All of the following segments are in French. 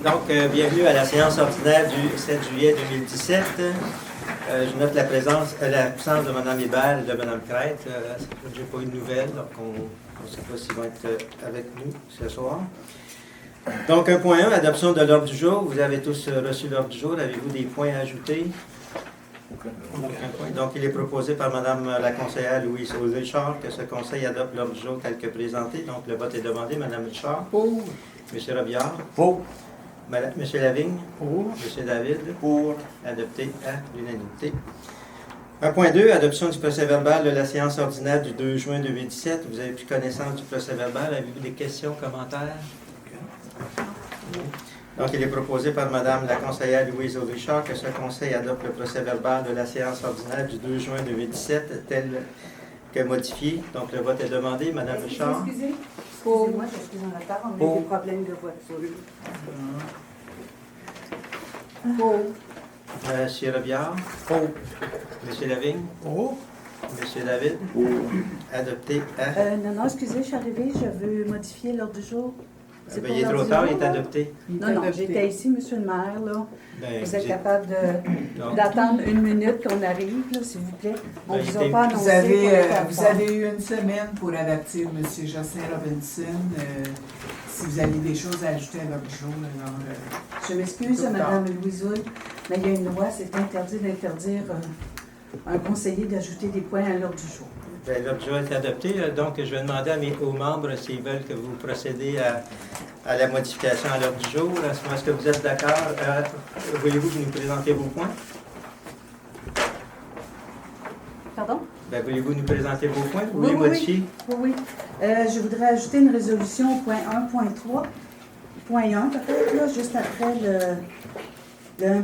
Donc, bienvenue à la séance ordinaire du 7 juillet 2017. Je note l'absence de Mme Hébert et de Mme Crête. Je n'ai pas eu de nouvelles, donc on ne sait pas s'ils vont être avec nous ce soir. Donc, 1.1, adoption de l'ordre du jour. Vous avez tous reçu l'ordre du jour. Avez-vous des points à ajouter? Aucun point. Donc, il est proposé par Mme la conseillère Louise Richard que ce conseil adopte l'ordre du jour tel que présenté. Donc, le vote est demandé. Mme Richard? Pour. M. Robillard? Pour. M. Lavigne? Pour. M. David? Pour. Adopté à l'unanimité. 1.2, adoption du procès-verbal de la séance ordinaire du 2 juin 2017. Vous avez pris connaissance du procès-verbal. Avez-vous des questions, commentaires? Donc, il est proposé par Mme la conseillère Louise Richard que ce conseil adopte le procès-verbal de la séance ordinaire du 2 juin 2017 tel que modifié. Donc, le vote est demandé. Mme Richard? Excusez-moi, je suis en retard, on a des problèmes de voiture. M. Robillard? Pour. M. Lavigne? Pour. M. David? Adopté à... Non, excusez, je suis arrivée, je veux modifier l'ordre du jour. il est trop tard, il est adopté. Non, j'étais ici, monsieur le maire, là. Ben, Vous êtes capable d'attendre une minute qu'on arrive, là, s'il vous plaît? On ne vous a pas annoncé. Vous avez eu une semaine pour adapter M. Jocelyn Robinson. Si vous avez des choses à ajouter à l'ordre du jour, alors... Je m'excuse, Mme Louiseau, mais il y a une loi, c'est interdit d'interdire un conseiller d'ajouter des points à l'ordre du jour. Bien, l'ordre du jour est adopté, donc je vais demander aux membres s'ils veulent que vous procédez à la modification à l'ordre du jour. Est-ce que vous êtes d'accord? Voulez-vous que nous présenter vos points? Pardon? Bien, voulez-vous nous présenter vos points? Vous Oui, voulez modifier? Oui. Je voudrais ajouter une résolution au point 1.3, point 1 peut-être, là, juste après le 1.3.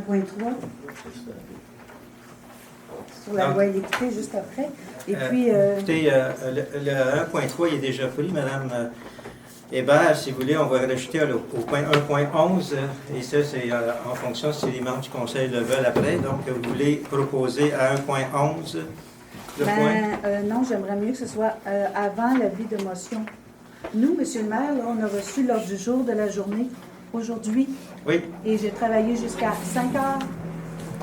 Sur la loi électrique, juste après. Et puis... Écoutez, le 1.3 il est déjà pris, Mme Hébert. Si vous voulez, on va rajouter au point 1.11, et ça, c'est en fonction si les membres du Conseil le veulent après. Donc, vous voulez proposer à 1.11 le point? Non, j'aimerais mieux que ce soit avant l'avis de motion. Nous, monsieur le maire, là, on a reçu l'ordre du jour de la journée aujourd'hui. Oui. Et j'ai travaillé jusqu'à 5 heures.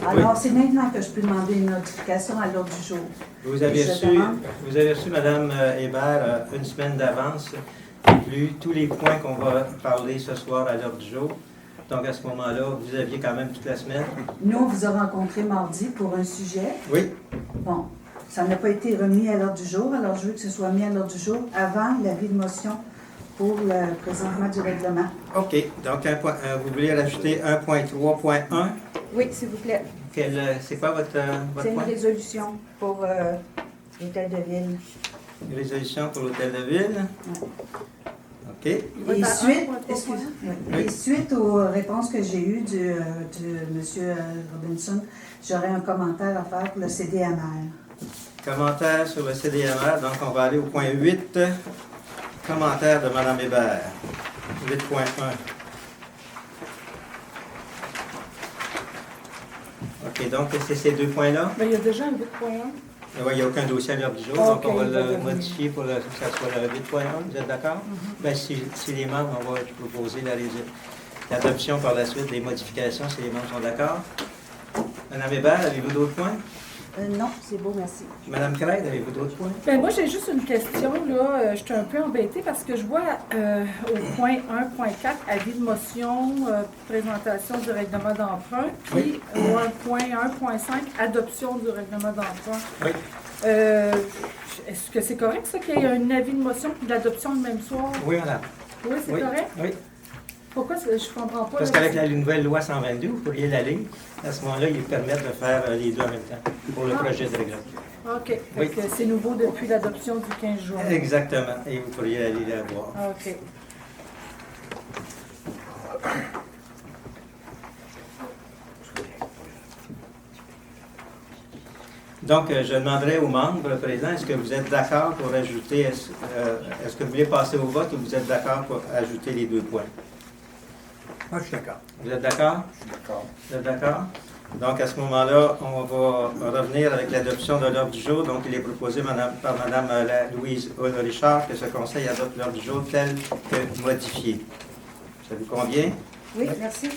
Alors, c'est maintenant que je peux demander une notification à l'ordre du jour. Vous avez reçu, Mme Hébert, une semaine d'avance, tous les points qu'on va parler ce soir à l'ordre du jour. Donc, à ce moment-là, vous aviez quand même toute la semaine. Nous, on vous a rencontré mardi pour un sujet. Oui. Bon, ça n'a pas été remis à l'ordre du jour, alors je veux que ce soit mis à l'ordre du jour avant l'avis de motion pour le présentement du règlement. OK. Donc, vous voulez rajouter 1.3.1? Oui, s'il vous plaît. C'est quoi votre C'est une point? résolution pour l'hôtel de ville. Une résolution pour l'hôtel de ville? Oui. OK. Et suite aux réponses que j'ai eues de M. Robinson, j'aurais un commentaire à faire pour le CDMR. Commentaire sur le CDMR. Donc, on va aller au point 8. Commentaire de Mme Hébert. 8.1. OK, donc c'est ces deux points-là? Bien, il y a déjà un 8.1. Oui, il n'y a aucun dossier à l'ordre du jour, donc on va le modifier pour que ça soit le 8.1. Vous êtes d'accord? Bien, si les membres, on va proposer l'adoption par la suite des modifications, si les membres sont d'accord. Mme Hébert, avez-vous d'autres points? Non, c'est beau, merci. Mme Crête, avez-vous d'autres points? Bien, moi, j'ai juste une question, là. Je suis un peu embêtée parce que je vois au point 1.4, avis de motion, présentation du règlement d'emprunt, puis au point 1.5, adoption du règlement d'emprunt. Oui. Est-ce que c'est correct, ça, qu'il y ait un avis de motion puis l'adoption le même soir? Oui, madame. Oui, c'est correct? Oui. Pourquoi je ne comprends pas? Parce qu'avec la nouvelle loi 122, vous pourriez l'aller. À ce moment-là, ils permettent de faire les deux en même temps pour le projet de règlement. OK. Oui. Donc, c'est nouveau depuis l'adoption du 15 juin. Exactement. Et vous pourriez aller la voir. OK. Donc, je demanderai aux membres présents, est-ce que vous êtes d'accord pour ajouter, est-ce que vous voulez passer au vote ou vous êtes d'accord pour ajouter les deux points? Moi, je suis d'accord. Vous êtes d'accord? Je suis d'accord. Vous êtes d'accord? Donc, à ce moment-là, on va revenir avec l'adoption de l'ordre du jour. Donc, il est proposé par Mme Louise Richard que ce conseil adopte l'ordre du jour tel que modifié. Ça vous convient? Oui, merci.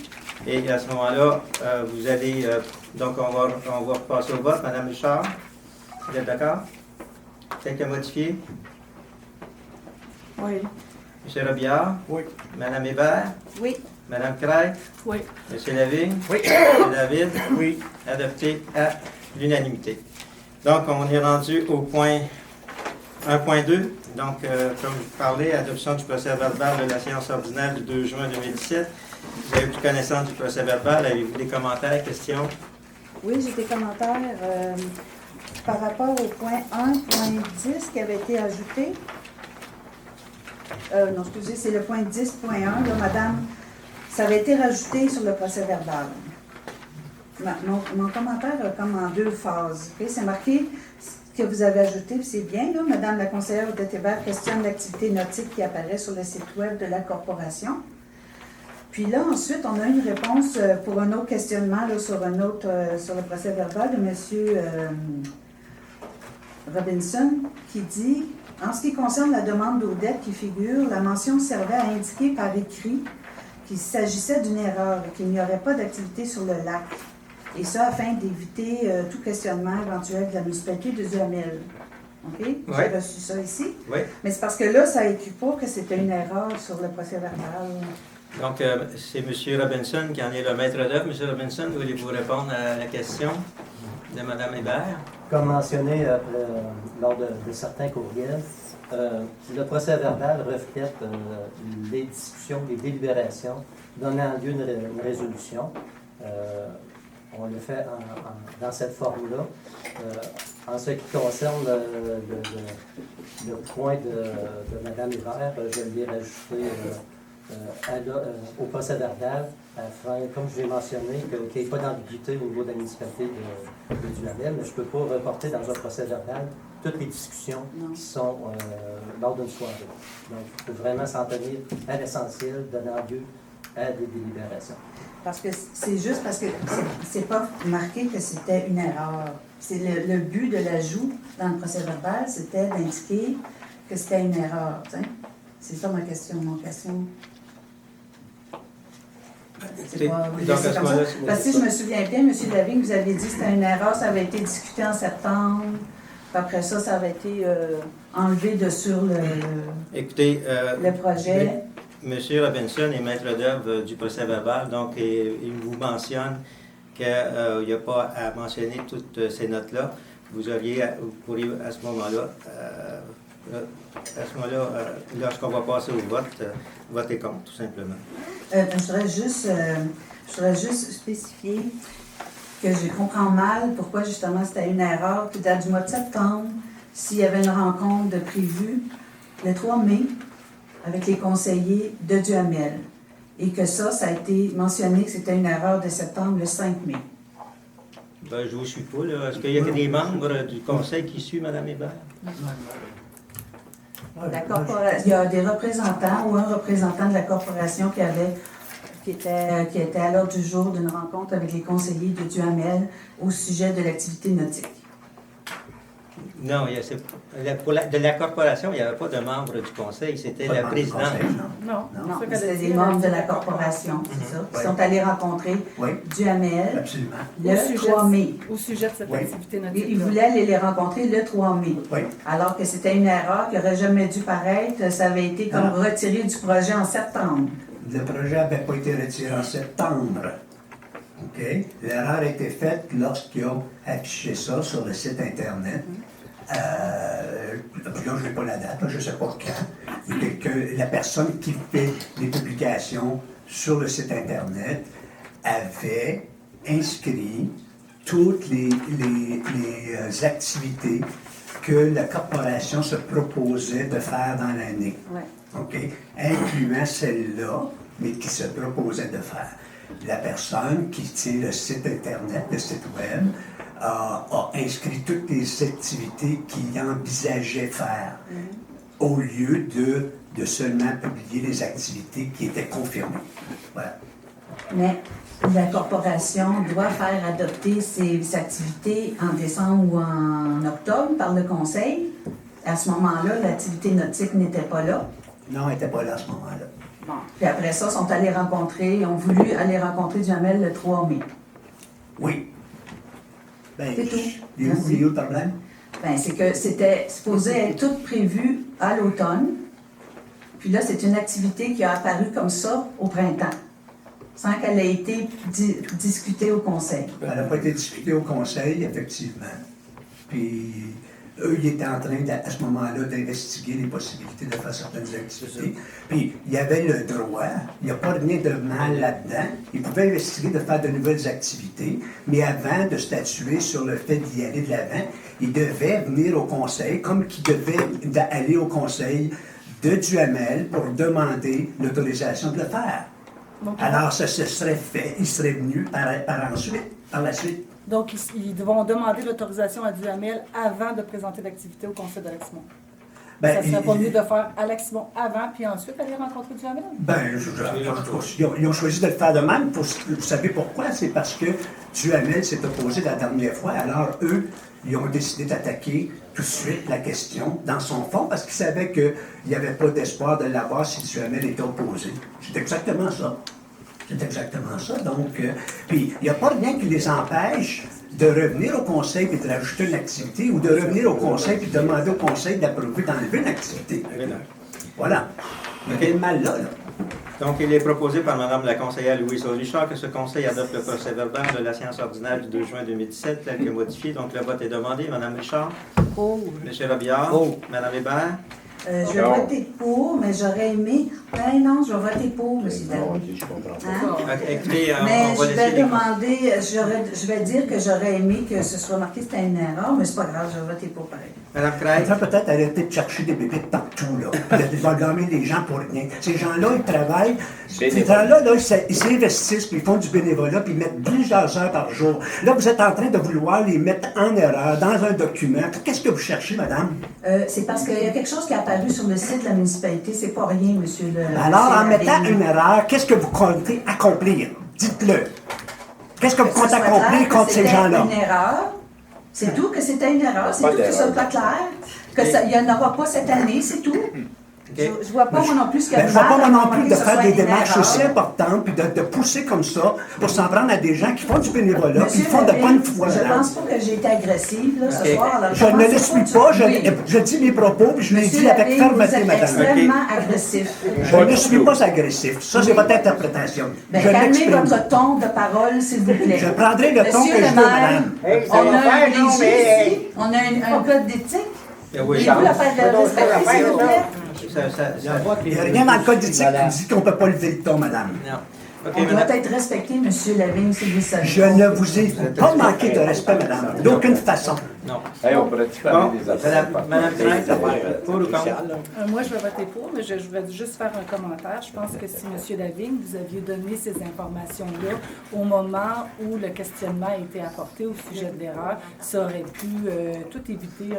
Et à ce moment-là, vous allez, donc on va passer au vote. Madame Richard, vous êtes d'accord? Quelques modifiés? Oui. Monsieur Robillard? Oui. Madame Hébert? Oui. Madame Craig? Oui. Monsieur Lavigne? Oui. Monsieur David? Oui. Adopté à l'unanimité. Donc, on est rendu au point 1.2. Donc, comme je vous parlais, adoption du procès-verbal de la séance ordinaire du 2 juin 2017. Vous avez pris connaissance du procès-verbal. Avez-vous des commentaires, questions? Oui, j'ai des commentaires par rapport au point 1.10 qui avait été ajouté. Non, excusez, c'est le point 10.1, là, madame. Ça avait été rajouté sur le procès-verbal. Mon commentaire est comme en deux phases. Okay? C'est marqué ce que vous avez ajouté, c'est bien, là. Madame la conseillère Odette Hébert questionne l'activité nautique qui apparaît sur le site web de la corporation. Puis là, ensuite, on a une réponse pour un autre questionnement là, sur le procès-verbal de M. Robinson qui dit « En ce qui concerne la demande d'Odette qui figure, la mention servait à indiquer par écrit qu'il s'agissait d'une erreur et qu'il n'y aurait pas d'activité sur le lac. Et ça afin d'éviter tout questionnement éventuel de la municipalité de Duhamel. » OK? J'ai reçu ça ici. Oui. Mais c'est parce que là, ça écrit pas que c'était une erreur sur le procès-verbal. Donc, c'est M. Robinson qui en est le maître d'œuvre. M. Robinson, voulez-vous répondre à la question de Mme Hébert? Comme mentionné lors de certains courriels, le procès-verbal reflète les discussions, les délibérations donnant lieu à une résolution. On le fait dans cette forme-là. En ce qui concerne le point de Mme Hébert, je l'ai rajouté au procès-verbal afin, comme je l'ai mentionné, qu'il n'y ait pas d'ambiguïté au niveau de la municipalité de Duhamel, mais je ne peux pas reporter dans un procès-verbal toutes les discussions qui sont lors d'une soirée. Donc, il faut vraiment s'en tenir à l'essentiel, donnant lieu à des délibérations. Parce que c'est juste parce que c'est pas marqué que c'était une erreur. C'est le but de l'ajout dans le procès-verbal, c'était d'indiquer que c'était une erreur. T'sais. C'est ça ma question. C'est pas, parce que si je me souviens bien, M. Lavigne, vous aviez dit que c'était une erreur, ça avait été discuté en septembre. Puis après ça, ça avait été enlevé de sur le projet. M. Robinson est maître d'œuvre du procès-verbal, donc il vous mentionne qu'il n'y a pas à mentionner toutes ces notes-là. Vous pourriez à ce moment-là, lorsqu'on va passer au vote, voter contre, tout simplement. Je voudrais juste spécifier que je comprends mal pourquoi justement c'était une erreur qui date du mois de septembre, s'il y avait une rencontre de prévue le 3 mai avec les conseillers de Duhamel. Et que ça a été mentionné que c'était une erreur de septembre le 5 mai. Ben, je ne vous suis pas, là. Est-ce qu'il y a des membres du conseil qui suivent Mme Hébert? Il y a des représentants ou un représentant de la corporation qui était à l'ordre du jour d'une rencontre avec les conseillers de Duhamel au sujet de l'activité nautique. Non, de la corporation, il n'y avait pas de membre du conseil, c'était la présidente. Non, c'était des membres de la corporation, c'est ça, qui sont allés rencontrer Duhamel le 3 mai. Au sujet de cette activité nautique. Ils voulaient aller les rencontrer le 3 mai. Oui. Alors que c'était une erreur qui n'aurait jamais dû paraître. Ça avait été comme retiré du projet en septembre. Le projet n'avait pas été retiré en septembre. OK? L'erreur a été faite lorsqu'ils ont affiché ça sur le site Internet. Là, je n'ai pas la date, là, je ne sais pas quand. La personne qui fait les publications sur le site Internet avait inscrit toutes les activités que la corporation se proposait de faire dans l'année. Ouais. OK? Incluant celle-là, mais qui se proposait de faire. La personne qui tient le site Internet, le site Web, a inscrit toutes les activités qu'il envisageait faire, au lieu de seulement publier les activités qui étaient confirmées. Voilà. Mais la corporation doit faire adopter ses activités en décembre ou en octobre par le conseil. À ce moment-là, l'activité nautique n'était pas là. Non, elle n'était pas là à ce moment-là. Bon. Puis après ça, ils ont voulu aller rencontrer Duhamel le 3 mai. Oui. Ben, C'est tout. il est où le problème? Ben, c'est que c'était supposé être tout prévu à l'automne. Puis là, c'est une activité qui a apparu comme ça au printemps, sans qu'elle ait été discutée au conseil. Elle n'a pas été discutée au conseil, effectivement. Puis, eux, ils étaient en train, à ce moment-là, d'investiguer les possibilités de faire certaines activités. Puis, il y avait le droit, il n'y a pas rien de mal là-dedans. Ils pouvaient investiguer de faire de nouvelles activités, mais avant de statuer sur le fait d'y aller de l'avant, ils devaient venir au conseil, comme qu'ils devaient aller au conseil de Duhamel pour demander l'autorisation de le faire. Donc, Alors, ça se serait fait, ils seraient venus par la suite. donc, ils vont demander l'autorisation à Duhamel avant de présenter l'activité au conseil de Lac-Simon. Ben, Ça serait pas mieux de faire à Lac-Simon avant, puis ensuite aller rencontrer Duhamel? Ils ont choisi de le faire de même. Vous savez pourquoi? C'est parce que Duhamel s'est opposé la dernière fois. Alors, eux, ils ont décidé d'attaquer tout de suite la question dans son fond parce qu'ils savaient qu'il n'y avait pas d'espoir de l'avoir si Duhamel était opposé. C'est exactement ça. C'est exactement ça. Donc, puis, il n'y a pas rien qui les empêche de revenir au conseil et de rajouter une activité ou de revenir au conseil et de demander au conseil d'approuver d'enlever une activité. Voilà. Il y a mal là. Donc, il est proposé par Mme la conseillère Louise Richard que ce conseil adopte le procès-verbal de la séance ordinaire du 2 juin 2017, tel que modifié. Donc, le vote est demandé. Mme Richard? Pour. M. Robillard? Mme Hébert? Je vais voter pour, mais j'aurais aimé. Ben non, je vais voter pour, M. David. Hein? Écoutez, Mais on va je vais laisser les... demander, je vais dire que j'aurais aimé que ce soit marqué que c'était une erreur, mais c'est pas grave, je vais voter pour pareil. Mme Craig? Ça peut-être arrêter de chercher des bébés partout, là. Puis de gommer les gens pour rien. Ces gens-là, ils travaillent. Ces gens-là, ils s'investissent, puis ils font du bénévolat, puis ils mettent plusieurs heures par jour. Là, vous êtes en train de vouloir les mettre en erreur dans un document. Qu'est-ce que vous cherchez, madame? C'est parce qu'il y a quelque chose qui est apparu sur le site de la municipalité. C'est pas rien, monsieur le... Alors, en monsieur mettant Lavigne. une erreur, qu'est-ce que vous comptez accomplir? Dites-le. Qu'est-ce que vous Que ce comptez soit clair accomplir que contre ces c'était gens-là? une erreur. C'est tout, que c'était une erreur. C'est tout, que ce soit clair. Il n'y en aura pas cette année, c'est tout. Je ne vois pas, moi non plus, ce qu'il y a Ben, de je ne vois mal pas à moi non plus remarquer de que ce faire soit des une démarches erreur. aussi importantes, puis de pousser comme ça pour s'en prendre à des gens qui font du bénévolat, puis Monsieur ils font de Lavigne, bonne foi. je là. pense pas que j'ai été agressive là, ce soir. Alors, Je ne le pensais suis pas, Oui. je dis mes propos, puis je les Monsieur dis avec Lavigne, vous fermeté, êtes madame. extrêmement agressif. Je ne suis pas agressif. Ça, c'est votre interprétation. Ben, Je calmez l'exprime. votre ton de parole, s'il vous plaît. Je prendrai le ton Monsieur que je le veux, maire, madame. on a un régie ici, on a un code d'éthique. Oui, Voulez-vous la faire de respecter, s'il vous plaît? Il n'y a rien dans le code d'éthique qui dit qu'on ne peut pas lever le ton, madame. Non. OK, On doit madame. être respecté, monsieur Lavigne, si vous savez. Je ne vous ai pas manqué de respect, madame, d'aucune façon. Non. On pourrait-tu Bon, parler des affaires? Mme Craig, pour ou contre? Moi, je vais voter pour, mais je voudrais juste faire un commentaire. Je pense que si M. Lavigne, vous aviez donné ces informations-là au moment où le questionnement a été apporté au sujet de l'erreur, ça aurait pu tout éviter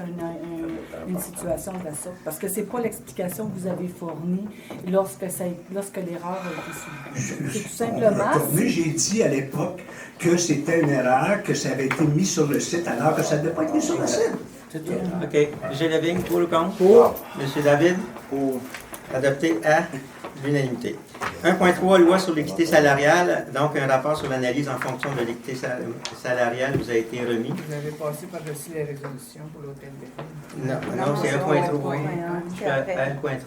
une situation de la sorte. Parce que ce n'est pas l'explication que vous avez fournie lorsque l'erreur a été soulevée. C'est tout simplement... J'ai dit à l'époque que c'était une erreur, que ça avait été mis sur le site alors que ça ne devait pas être mis sur le site. C'est tout. OK. M. Lavigne, pour ou contre? Pour. M. David? Pour. Adopté à l'unanimité. 1.3, loi sur l'équité salariale. Donc, un rapport sur l'analyse en fonction de l'équité salariale vous a été remis. Vous avez passé par-dessus les résolutions pour l'hôtel de ville. Non, c'est 1.3. Je suis à Après. 1.3.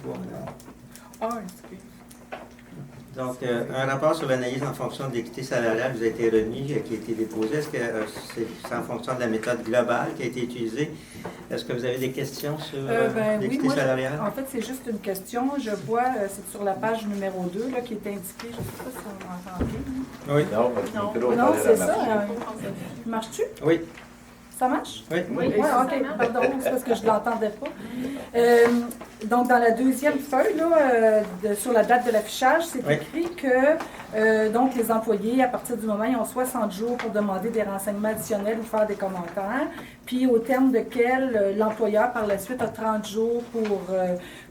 Ah, excuse. Donc, un rapport sur l'analyse en fonction de l'équité salariale vous a été remis, qui a été déposé. Est-ce que c'est en fonction de la méthode globale qui a été utilisée? Est-ce que vous avez des questions sur l'équité moi, salariale? en fait, c'est juste une question. Je vois, c'est sur la page numéro 2 là, qui est indiqué. Je ne sais pas si on m'entend bien. Oui. Non, votre micro Non, a l'air c'est à ça. marcher. Marche-tu? Oui. Ça marche? Oui. Oui, OK. Pardon, c'est parce que je ne l'entendais pas. Donc, dans la deuxième feuille, là, sur la date de l'affichage, c'est Oui. écrit que Donc, les employés, à partir du moment où ils ont 60 jours pour demander des renseignements additionnels ou faire des commentaires, puis au terme de l'employeur, par la suite, a 30 jours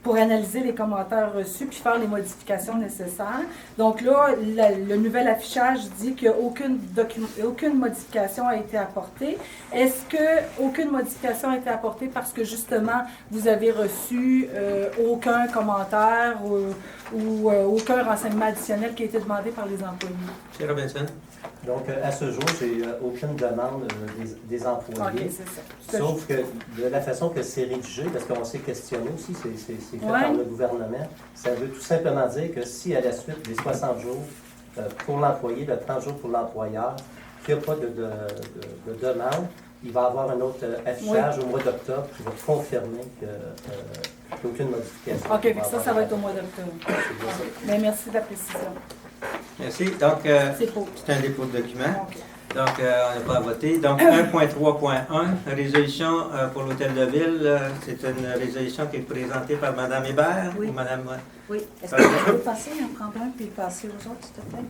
pour analyser les commentaires reçus puis faire les modifications nécessaires. Donc là, le nouvel affichage dit qu'aucune modification a été apportée. Est-ce qu'aucune modification a été apportée parce que, justement, vous avez reçu aucun commentaire ou aucun renseignement additionnel qui a été demandé par les employés? M. Robinson? Donc, à ce jour, j'ai aucune demande des employés. OK, c'est ça. Sauf que de la façon que c'est rédigé, parce qu'on s'est questionné aussi, c'est fait Ouais. par le gouvernement, ça veut tout simplement dire que si à la suite des 60 jours pour l'employé, de 30 jours pour l'employeur, qu'il n'y a pas de demande, il va y avoir un autre affichage au mois d'octobre qui va confirmer qu'il n'y a aucune modification. OK, ça va être au mois d'octobre. Mais merci de la précision. Merci. Donc, C'est faux. c'est un dépôt de document. OK. Donc, on n'a pas à voter. Donc, 1.3.1, résolution pour l'Hôtel de Ville. C'est une résolution qui est présentée par Mme Hébert. Oui. Ou Mme... Oui. Est-ce que vous pouvez passer, en prendre un, puis passer aux autres, s'il te plaît?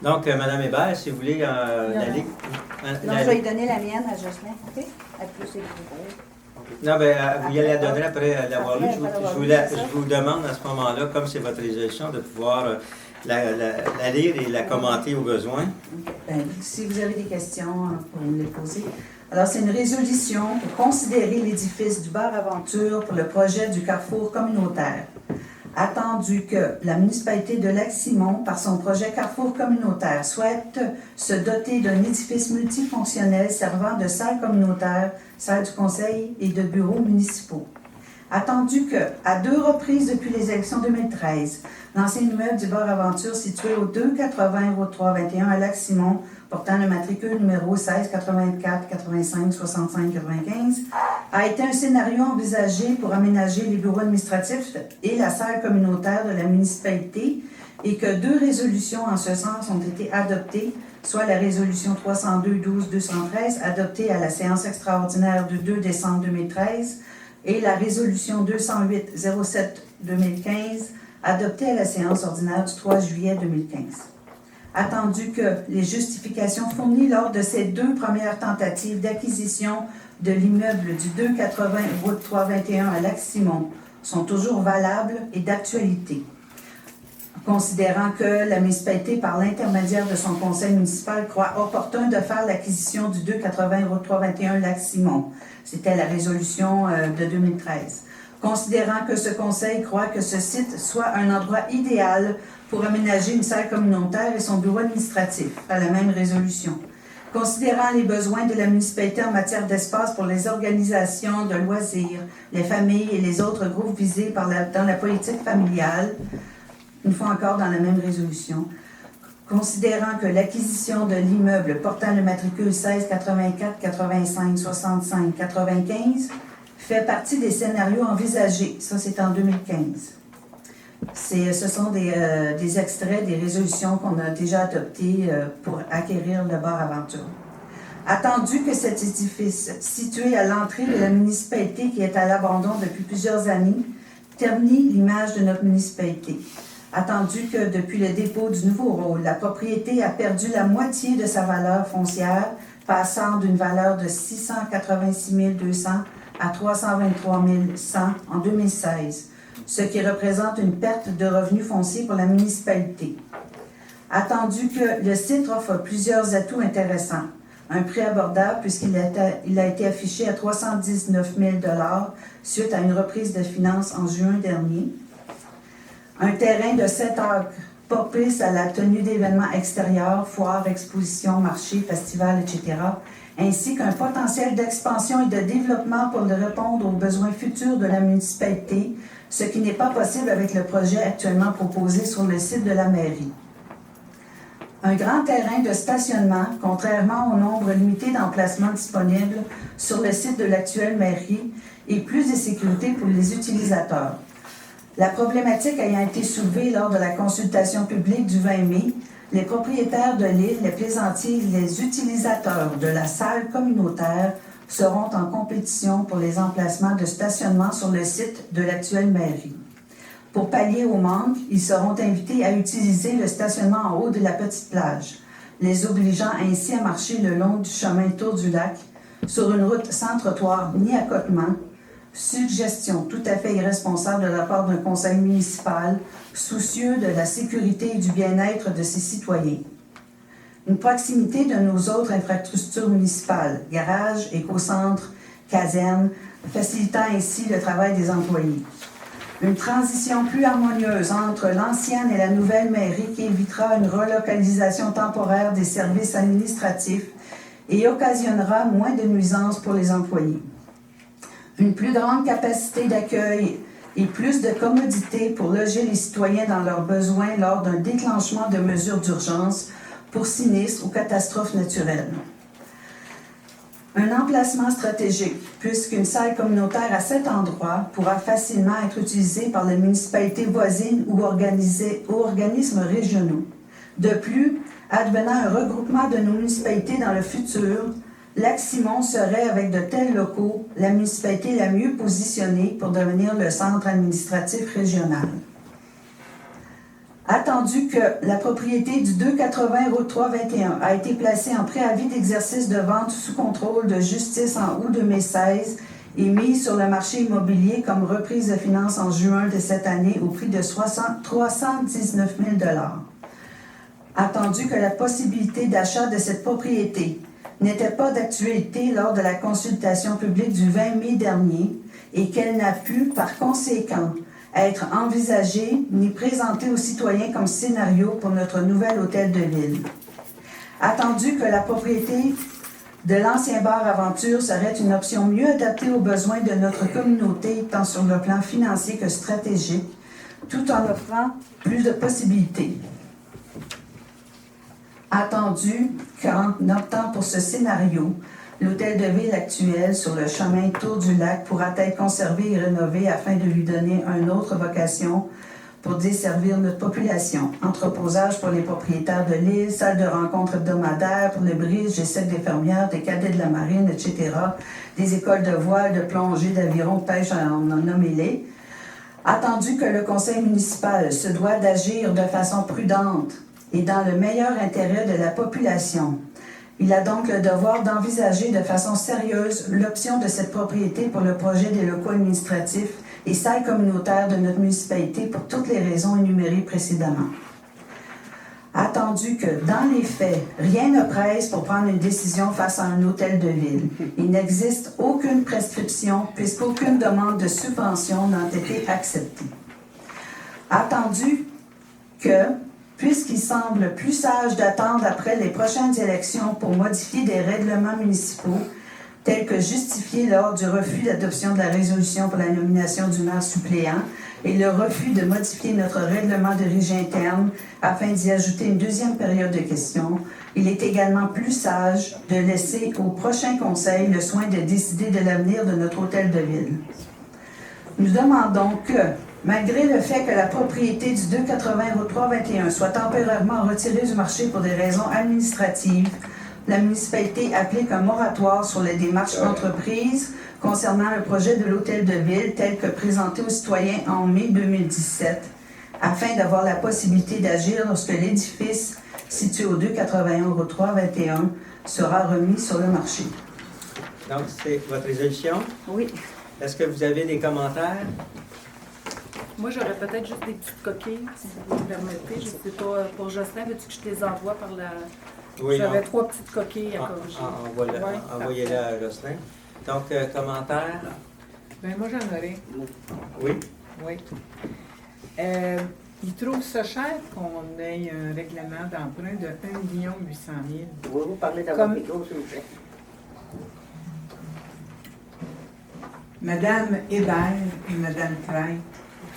Donc, Mme Hébert, si vous voulez, la Ligue... Non, je vais lui donner la mienne à Jocelyn, OK? À plus c'est plus gros. Non, bien, vous y allez la donner après l'avoir lu. Après l'avoir lu, c'est ça. Je vous demande à ce moment-là, comme c'est votre résolution, de pouvoir la lire et la commenter au besoin. Ben, si vous avez des questions, vous pouvez me les poser. Alors, c'est une résolution pour considérer l'édifice du Bar Aventure pour le projet du carrefour communautaire. Attendu que la municipalité de Lac-Simon, par son projet Carrefour communautaire, souhaite se doter d'un édifice multifonctionnel servant de salle communautaire, salle du conseil et de bureaux municipaux. Attendu que, à 2 reprises depuis les élections 2013, l'ancien immeuble du Bar Aventure situé au 280 Route 321 à Lac-Simon, portant le matricule numéro 16 84 85 65 95, a été un scénario envisagé pour aménager les bureaux administratifs et la salle communautaire de la municipalité et que 2 résolutions en ce sens ont été adoptées, soit la résolution 302-12-213 adoptée à la séance extraordinaire du 2 décembre 2013 et la résolution 208-07-2015 adoptée à la séance ordinaire du 3 juillet 2015. Attendu que les justifications fournies lors de ces 2 premières tentatives d'acquisition de l'immeuble du 280 Route 321 à Lac-Simon sont toujours valables et d'actualité. Considérant que la municipalité, par l'intermédiaire de son conseil municipal, croit opportun de faire l'acquisition du 280 Route 321 Lac-Simon. C'était la résolution de 2013. Considérant que ce conseil croit que ce site soit un endroit idéal pour aménager une salle communautaire et son bureau administratif, à la même résolution. Considérant les besoins de la municipalité en matière d'espace pour les organisations de loisirs, les familles et les autres groupes visés dans la politique familiale, une fois encore dans la même résolution, considérant que l'acquisition de l'immeuble portant le matricule 16 84 85 65 95 fait partie des scénarios envisagés. Ça, c'est en 2015. Ce sont des extraits des résolutions qu'on a déjà adoptées pour acquérir le Bar Aventure. Attendu que cet édifice, situé à l'entrée de la municipalité qui est à l'abandon depuis plusieurs années, ternit l'image de notre municipalité. Attendu que depuis le dépôt du nouveau rôle, la propriété a perdu la moitié de sa valeur foncière, passant d'une valeur de 686 200 à 323 100 en 2016, ce qui représente une perte de revenus fonciers pour la municipalité. Attendu que le site offre plusieurs atouts intéressants. Un prix abordable puisqu'il a été affiché à 319 000 $ suite à une reprise de finances en juin dernier. Un terrain de 7 acres propice à la tenue d'événements extérieurs, foires, expositions, marchés, festivals, etc., ainsi qu'un potentiel d'expansion et de développement pour répondre aux besoins futurs de la municipalité, ce qui n'est pas possible avec le projet actuellement proposé sur le site de la mairie. Un grand terrain de stationnement, contrairement au nombre limité d'emplacements disponibles sur le site de l'actuelle mairie, et plus de sécurité pour les utilisateurs. La problématique ayant été soulevée lors de la consultation publique du 20 mai, les propriétaires de l'île, les plaisanciers et les utilisateurs de la salle communautaire seront en compétition pour les emplacements de stationnement sur le site de l'actuelle mairie. Pour pallier au manque, ils seront invités à utiliser le stationnement en haut de la petite plage, les obligeant ainsi à marcher le long du chemin Tour du Lac sur une route sans trottoir ni accotement. Suggestion tout à fait irresponsable de la part d'un conseil municipal soucieux de la sécurité et du bien-être de ses citoyens. Une proximité de nos autres infrastructures municipales, garages, écocentres, casernes, facilitant ainsi le travail des employés. Une transition plus harmonieuse entre l'ancienne et la nouvelle mairie qui évitera une relocalisation temporaire des services administratifs et occasionnera moins de nuisances pour les employés. Une plus grande capacité d'accueil et plus de commodité pour loger les citoyens dans leurs besoins lors d'un déclenchement de mesures d'urgence pour sinistres ou catastrophes naturelles. Un emplacement stratégique, puisqu'une salle communautaire à cet endroit pourra facilement être utilisée par les municipalités voisines ou organismes régionaux. De plus, advenant un regroupement de nos municipalités dans le futur, Lac-Simon serait, avec de tels locaux, la municipalité la mieux positionnée pour devenir le centre administratif régional. Attendu que la propriété du 280 route 321 a été placée en préavis d'exercice de vente sous contrôle de justice en août 2016 et mise sur le marché immobilier comme reprise de finances en juin de cette année au prix de 319 000 $. Attendu que la possibilité d'achat de cette propriété n'était pas d'actualité lors de la consultation publique du 20 mai dernier et qu'elle n'a pu, par conséquent, être envisagée ni présentée aux citoyens comme scénario pour notre nouvel hôtel de ville. Attendu que la propriété de l'ancien bar Aventure serait une option mieux adaptée aux besoins de notre communauté, tant sur le plan financier que stratégique, tout en offrant plus de possibilités. Attendu qu'en optant pour ce scénario, l'hôtel de ville actuel sur le chemin Tour du Lac pourra être conservé et rénové afin de lui donner une autre vocation pour desservir notre population. Entreposage pour les propriétaires de l'île, salle de rencontre hebdomadaire pour les bridges, des cercles des fermières, des cadets de la marine, etc., des écoles de voile, de plongée, d'aviron, de pêche, en nommez-les. Attendu que le conseil municipal se doit d'agir de façon prudente et dans le meilleur intérêt de la population, il a donc le devoir d'envisager de façon sérieuse l'option de cette propriété pour le projet des locaux administratifs et salles communautaires de notre municipalité pour toutes les raisons énumérées précédemment. Attendu que, dans les faits, rien ne presse pour prendre une décision face à un hôtel de ville. Il n'existe aucune prescription puisqu'aucune demande de subvention n'a été acceptée. Attendu que, puisqu'il semble plus sage d'attendre après les prochaines élections pour modifier des règlements municipaux, tels que justifiés lors du refus d'adoption de la résolution pour la nomination du maire suppléant et le refus de modifier notre règlement de régie interne afin d'y ajouter une deuxième période de questions, il est également plus sage de laisser au prochain conseil le soin de décider de l'avenir de notre hôtel de ville. Nous demandons que, malgré le fait que la propriété du 280 route 321 soit temporairement retirée du marché pour des raisons administratives, la municipalité applique un moratoire sur les démarches entreprises concernant le projet de l'hôtel de ville tel que présenté aux citoyens en mai 2017, afin d'avoir la possibilité d'agir lorsque l'édifice situé au 281 route 321 sera remis sur le marché. Donc, c'est votre résolution. Oui. Est-ce que vous avez des commentaires? Moi, j'aurais peut-être juste des petites coquilles, si vous me permettez. Je ne sais pas, pour Jocelyn, veux-tu que je te les envoie par la... Oui, J'avais 3 petites coquilles à corriger. Envoyez-les à Jocelyn. Donc, commentaire? Ben moi, j'en aurais. Oui. Oui. Ils trouvent ça cher qu'on ait un règlement d'emprunt de 1 800 000. Pouvez-vous parler dans Comme- votre micro, s'il vous plaît? Madame Hébert et Madame Crête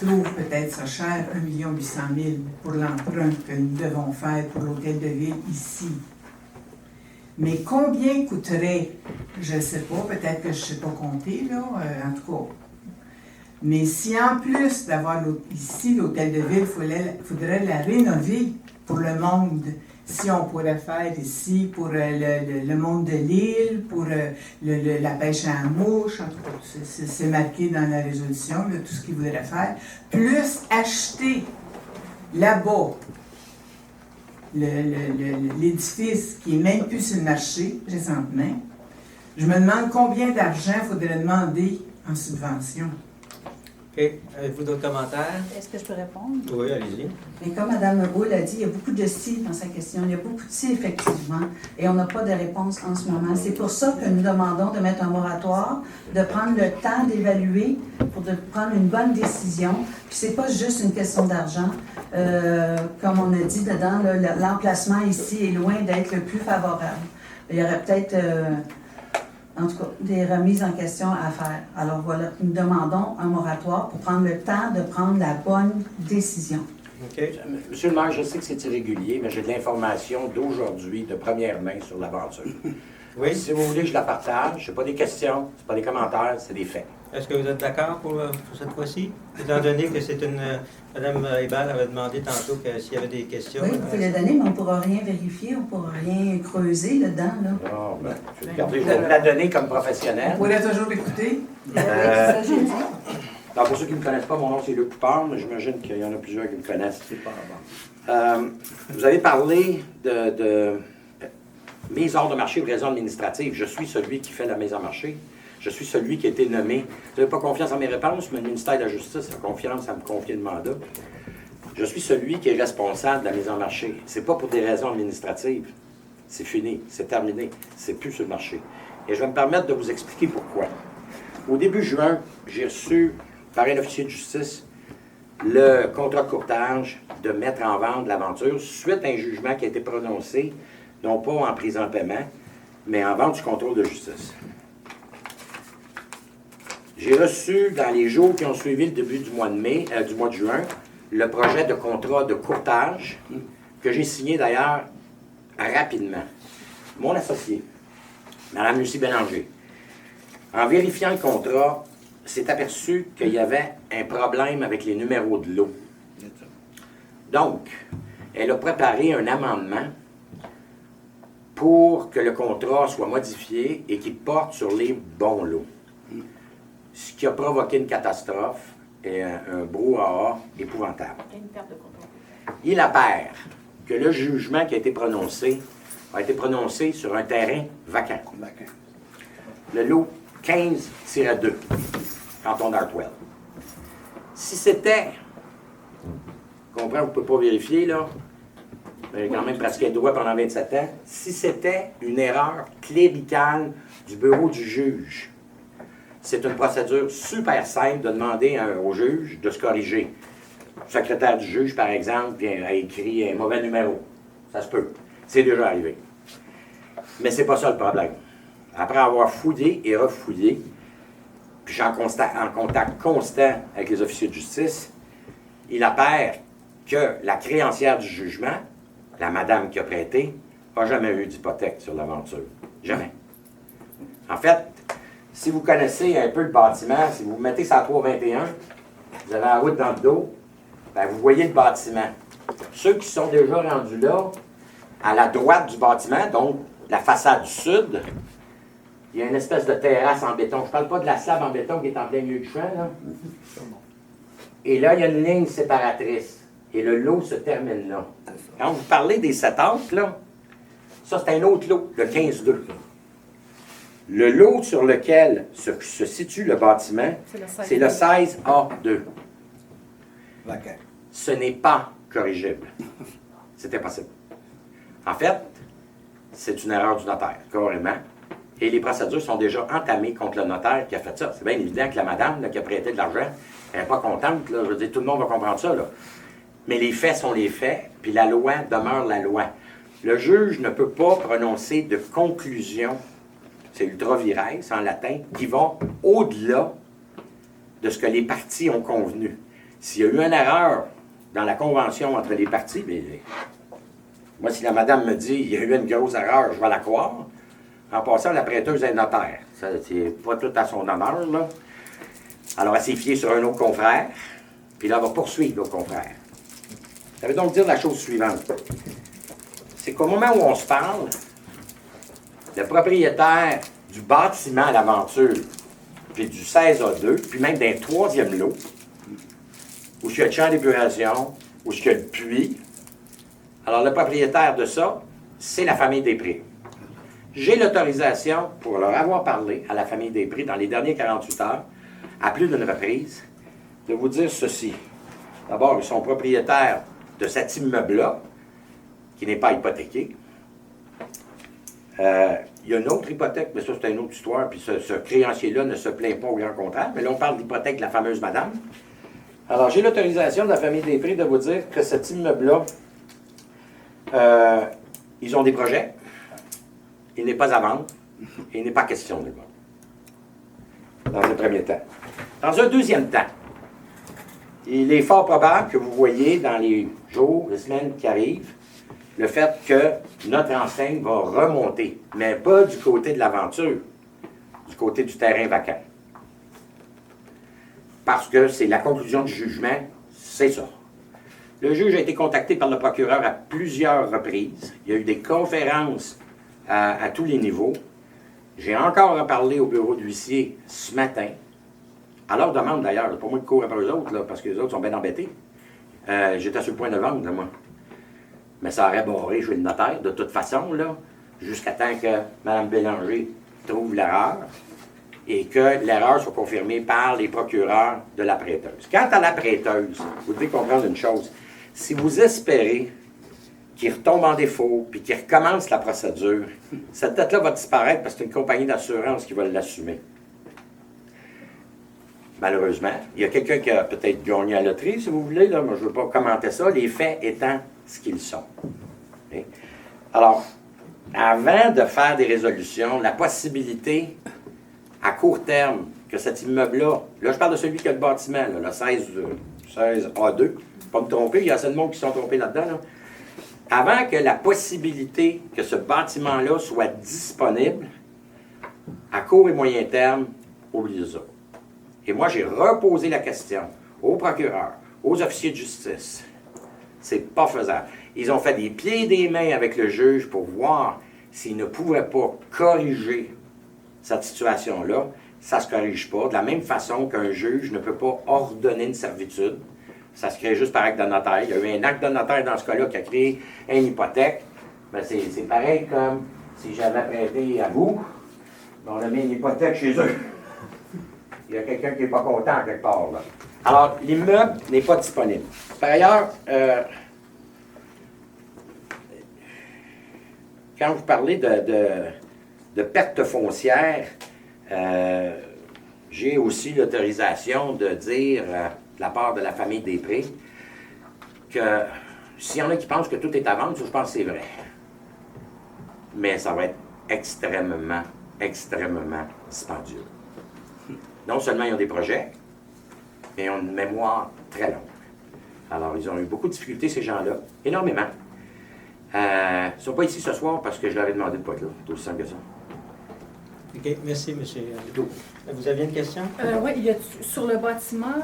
trouvent peut-être ça cher, 1 800 000 pour l'emprunt que nous devons faire pour l'hôtel de ville ici. Mais combien coûterait, je ne sais pas, peut-être que je ne sais pas compter, là, en tout cas. Mais si en plus d'avoir ici l'hôtel de ville, il faudrait la rénover, pour le monde. Si on pourrait faire ici pour le monde de l'île, pour la pêche à la mouche, en tout cas, c'est marqué dans la résolution, là, tout ce qu'ils voudraient faire, plus acheter là-bas l'édifice qui est même plus sur le marché présentement. Je me demande combien d'argent il faudrait demander en subvention. OK. Avez-vous d'autres commentaires? Est-ce que je peux répondre? Oui, allez-y. Mais comme Mme Boule a dit, il y a beaucoup de si dans sa question. Il y a beaucoup de si, effectivement, et on n'a pas de réponse en ce moment. C'est pour ça que nous demandons de mettre un moratoire, de prendre le temps d'évaluer pour de prendre une bonne décision. Puis c'est pas juste une question d'argent. Comme on a dit dedans, l'emplacement ici est loin d'être le plus favorable. Il y aurait peut-être... en tout cas, des remises en question à faire. Alors voilà, nous demandons un moratoire pour prendre le temps de prendre la bonne décision. OK. Monsieur le maire, je sais que c'est irrégulier, mais j'ai de l'information d'aujourd'hui, de première main sur l'aventure. Oui. Si vous voulez, je la partage. Ce pas des questions, c'est pas des commentaires, c'est des faits. Est-ce que vous êtes d'accord pour cette fois-ci? Étant donné que c'est une... Mme Hébert avait demandé tantôt que s'il y avait des questions. Oui, vous pouvez le donner, mais on ne pourra rien vérifier, on ne pourra rien creuser dedans. Là. Non, ben, regardez, je vais vous la donner comme professionnel. On pourrait toujours l'écouter. Ça, j'ai dit. Alors, pour ceux qui ne me connaissent pas, mon nom c'est Luc Poupard, mais j'imagine qu'il y en a plusieurs qui me connaissent. Vous avez parlé de mise hors de marché ou raison administrative. Je suis celui qui fait la mise en marché. Je suis celui qui a été nommé. Vous n'avez pas confiance en mes réponses, mais le ministère de la Justice a confiance à me confier le mandat. Je suis celui qui est responsable de la mise en marché. C'est pas pour des raisons administratives. C'est fini, c'est terminé. C'est plus sur le marché. Et je vais me permettre de vous expliquer pourquoi. Au début juin, j'ai reçu par un officier de justice le contrat de courtage de mettre en vente l'aventure suite à un jugement qui a été prononcé, non pas en prise en paiement, mais en vente du contrôle de justice. J'ai reçu, dans les jours qui ont suivi le début du mois de juin, le projet de contrat de courtage, que j'ai signé d'ailleurs rapidement. Mon associé, Mme Lucie Bélanger, en vérifiant le contrat, s'est aperçu qu'il y avait un problème avec les numéros de lot. Donc, elle a préparé un amendement pour que le contrat soit modifié et qu'il porte sur les bons lots. Ce qui a provoqué une catastrophe et un brouhaha épouvantable. Il apparaît que le jugement qui a été prononcé sur un terrain vacant. Le lot 15-2, canton d'Hartwell. Si c'était, je comprends, vous ne pouvez pas vérifier, là, mais quand même pratiqué le droit pendant 27 ans, si c'était une erreur cléricale du bureau du juge, c'est une procédure super simple de demander au juge de se corriger. Le secrétaire du juge, par exemple, a écrit un mauvais numéro. Ça se peut. C'est déjà arrivé. Mais c'est pas ça le problème. Après avoir fouillé et refouillé, puis je suis en contact constant avec les officiers de justice, il apparaît que la créancière du jugement, la madame qui a prêté, n'a jamais eu d'hypothèque sur l'aventure. Jamais. En fait, si vous connaissez un peu le bâtiment, si vous vous mettez sur la 321, vous avez la route dans le dos, bien, vous voyez le bâtiment. Ceux qui sont déjà rendus là, à la droite du bâtiment, donc la façade sud, il y a une espèce de terrasse en béton. Je ne parle pas de la slab en béton qui est en plein milieu du champ, là. Et là, il y a une ligne séparatrice. Et le lot se termine là. Quand vous parlez des 7 acres, là, ça c'est un autre lot, le 15-2. Le lot sur lequel se situe le bâtiment, c'est le 16A2. Ce n'est pas corrigible. C'est impossible. En fait, c'est une erreur du notaire, carrément. Et les procédures sont déjà entamées contre le notaire qui a fait ça. C'est bien évident que la madame là, qui a prêté de l'argent, elle n'est pas contente. Là. Je veux dire, tout le monde va comprendre ça. Là. Mais les faits sont les faits, puis la loi demeure la loi. Le juge ne peut pas prononcer de conclusion, c'est ultra vires en latin, qui vont au-delà de ce que les parties ont convenu. S'il y a eu une erreur dans la convention entre les parties, bien, moi, si la madame me dit il y a eu une grosse erreur, je vais la croire. En passant, la prêteuse est notaire. Ça, c'est pas tout à son honneur, là. Alors, elle s'est fiée sur un autre confrère, puis là, elle va poursuivre l'autre confrère. Ça veut donc dire la chose suivante. C'est qu'au moment où on se parle, le propriétaire du bâtiment à l'aventure, puis du 16A2, puis même d'un troisième lot, où il y a le champ d'épuration, où il y a le puits, alors le propriétaire de ça, c'est la famille Després. J'ai l'autorisation pour leur avoir parlé à la famille Després dans les dernières 48 heures, à plus d'une reprise, de vous dire ceci. D'abord, ils sont propriétaires de cet immeuble-là, qui n'est pas hypothéqué. Il y a une autre hypothèque, mais ça, c'est une autre histoire, puis ce créancier-là ne se plaint pas au grand contraire, mais là, on parle d'hypothèque de la fameuse madame. Alors, j'ai l'autorisation de la famille Després de vous dire que cet immeuble-là, ils ont des projets, il n'est pas à vendre, et il n'est pas question de le vendre. Dans un premier temps. Dans un deuxième temps, il est fort probable que vous voyez dans les jours, les semaines qui arrivent, le fait que notre enseigne va remonter, mais pas du côté de l'aventure, du côté du terrain vacant. Parce que c'est la conclusion du jugement, c'est ça. Le juge a été contacté par le procureur à plusieurs reprises. Il y a eu des conférences à tous les niveaux. J'ai encore reparlé au bureau de l'huissier ce matin, à leur demande d'ailleurs, pas moi qui cours après eux autres, là, parce que les autres sont bien embêtés. J'étais sur le point de vendre, là, moi. Mais ça aurait barré, je vais le notaire, de toute façon, là, jusqu'à temps que Mme Bélanger trouve l'erreur et que l'erreur soit confirmée par les procureurs de la prêteuse. Quant à la prêteuse, vous devez comprendre une chose. Si vous espérez qu'il retombe en défaut puis qu'il recommence la procédure, cette dette-là va disparaître parce que c'est une compagnie d'assurance qui va l'assumer. Malheureusement, il y a quelqu'un qui a peut-être gagné à la loterie, si vous voulez, là, moi je ne veux pas commenter ça, les faits étant ce qu'ils sont. Okay? Alors, avant de faire des résolutions, la possibilité à court terme que cet immeuble-là, là je parle de celui qui a le bâtiment, là, le 16A2, pas me tromper, il y a assez de monde qui sont trompés là-dedans, là. Avant que la possibilité que ce bâtiment-là soit disponible, à court et moyen terme, oubliez ça. Et moi, j'ai reposé la question aux procureurs, aux officiers de justice. C'est pas faisable. Ils ont fait des pieds et des mains avec le juge pour voir s'ils ne pouvaient pas corriger cette situation-là. Ça ne se corrige pas. De la même façon qu'un juge ne peut pas ordonner une servitude. Ça se crée juste par acte de notaire. Il y a eu un acte de notaire dans ce cas-là qui a créé une hypothèque. Ben c'est pareil comme si j'avais prêté à vous, ben on a mis une hypothèque chez eux. Il y a quelqu'un qui n'est pas content quelque part, là. Alors, l'immeuble n'est pas disponible. Par ailleurs, quand vous parlez de perte foncière, j'ai aussi l'autorisation de dire, de la part de la famille Després, que s'il y en a qui pensent que tout est à vendre, je pense que c'est vrai. Mais ça va être extrêmement, extrêmement dispendieux. Non seulement ils ont des projets, mais ils ont une mémoire très longue. Alors, ils ont eu beaucoup de difficultés, ces gens-là, énormément. Ils ne sont pas ici ce soir parce que je leur ai demandé de ne pas être là. C'est aussi simple que ça. OK, merci, M. Ledoux. Vous aviez une question? Oui, il y a sur le bâtiment,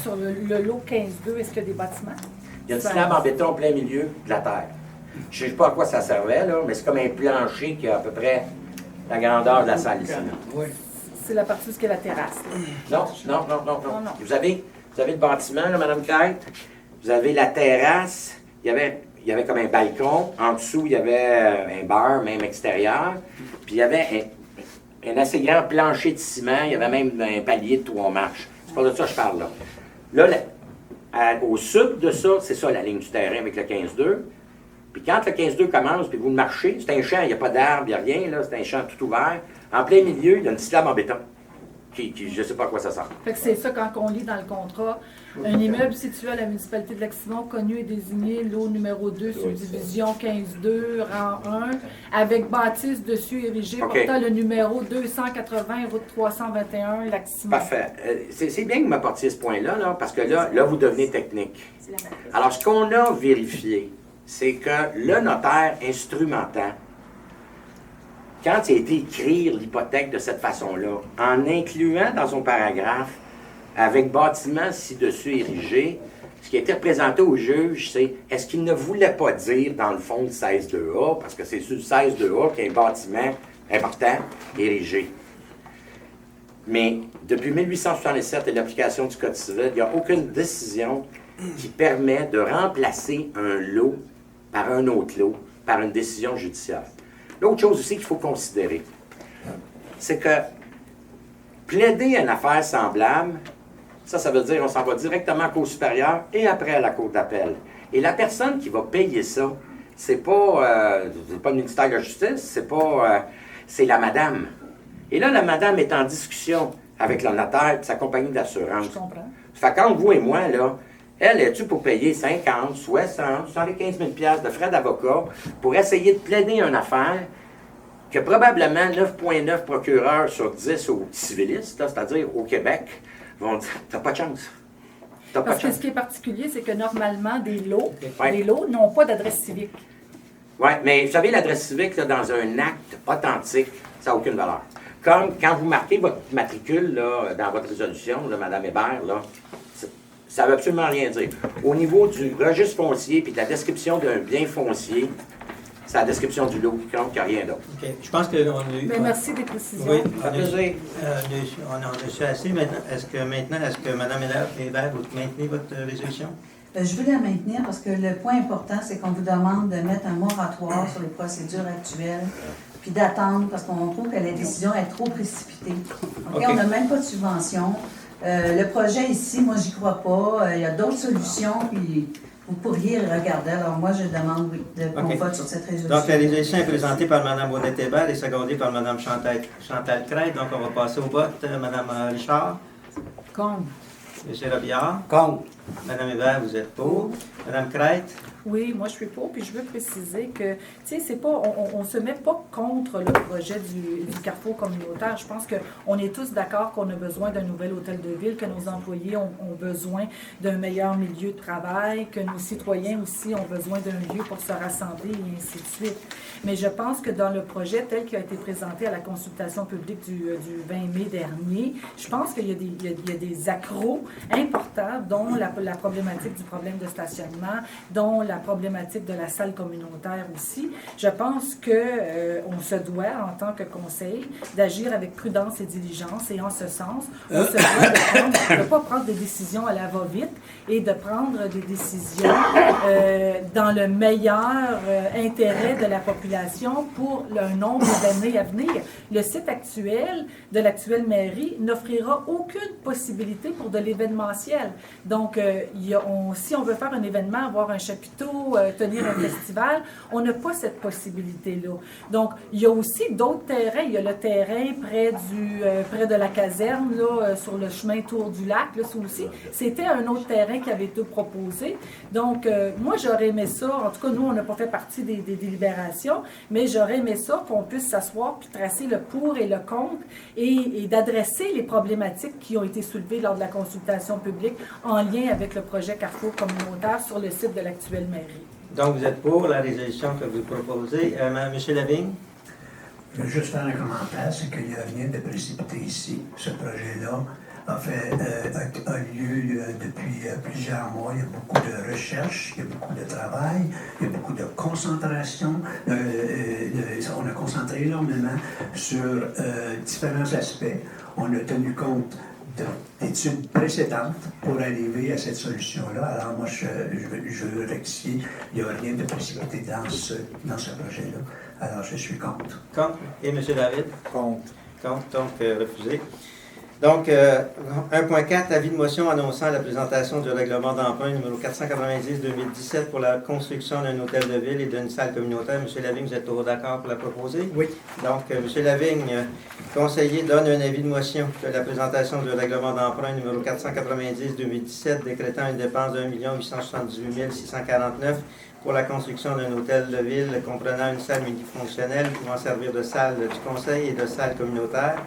sur le lot 15-2, est-ce qu'il y a des bâtiments? Il y a une slab en béton en plein milieu de la terre. Je ne sais pas à quoi ça servait, là, mais c'est comme un plancher qui a à peu près la grandeur de la salle ici. Oui. C'est la partie où il y a la terrasse. Là. Non. Non. Vous avez le bâtiment, là, Mme Crête. Vous avez la terrasse. Il y avait comme un balcon. En dessous, il y avait un bar, même extérieur. Puis il y avait un assez grand plancher de ciment. Il y avait même un palier de 3 marches. C'est pas de ça que je parle, là. Là, au sud de ça, c'est ça la ligne du terrain avec le 15-2. Puis quand le 15-2 commence, puis vous le marchez, c'est un champ, il n'y a pas d'arbre, il n'y a rien, là, c'est un champ tout ouvert. En plein milieu, il y a une slab en béton, qui je ne sais pas à quoi ça sert. Fait que c'est ça quand on lit dans le contrat. Un immeuble situé à la municipalité de Lac-Simon, connu et désigné lot numéro 2, subdivision 15-2, rang 1, avec bâtisse dessus érigée portant le numéro 280, route 321, Lac-Simon. Parfait. C'est bien que vous m'apportiez ce point-là, là, parce que là, vous devenez technique. Alors, ce qu'on a vérifié, c'est que le notaire instrumentant, quand il a été écrire l'hypothèque de cette façon-là, en incluant dans son paragraphe, avec bâtiment ci-dessus érigé, Ce qui a été représenté au juge, c'est est-ce qu'il ne voulait pas dire, dans le fond, le 16-2A, parce que c'est sur le 16-2A qu'il y a un bâtiment important érigé. Mais depuis 1867 et l'application du Code civil, il n'y a aucune décision qui permet de remplacer un lot par un autre lot, par une décision judiciaire. L'autre chose aussi qu'il faut considérer, c'est que plaider une affaire semblable, ça veut dire qu'on s'en va directement à la Cour supérieure et après à la Cour d'appel. Et la personne qui va payer ça, c'est pas le ministère de la Justice, c'est la madame. Et là, la madame est en discussion avec le notaire de sa compagnie d'assurance. Je comprends. Ça fait qu'entre vous et moi, là, elle, est-tu pour payer 50, 60, 75 000 $ de frais d'avocat pour essayer de plaider une affaire que probablement 9,9 procureurs sur 10 aux civilistes, c'est-à-dire au Québec, vont dire « t'as pas de chance ». Parce que ce qui est particulier, c'est que normalement, des lots Ouais. n'ont pas d'adresse civique. Oui, mais vous savez, l'adresse civique, là, dans un acte authentique, ça n'a aucune valeur. Comme quand vous marquez votre matricule là, dans votre résolution, là, Mme Hébert, là, ça ne veut absolument rien dire. Au niveau du registre foncier et de la description d'un bien foncier, c'est la description du lot qui compte, il n'y a rien d'autre. OK. Je pense qu'on a eu... Mais merci des précisions. Oui, Ça fait plaisir. on en a reçu assez. Maintenant, est-ce que Mme Hébert, vous maintenez votre résolution? Je veux la maintenir parce que le point important, c'est qu'on vous demande de mettre un moratoire sur les procédures actuelles, puis d'attendre, parce qu'on trouve que la décision est trop précipitée. OK. On n'a même pas de subvention. Le projet ici, moi, j'y crois pas. Il y a d'autres solutions, puis vous pourriez le regarder. Alors moi, je demande qu'on OK. vote sur cette résolution. Donc, la résolution est présentée par Mme Baudette-Hébert et secondée par Mme Chantal Crête. Donc, on va passer au vote. Mme Richard, Contre. M. Robillard, Contre. Mme Hébert, vous êtes pour. Mme Crête, Oui, moi je suis pour, puis je veux préciser que, tu sais, c'est pas, on se met pas contre le projet du carrefour communautaire. Je pense qu'on est tous d'accord qu'on a besoin d'un nouvel hôtel de ville, que nos employés ont besoin d'un meilleur milieu de travail, que nos citoyens aussi ont besoin d'un lieu pour se rassembler et ainsi de suite. Mais je pense que dans le projet tel qu'il a été présenté à la consultation publique du 20 mai dernier, je pense qu'il y a des accros importants, dont la problématique du problème de stationnement, dont la problématique de la salle communautaire aussi. Je pense qu'on se doit, en tant que conseil, d'agir avec prudence et diligence. Et en ce sens, on se doit de ne pas prendre des décisions à la va-vite et de prendre des décisions dans le meilleur intérêt de la population pour un nombre d'années à venir. Le site actuel de l'actuelle mairie n'offrira aucune possibilité pour de l'événementiel. Donc, si on veut faire un événement, avoir un chapiteau, tenir un festival, on n'a pas cette possibilité-là. Donc, il y a aussi d'autres terrains. Il y a le terrain près de la caserne, là, sur le chemin Tour du Lac. Là, ça aussi, c'était un autre terrain qui avait été proposé. Donc, moi, j'aurais aimé ça. En tout cas, nous, on n'a pas fait partie des délibérations, mais j'aurais aimé ça qu'on puisse s'asseoir puis tracer le pour et le contre et d'adresser les problématiques qui ont été soulevées lors de la consultation publique en lien avec le projet Carrefour communautaire sur le site de l'actuelle mairie. donc vous êtes pour la résolution que vous proposez. M. Lavigne? Je veux juste faire un commentaire, c'est qu'il n'y a rien de précipité ici. Ce projet-là a lieu depuis plusieurs mois. Il y a beaucoup de recherche, il y a beaucoup de travail, il y a beaucoup de concentration. On a concentré énormément sur différents aspects. On a tenu compte d'études précédentes pour arriver à cette solution-là. Alors moi, je veux rectifier, il n'y a rien de précipité dans ce projet-là. Alors je suis contre. Contre. Et M. David? Contre. Contre, donc refusé. Donc, 1.4, avis de motion annonçant la présentation du règlement d'emprunt numéro 490-2017 pour la construction d'un hôtel de ville et d'une salle communautaire. M. Lavigne, vous êtes toujours d'accord pour la proposer? Oui. Donc, M. Lavigne, conseiller, donne un avis de motion que la présentation du règlement d'emprunt numéro 490-2017 décrétant une dépense de 1 878 649 pour la construction d'un hôtel de ville comprenant une salle multifonctionnelle pouvant servir de salle du conseil et de salle communautaire.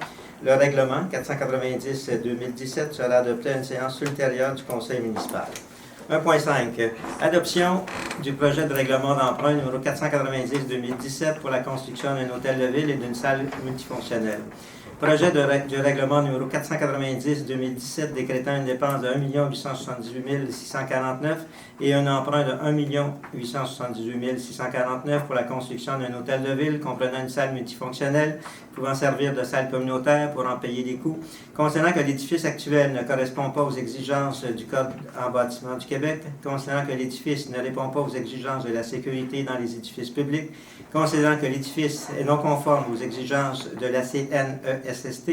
Le règlement 490-2017 sera adopté à une séance ultérieure du conseil municipal. 1.5. Adoption du projet de règlement d'emprunt numéro 490-2017 pour la construction d'un hôtel de ville et d'une salle multifonctionnelle. Projet du règlement numéro 490-2017 décrétant une dépense de 1 878 649 et un emprunt de 1 878 649 pour la construction d'un hôtel de ville comprenant une salle multifonctionnelle pouvant servir de salle communautaire pour en payer les coûts. Considérant que l'édifice actuel ne correspond pas aux exigences du Code en bâtiment du Québec, considérant que l'édifice ne répond pas aux exigences de la sécurité dans les édifices publics, considérant que l'édifice est non conforme aux exigences de la CNESST,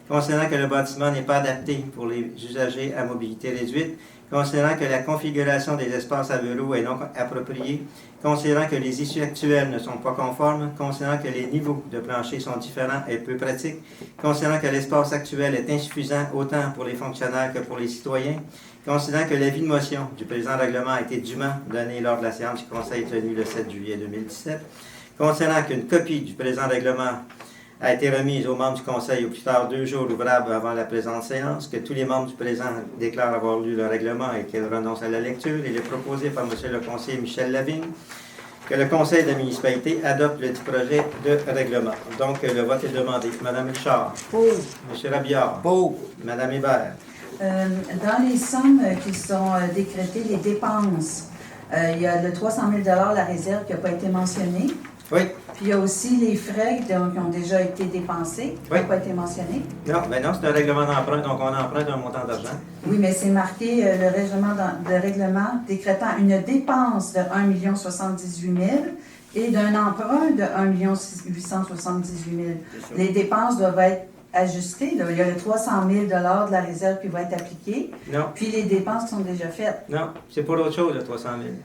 considérant que le bâtiment n'est pas adapté pour les usagers à mobilité réduite, considérant que la configuration des espaces à vélo est non appropriée, considérant que les issues actuelles ne sont pas conformes, considérant que les niveaux de plancher sont différents et peu pratiques, considérant que l'espace actuel est insuffisant autant pour les fonctionnaires que pour les citoyens, considérant que l'avis de motion du présent règlement a été dûment donné lors de la séance du Conseil tenue le 7 juillet 2017, considérant qu'une copie du présent règlement a été remise aux membres du Conseil au plus tard 2 jours ouvrables avant la présente séance, que tous les membres du présent déclarent avoir lu le règlement et qu'ils renoncent à la lecture. Il est proposé par M. le conseiller Michel Lavigne que le Conseil de la municipalité adopte le dit projet de règlement. Donc, le vote est demandé. Mme Richard. Pour. M. Rabillard. Pour. Mme Hébert. Dans les sommes qui sont décrétées, les dépenses, il y a le 300 000 la réserve qui n'a pas été mentionnée. Oui. Puis il y a aussi les frais qui ont déjà été dépensés, qui n'ont pas été mentionnés. Non, mais non, c'est un règlement d'emprunt, donc on emprunte un montant d'argent. Oui, mais c'est marqué le règlement décrétant une dépense de 1 078 000 et d'un emprunt de 1 878 000. Les dépenses doivent être ajustées. Là. Il y a le 300 000 de la réserve qui va être appliqué. Non. Puis les dépenses qui sont déjà faites. Non, c'est pour autre chose, le 300 000.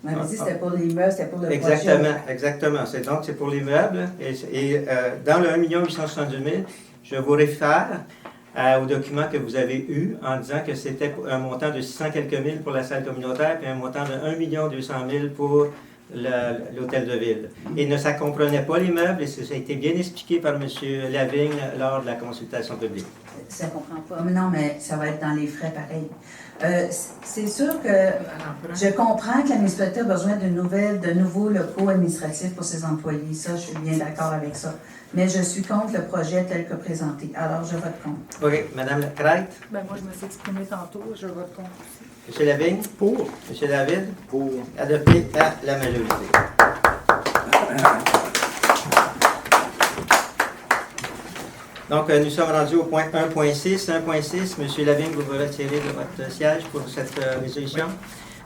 On m'avait dit que c'était pour l'immeuble, c'était pour le Exactement, projet. exactement. Donc, c'est pour l'immeuble. Et dans le 1 870 000, je vous réfère au document que vous avez eu en disant que c'était un montant de 600 quelques mille pour la salle communautaire puis un montant de 1 200 000 pour l'hôtel de ville. Et ça ne comprenait pas l'immeuble et ça a été bien expliqué par M. Lavigne lors de la consultation publique. Ça ne comprend pas. Mais non, mais ça va être dans les frais pareil. C'est sûr que je comprends que la municipalité a besoin de nouveaux locaux administratifs pour ses employés. Ça, je suis bien d'accord avec ça. Mais je suis contre le projet tel que présenté. Alors, je vote contre. OK. Mme Crête? Ben, moi, je me suis exprimée tantôt, je vote contre aussi. M. Lavigne? Pour. M. David? Pour. Adopté à la majorité. Donc, nous sommes rendus au point 1.6. 1.6, M. Lavigne, vous vous retirez de votre siège pour cette résolution.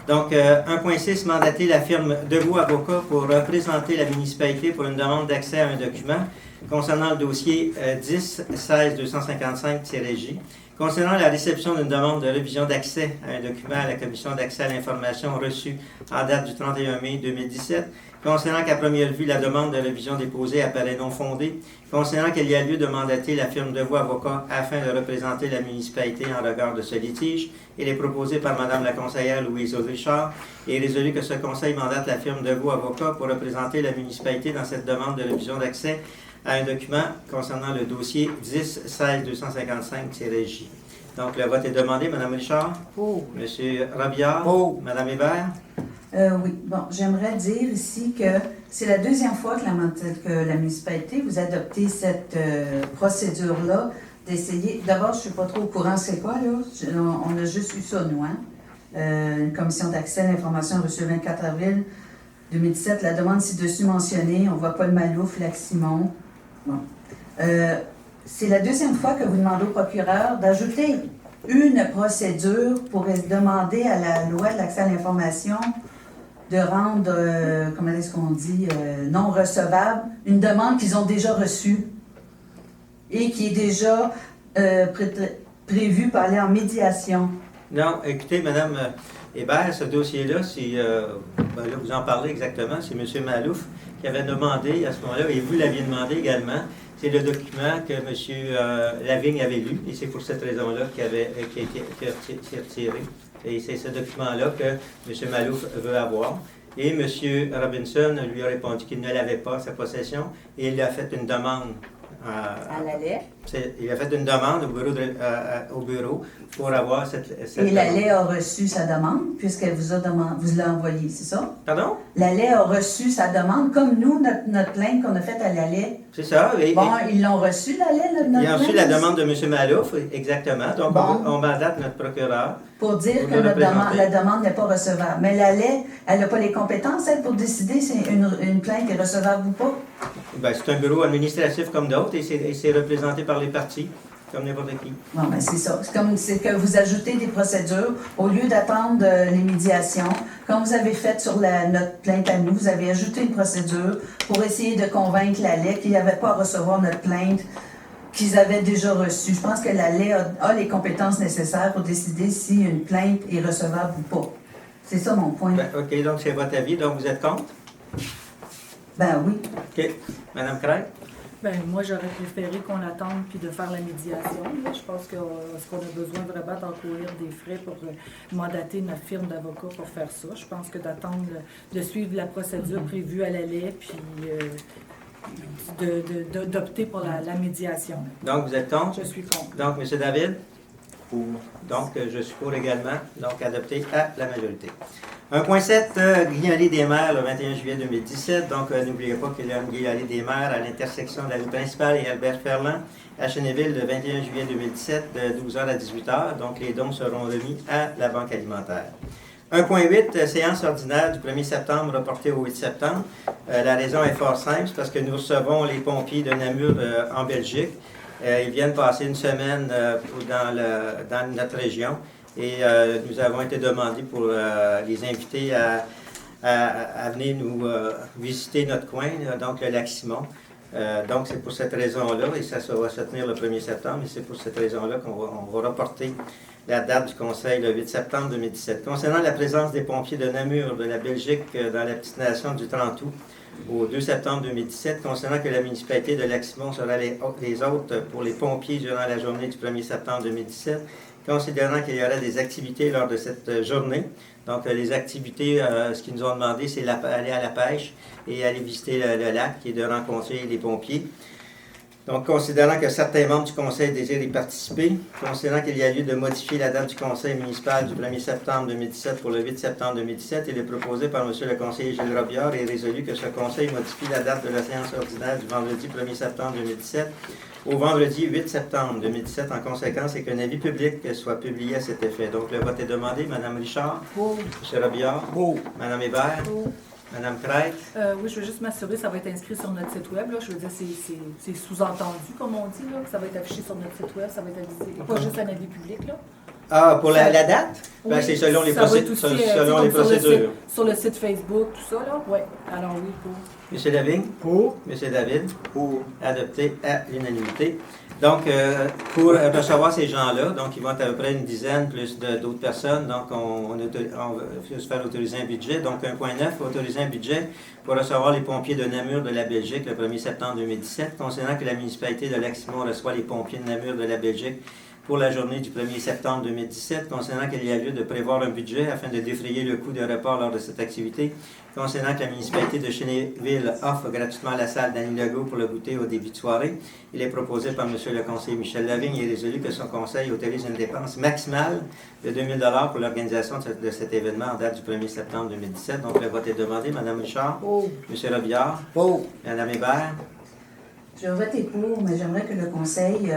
Donc, 1.6, mandater la firme Deveau Avocats pour représenter la municipalité pour une demande d'accès à un document concernant le dossier 10-16-255-J. Concernant la réception d'une demande de révision d'accès à un document à la Commission d'accès à l'information reçue en date du 31 mai 2017, concernant qu'à première vue, la demande de révision déposée apparaît non fondée, concernant qu'il y a lieu de mandater la firme Deveau Avocats afin de représenter la municipalité en regard de ce litige, il est proposé par Mme la conseillère Louise Richard et résolu que ce conseil mandate la firme Deveau Avocats pour représenter la municipalité dans cette demande de révision d'accès à un document concernant le dossier 10-16-255-J. Donc, le vote est demandé. Mme Richard? Pour. M. Robillard? Pour. Mme Hébert? Oui. Bon, j'aimerais dire ici que c'est la deuxième fois que la municipalité vous adoptez cette procédure-là d'essayer. D'abord, je ne suis pas trop au courant, c'est quoi, là? On a juste eu ça, nous, hein? Une commission d'accès à l'information reçue le 24 avril 2017. La demande ci-dessus mentionnée, on voit Paul Malouf, Lac-Simon. Bon. C'est la deuxième fois que vous demandez au procureur d'ajouter une procédure pour demander à la loi de l'accès à l'information de rendre, comment est-ce qu'on dit, non recevable, une demande qu'ils ont déjà reçue et qui est déjà prévue pour aller en médiation. Non, écoutez, Mme Hébert, ce dossier-là, là, vous en parlez exactement, c'est M. Malouf qui avait demandé à ce moment-là, et vous l'aviez demandé également, c'est le document que M. Lavigne avait lu, et c'est pour cette raison-là qui a été retiré. Et c'est ce document-là que M. Malouf veut avoir. Et M. Robinson lui a répondu qu'il ne l'avait pas à sa possession, et il a fait une demande À l'ALEI. Il a fait une demande au bureau pour avoir cette Et demande. l'ALEI a reçu sa demande, puisqu'elle vous l'a envoyée, c'est ça? Pardon? L'ALEI a reçu sa demande, comme nous, notre plainte qu'on a faite à l'ALEI. C'est ça. Bon, ils l'ont reçu, l'ALEI, notre Ils ont reçu la plainte? demande de M. Malouf, exactement. Donc, Bon. on mandate notre procureur. Pour dire Pour que le la représenter. demande n'est pas recevable. Mais l'ALEI, elle n'a pas les compétences, elle, pour décider si une plainte est recevable ou pas. Ben, c'est un bureau administratif comme d'autres et c'est représenté par les partis, comme n'importe qui. Bon, ben c'est ça. C'est que vous ajoutez des procédures au lieu d'attendre les médiations. Comme vous avez fait sur notre plainte à nous, vous avez ajouté une procédure pour essayer de convaincre l'ALEI qu'il n'y avait pas à recevoir notre plainte qu'ils avaient déjà reçue. Je pense que l'ALEI a les compétences nécessaires pour décider si une plainte est recevable ou pas. C'est ça mon point. Ben, OK, donc c'est votre avis. Donc, vous êtes contre? Ben oui. OK. Madame Craig? Ben, moi, j'aurais préféré qu'on attende puis de faire la médiation. Là. Je pense que est-ce qu'on a besoin vraiment d'encourir des frais pour mandater notre firme d'avocats pour faire ça. Je pense que d'attendre, de suivre la procédure prévue à l'ALEI puis d'opter pour la médiation. Donc, vous êtes contre? Je suis contre. Donc, M. David? Pour. Donc, je suis pour également. Donc, adopté à la majorité. 1.7, Guy-Allée des Mers, le 21 juillet 2017. Donc, n'oubliez pas qu'il y a une Guy-Allée des Mers à l'intersection de la rue principale et Albert Ferland à Cheneville le 21 juillet 2017, de 12h à 18h. Donc, les dons seront remis à la Banque alimentaire. 1.8, séance ordinaire du 1er septembre reportée au 8 septembre. La raison est fort simple, c'est parce que nous recevons les pompiers de Namur en Belgique. Ils viennent passer une semaine dans notre région et nous avons été demandés pour les inviter à venir nous visiter notre coin, donc le lac Simon. Donc c'est pour cette raison-là, et ça va se tenir le 1er septembre, et c'est pour cette raison-là qu'on va reporter la date du Conseil le 8 septembre 2017. Concernant la présence des pompiers de Namur, de la Belgique, dans la petite nation du 30 août, au 2 septembre 2017, concernant que la municipalité de Lac-Simon sera les hôtes pour les pompiers durant la journée du 1er septembre 2017, considérant qu'il y aura des activités lors de cette journée. Donc, les activités, ce qu'ils nous ont demandé, c'est d'aller à la pêche et aller visiter le lac et de rencontrer les pompiers. Donc, considérant que certains membres du conseil désirent y participer, considérant qu'il y a lieu de modifier la date du conseil municipal du 1er septembre 2017 pour le 8 septembre 2017, il est proposé par M. le conseiller Gilles Robillard et résolu que ce conseil modifie la date de la séance ordinaire du vendredi 1er septembre 2017 au vendredi 8 septembre 2017 en conséquence et qu'un avis public soit publié à cet effet. Donc, le vote est demandé. Mme Richard? Pour. M. Robillard? Pour. Mme Hébert? Pour. Mme Craig? Oui, je veux juste m'assurer, ça va être inscrit sur notre site web. Là. Je veux dire, c'est sous-entendu, comme on dit, là, que ça va être affiché sur notre site web, ça va être avisé. Pas juste un avis public, là. Ah, pour la date? Ben, Oui, c'est selon les, ça va être aussi, selon les comme procédures. sur le site Facebook, tout ça, là? Oui. Alors oui, pour. M. Lavigne? Pour. M. David? Pour. Adopté à l'unanimité. Donc, pour recevoir ces gens-là, donc ils vont être à peu près une dizaine plus d'autres personnes. Donc, on va se faire autoriser un budget. Donc, 1.9, autoriser un budget pour recevoir les pompiers de Namur de la Belgique le 1er septembre 2017. Concernant que la municipalité de Lac-Simon reçoit les pompiers de Namur de la Belgique pour la journée du 1er septembre 2017, concernant qu'il y a lieu de prévoir un budget afin de défrayer le coût de report lors de cette activité, concernant que la municipalité de Cheneville offre gratuitement la salle d'Annie Legault pour le goûter au début de soirée. Il est proposé par M. le conseiller Michel Lavigne et résolu que son conseil autorise une dépense maximale de 2 000 $ pour l'organisation de cet événement en date du 1er septembre 2017. Donc, le vote est demandé. Mme Richard? Pour. M. Robillard? Pour. Mme Hébert? Je vais voter pour, mais j'aimerais que le conseil,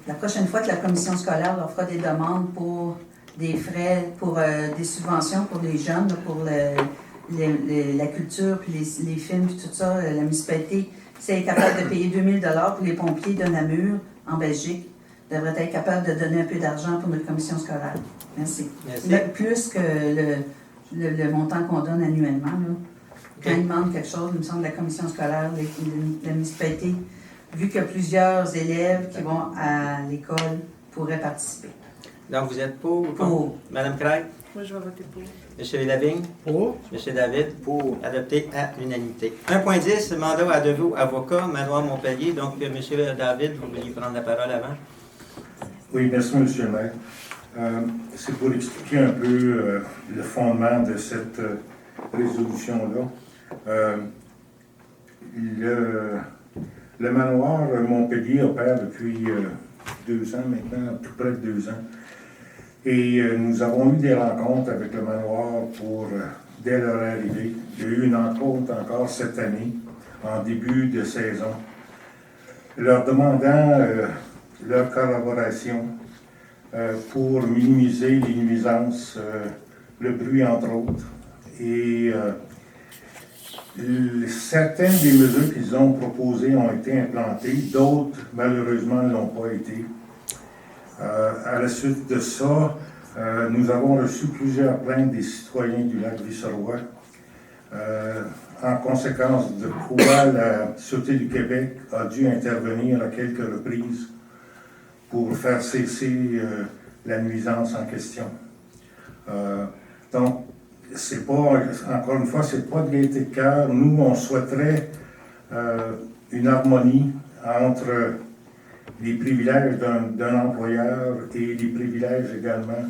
la prochaine fois que la commission scolaire leur fera des demandes pour des frais, pour des subventions pour les jeunes, là, pour la culture, puis les films, puis tout ça, la municipalité, si elle est capable de payer 2 000 $ pour les pompiers de Namur, en Belgique, devrait être capable de donner un peu d'argent pour notre commission scolaire. Merci. Merci. Mais plus que le montant qu'on donne annuellement. Là. Quand ils demandent quelque chose, il me semble que la commission scolaire, la municipalité, vu qu'il y a plusieurs élèves qui vont à l'école, pourraient participer. Donc, vous êtes pour ou contre? Pour. Mme Craig? Moi, je vais voter pour. M. Lavigne? Pour. M. David? Pour. Adopté à l'unanimité. 1.10, mandat à de vos avocats, Manoir Montpellier. Donc, M. David, vous vouliez prendre la parole avant? Oui, merci, M. le maire. C'est pour expliquer un peu le fondement de cette résolution-là. Le manoir Montpellier opère depuis 2 ans maintenant, tout près de 2 ans. Et nous avons eu des rencontres avec le manoir dès leur arrivée. Il y a eu une rencontre encore cette année, en début de saison, leur demandant leur collaboration pour minimiser les nuisances, le bruit entre autres. Et certaines des mesures qu'ils ont proposées ont été implantées, d'autres malheureusement ne l'ont pas été. À la suite de ça, nous avons reçu plusieurs plaintes des citoyens du lac Viceroy, en conséquence de quoi la Sûreté du Québec a dû intervenir à quelques reprises pour faire cesser la nuisance en question. Donc, c'est pas, encore une fois, c'est pas de gaieté de cœur. Nous, on souhaiterait une harmonie entre les privilèges d'un employeur et les privilèges également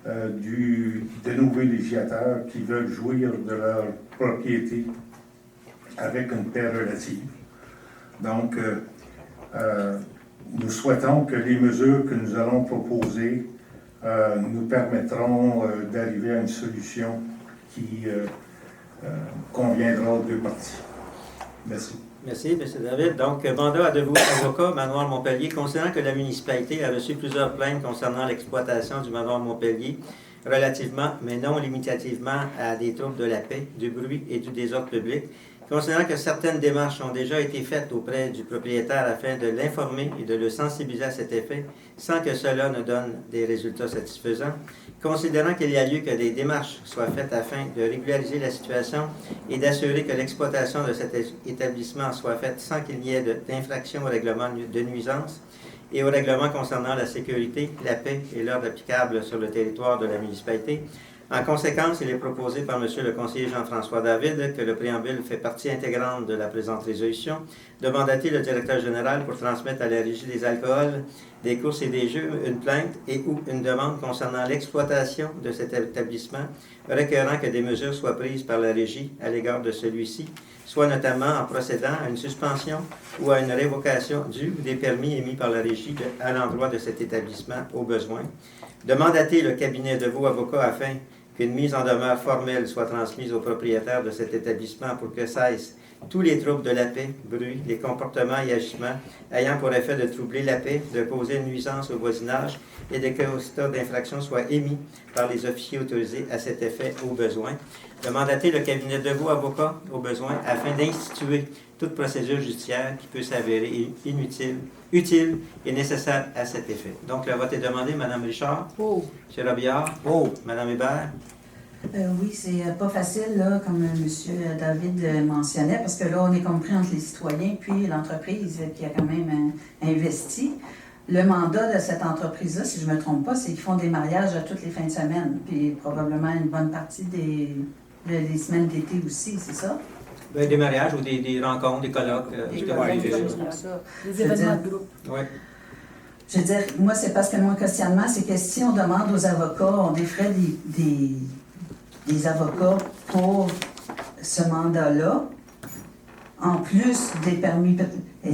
de nos villégiateurs qui veulent jouir de leur propriété avec une paix relative. Donc, nous souhaitons que les mesures que nous allons proposer nous permettront d'arriver à une solution qui conviendra aux deux parties. Merci. Merci, M. David. Donc, mandat à debout, avocat, Manoir Montpellier. Considérant que la municipalité a reçu plusieurs plaintes concernant l'exploitation du Manoir Montpellier, relativement, mais non limitativement, à des troubles de la paix, du bruit et du désordre public, considérant que certaines démarches ont déjà été faites auprès du propriétaire afin de l'informer et de le sensibiliser à cet effet, sans que cela ne donne des résultats satisfaisants, considérant qu'il y a lieu que des démarches soient faites afin de régulariser la situation et d'assurer que l'exploitation de cet établissement soit faite sans qu'il y ait d'infraction au règlement de nuisance et au règlement concernant la sécurité, la paix et l'ordre applicable sur le territoire de la municipalité. En conséquence, il est proposé par M. le conseiller Jean-François David que le préambule fait partie intégrante de la présente résolution, de mandater le directeur général pour transmettre à la Régie des alcools, des courses et des jeux une plainte et ou une demande concernant l'exploitation de cet établissement, requérant que des mesures soient prises par la Régie à l'égard de celui-ci, soit notamment en procédant à une suspension ou à une révocation des permis émis par la Régie à l'endroit de cet établissement au besoin, de mandater le cabinet de vos avocats afin qu'une mise en demeure formelle soit transmise au propriétaire de cet établissement pour que cessent tous les troubles de la paix, bruit, les comportements et agissements ayant pour effet de troubler la paix, de causer une nuisance au voisinage et de que constat d'infraction soit émis par les officiers autorisés à cet effet au besoin, de mandater le cabinet de vos avocats au besoin afin d'instituer toute procédure judiciaire qui peut s'avérer utile et nécessaire à cet effet. Donc, le vote est demandé. Mme Richard? Oh. M. Robillard? Oh. Mme Hébert? Oui, c'est pas facile, là, comme M. David mentionnait, parce que là, on est compris entre les citoyens puis l'entreprise qui a quand même investi. Le mandat de cette entreprise-là, si je ne me trompe pas, c'est qu'ils font des mariages à toutes les fins de semaine, puis probablement une bonne partie des semaines d'été aussi, c'est ça? Des mariages ou des rencontres, des colloques. Des événements de groupe. Oui. Je veux dire, moi, c'est parce que mon questionnement, c'est que si on demande aux avocats, on défrait des avocats pour ce mandat-là, en plus des permis, et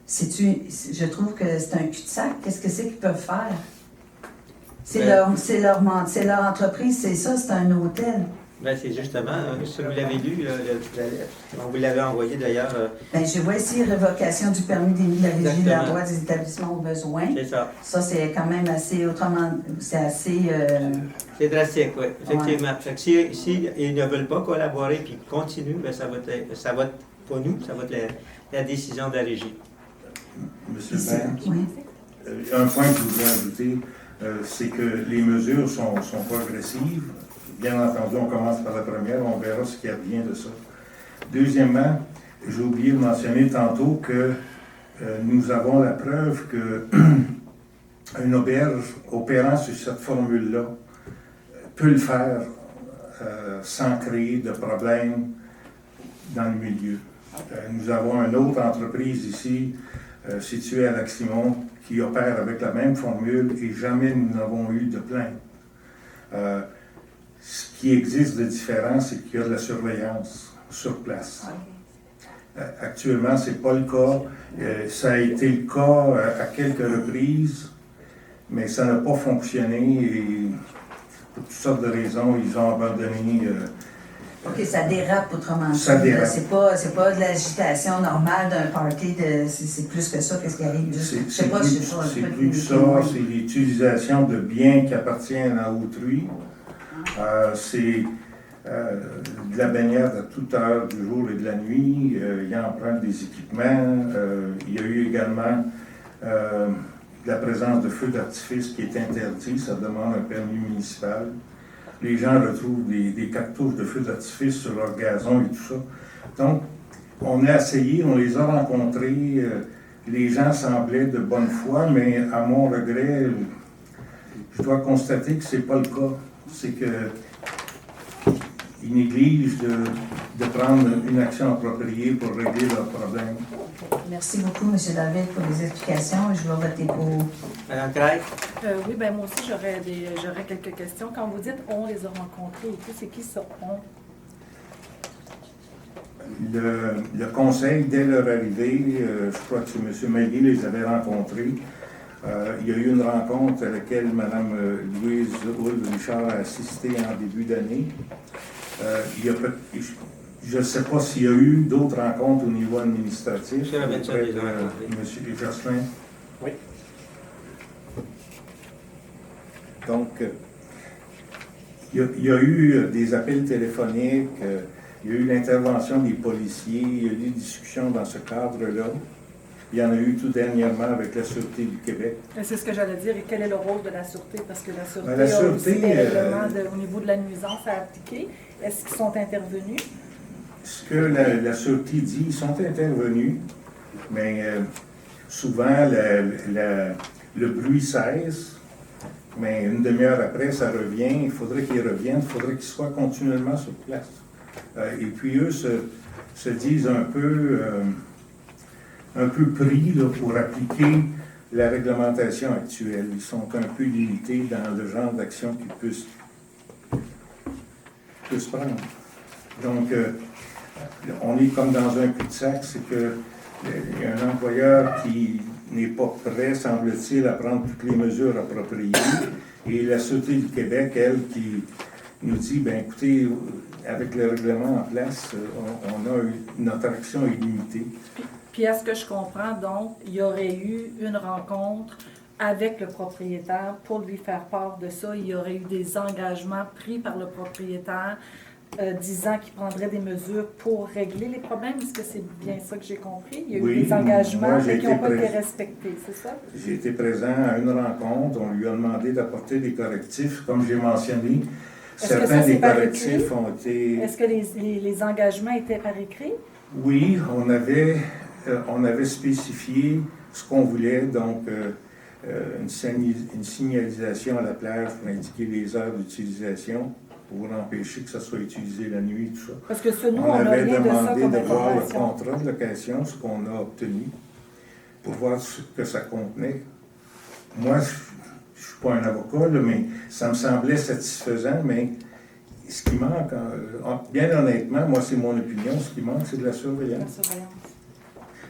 je trouve que c'est un cul-de-sac. Qu'est-ce que c'est qu'ils peuvent faire? C'est leur entreprise, c'est ça, c'est un hôtel. Ben, c'est justement, si vous l'avez lu, la lettre, on vous l'avait envoyé d'ailleurs. Ben, je vois ici révocation du permis d'émis de la Régie de la droit des établissements au besoin. C'est ça. Ça, c'est quand même assez, c'est assez... C'est drastique, oui, effectivement. Ouais. Fait que si ils ne veulent pas collaborer et qu'ils continuent, ben, ça va être pas nous, ça va être la décision de la Régie. Monsieur le maire, oui. Un point que je voudrais ajouter, c'est que les mesures sont progressives. Bien entendu, on commence par la première, on verra ce qui advient de ça. Deuxièmement, j'ai oublié de mentionner tantôt que nous avons la preuve qu'une auberge opérant sur cette formule-là peut le faire sans créer de problèmes dans le milieu. Nous avons une autre entreprise ici, située à Lac-Simon, qui opère avec la même formule et jamais nous n'avons eu de plainte. Ce qui existe de différent, c'est qu'il y a de la surveillance sur place. Actuellement, ce n'est pas le cas. Ça a été le cas à quelques reprises, mais ça n'a pas fonctionné et pour toutes sortes de raisons, ils ont abandonné. OK, ça dérape, autrement dit. Ça dérape. C'est pas de l'agitation normale d'un party, c'est plus que ça, qu'est-ce qui arrive? C'est plus que ça, c'est l'utilisation de biens qui appartiennent à autrui. C'est de la baignade à toute heure du jour et de la nuit. Il emprunte des équipements. Il y a eu également la présence de feux d'artifice qui est interdit. Ça demande un permis municipal. Les gens retrouvent des cartouches de feux d'artifice sur leur gazon et tout ça. Donc, on a essayé, on les a rencontrés. Les gens semblaient de bonne foi, mais à mon regret, je dois constater que ce n'est pas le cas. C'est qu'ils négligent de prendre une action appropriée pour régler leurs problèmes. Merci beaucoup, M. David, pour les explications. Je vais voter pour. Madame Craig? Oui, ben moi aussi, j'aurais quelques questions. Quand vous dites « on les a rencontrés » et tout, c'est qui ça « on » ? Le conseil, dès leur arrivée, je crois que c'est M. Maillet les avait rencontrés. Il y a eu une rencontre à laquelle Mme Louise Houle-Richard a assisté en début d'année. Je ne sais pas s'il y a eu d'autres rencontres au niveau administratif. M. Jocelyn. Oui. Donc, il y a eu des appels téléphoniques, il y a eu l'intervention des policiers, il y a eu des discussions dans ce cadre-là. Il y en a eu tout dernièrement avec la Sûreté du Québec. C'est ce que j'allais dire. Et quel est le rôle de la Sûreté? Parce que la Sûreté, La Sûreté a aussi des règlements au niveau de la nuisance à appliquer. Est-ce qu'ils sont intervenus? Ce que la Sûreté dit, ils sont intervenus, mais souvent le bruit cesse, mais une demi-heure après, ça revient. Il faudrait qu'ils reviennent, il faudrait qu'ils soient continuellement sur place. Et puis eux se disent un peu pris là, pour appliquer la réglementation actuelle. Ils sont un peu limités dans le genre d'action qu'ils puissent prendre. Donc, on est comme dans un cul-de-sac, c'est qu'il y a un employeur qui n'est pas prêt, semble-t-il, à prendre toutes les mesures appropriées. Et la Sûreté du Québec, elle, qui nous dit, bien écoutez, avec le règlement en place, notre action est limitée. Puis à ce que je comprends, donc, il y aurait eu une rencontre avec le propriétaire pour lui faire part de ça. Il y aurait eu des engagements pris par le propriétaire disant qu'il prendrait des mesures pour régler les problèmes. Est-ce que c'est bien ça que j'ai compris? Il y a eu des engagements mais qui n'ont pas été respectés, c'est ça? J'ai été présent à une rencontre. On lui a demandé d'apporter des correctifs. Comme j'ai mentionné, certains des correctifs ont été... Est-ce que les engagements étaient par écrit? Oui, on avait spécifié ce qu'on voulait, donc une signalisation à la plage pour indiquer les heures d'utilisation, pour empêcher que ça soit utilisé la nuit, tout ça. Parce que nous, on avait rien demandé de ça de voir le information. contrat de location, ce qu'on a obtenu, pour voir ce que ça contenait. Moi, je ne suis pas un avocat, là, mais ça me semblait satisfaisant, mais ce qui manque, bien honnêtement, moi c'est mon opinion, ce qui manque, c'est de la surveillance.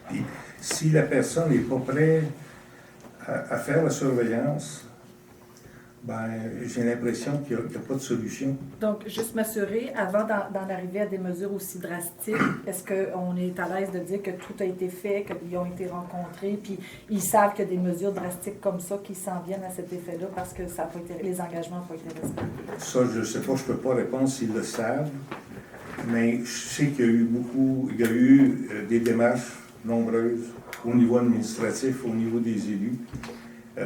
Puis, si la personne n'est pas prête à faire la surveillance, ben, j'ai l'impression qu'il n'y a pas de solution. Donc, juste m'assurer, avant d'en arriver à des mesures aussi drastiques, est-ce qu'on est à l'aise de dire que tout a été fait, qu'ils ont été rencontrés, puis ils savent qu'il y a des mesures drastiques comme ça qui s'en viennent à cet effet-là parce que ça a pas été, les engagements n'ont pas été respectés? Ça, je ne sais pas, je ne peux pas répondre s'ils le savent, mais je sais qu'il y a eu des démarches nombreuses au niveau administratif, au niveau des élus,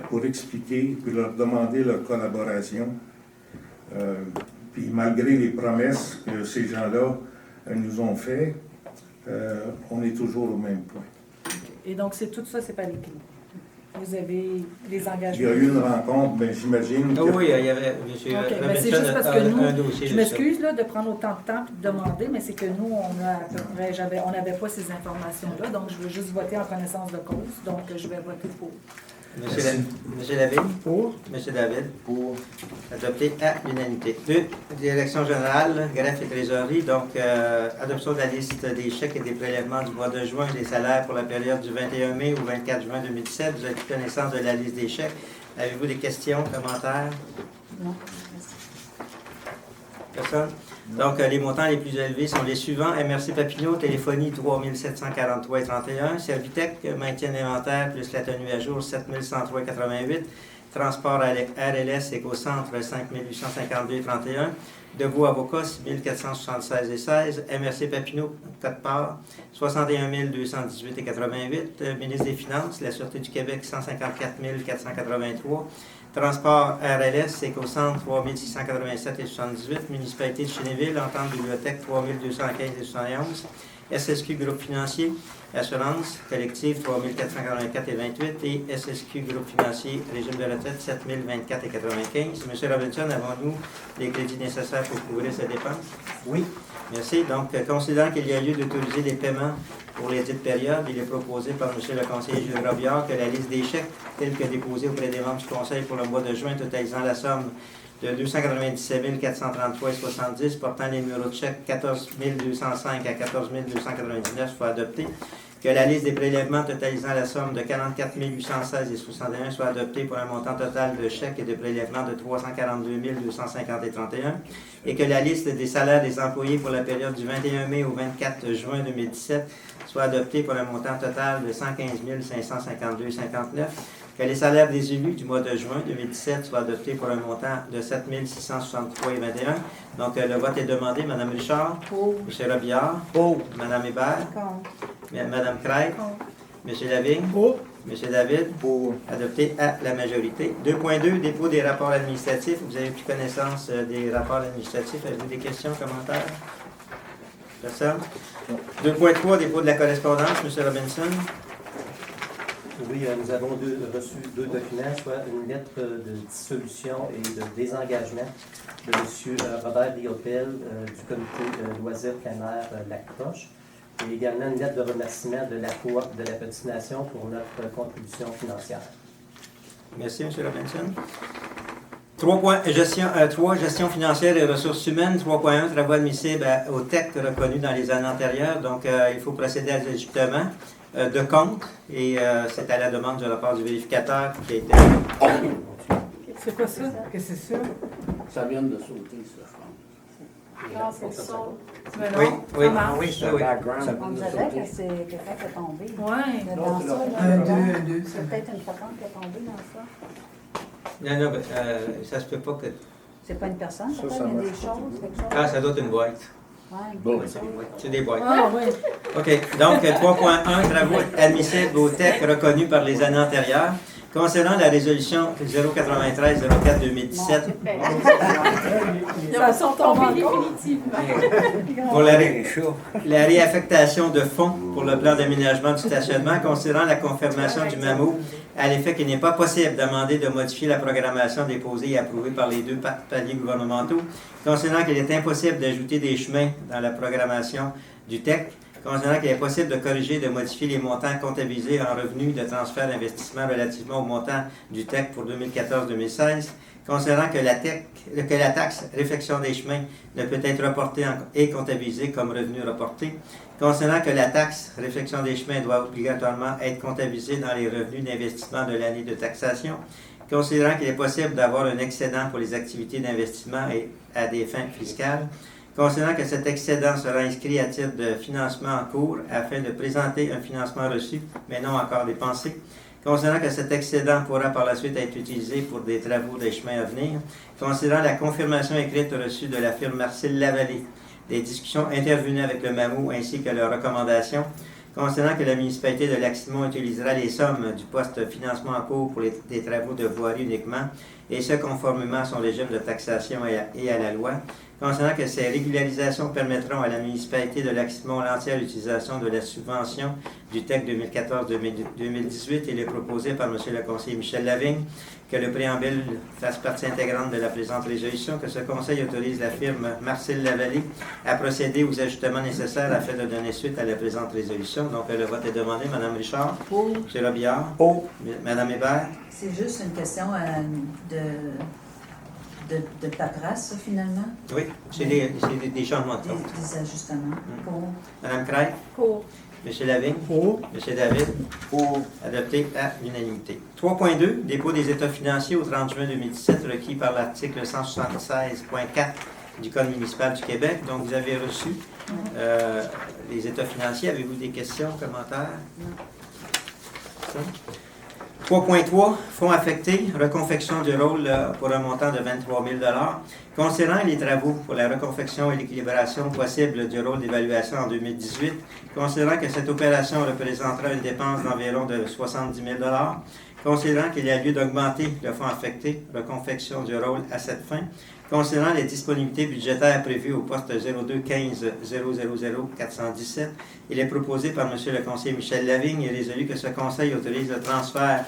pour expliquer, puis leur demander leur collaboration. Puis malgré les promesses que ces gens-là nous ont faites, on est toujours au même point. Et donc, tout ça, c'est pas les clés. Vous avez les engagements. Il y a eu une rencontre, bien j'imagine. Oui, il y avait M. C'est juste parce que nous, je m'excuse de prendre autant de temps et de demander, mais c'est que nous, on a à peu près, on n'avait pas ces informations-là, donc je veux juste voter en connaissance de cause, donc je vais voter pour. Monsieur David? Pour. Monsieur David? Pour. Adopté à l'unanimité. 2. Direction générale, greffe et trésorerie. Donc, adoption de la liste des chèques et des prélèvements du mois de juin et des salaires pour la période du 21 mai au 24 juin 2017. Vous avez pris connaissance de la liste des chèques. Avez-vous des questions, commentaires? Non. Personne? Donc, les montants les plus élevés sont les suivants. MRC Papineau, téléphonie 3 743,31. Servitec, maintien d'inventaire plus la tenue à jour 7 103,88. Transport RLS, Éco-Centre 5 852,31. Deveau Avocat 6 476,16. MRC Papineau, Côte-Part 61 218,88. Ministre des Finances, la Sûreté du Québec 154 483. Transport RLS, Éco-Centre 3 687,78. Municipalité de Chénéville, Entente Bibliothèque 3 215,71. SSQ Groupe Financier, Assurance Collective 3 484,28 et SSQ Groupe Financier, Régime de retraite 7 024,95. Monsieur Robinson, avons-nous les crédits nécessaires pour couvrir ces dépenses? Oui. Merci. Donc, considérant qu'il y a lieu d'autoriser les paiements pour les dites périodes, il est proposé par M. le conseiller Gilles Robillard que la liste des chèques, telle que déposée auprès des membres du Conseil pour le mois de juin, totalisant la somme de 297 433,70 portant les numéros de chèque 14 205 à 14 299 soit adoptée. Que la liste des prélèvements totalisant la somme de 44 816,61 soit adoptée pour un montant total de chèques et de prélèvements de 342 250,31 et que la liste des salaires des employés pour la période du 21 mai au 24 juin 2017 soit adoptée pour un montant total de 115 552,59. Que les salaires des élus du mois de juin 2017 soient adoptés pour un montant de 7 663,21. Donc, le vote est demandé. Mme Richard? Pour. M. Robillard? Pour. Mme Hébert? Contre. Mme Craig? Contre. M. Lavigne? Pour. M. David? Pour. Adopté à la majorité. 2.2, dépôt des rapports administratifs. Vous avez pris connaissance des rapports administratifs. Avez-vous des questions, commentaires? Personne? 2.3, dépôt de la correspondance. M. Robinson? Oui, nous avons reçu deux documents, soit une lettre de dissolution et de désengagement de M. Robert Biopel du comité loisirs Canner Lac-Proche et également une lettre de remerciement de la coop de la Petite Nation pour notre contribution financière. Merci, M. Robinson. 3, gestion financière et ressources humaines. 3.1, travaux admissibles au TEC reconnus dans les années antérieures. Donc, il faut procéder à l'ajustement de compte et c'est à la demande de la part du vérificateur qui a été... C'est quoi ça? Qu'est-ce que c'est ça? Ça vient de sauter, ça, je pense. Non, c'est ça. Mais Oui, non, oui, ça marche. oui, C'est un oui. background. On dirait que c'est quelqu'un qui est tombé. Ouais. Dans ça, là, Un, dedans, deux. c'est peut-être une patente qui est tombée dans ça. Non, ben, ça se peut pas que... C'est pas une personne, Ça, peut-être, ça il y a des marche. choses, quelque chose. Ah, ça doit être une boîte. Ouais, Bon. quelque chose. C'est des boîtes. Ah oui. OK. Donc, 3.1, travaux admissibles au TEC reconnus par les années antérieures. Concernant la résolution 093-04-2017 Ils sont tombés définitivement. pour la réaffectation de fonds pour le plan d'aménagement du stationnement, considérant la confirmation du MAMO à l'effet qu'il n'est pas possible d'amender de modifier la programmation déposée et approuvée par les deux paliers gouvernementaux, considérant qu'il est impossible d'ajouter des chemins dans la programmation du TEC, considérant qu'il est possible de corriger et de modifier les montants comptabilisés en revenus de transfert d'investissement relativement au montant du TEC pour 2014-2016, considérant que la taxe réfection des chemins ne peut être reportée et comptabilisée comme revenu reporté, considérant que la taxe réfection des chemins doit obligatoirement être comptabilisée dans les revenus d'investissement de l'année de taxation, considérant qu'il est possible d'avoir un excédent pour les activités d'investissement et à des fins fiscales, considérant que cet excédent sera inscrit à titre de financement en cours afin de présenter un financement reçu, mais non encore dépensé, considérant que cet excédent pourra par la suite être utilisé pour des travaux des chemins à venir, considérant la confirmation écrite reçue de la firme Marcel Lavallée, des discussions intervenues avec le MAMO ainsi que leurs recommandations, considérant que la municipalité de Lac-Simon utilisera les sommes du poste financement en cours pour des travaux de voirie uniquement, et ce conformément à son régime de taxation et à la loi, considérant que ces régularisations permettront à la municipalité de Lac-Simon l'entière utilisation de la subvention du TEC 2014-2018 et est proposé par M. le conseiller Michel Lavigne, que le préambule fasse partie intégrante de la présente résolution, que ce conseil autorise la firme Marcel Lavallée à procéder aux ajustements nécessaires afin de donner suite à la présente résolution. Donc, le vote est demandé. Mme Richard? Pour. M. Robillard? Pour. Mme Hébert? C'est juste une question de paperasse, ça, finalement? Oui, c'est des changements de compte. Des ajustements. Pour. Madame Craig? Pour. M. Lavigne? Pour. M. David? Pour. Adopté à l'unanimité. 3.2, dépôt des états financiers au 30 juin 2017 requis par l'article 176.4 du Code municipal du Québec. Donc, vous avez reçu les états financiers. Avez-vous des questions, commentaires? Non. 3.3, fonds affectés, reconfection du rôle pour un montant de 23 000 concernant les travaux pour la reconfection et l'équilibration possible du rôle d'évaluation en 2018, considérant que cette opération représentera une dépense d'environ de 70 000 considérant qu'il y a lieu d'augmenter le fonds affecté, reconfection du rôle à cette fin, considérant les disponibilités budgétaires prévues au poste 02 15 000 417, il est proposé par M. le conseiller Michel Lavigne et résolu que ce conseil autorise le transfert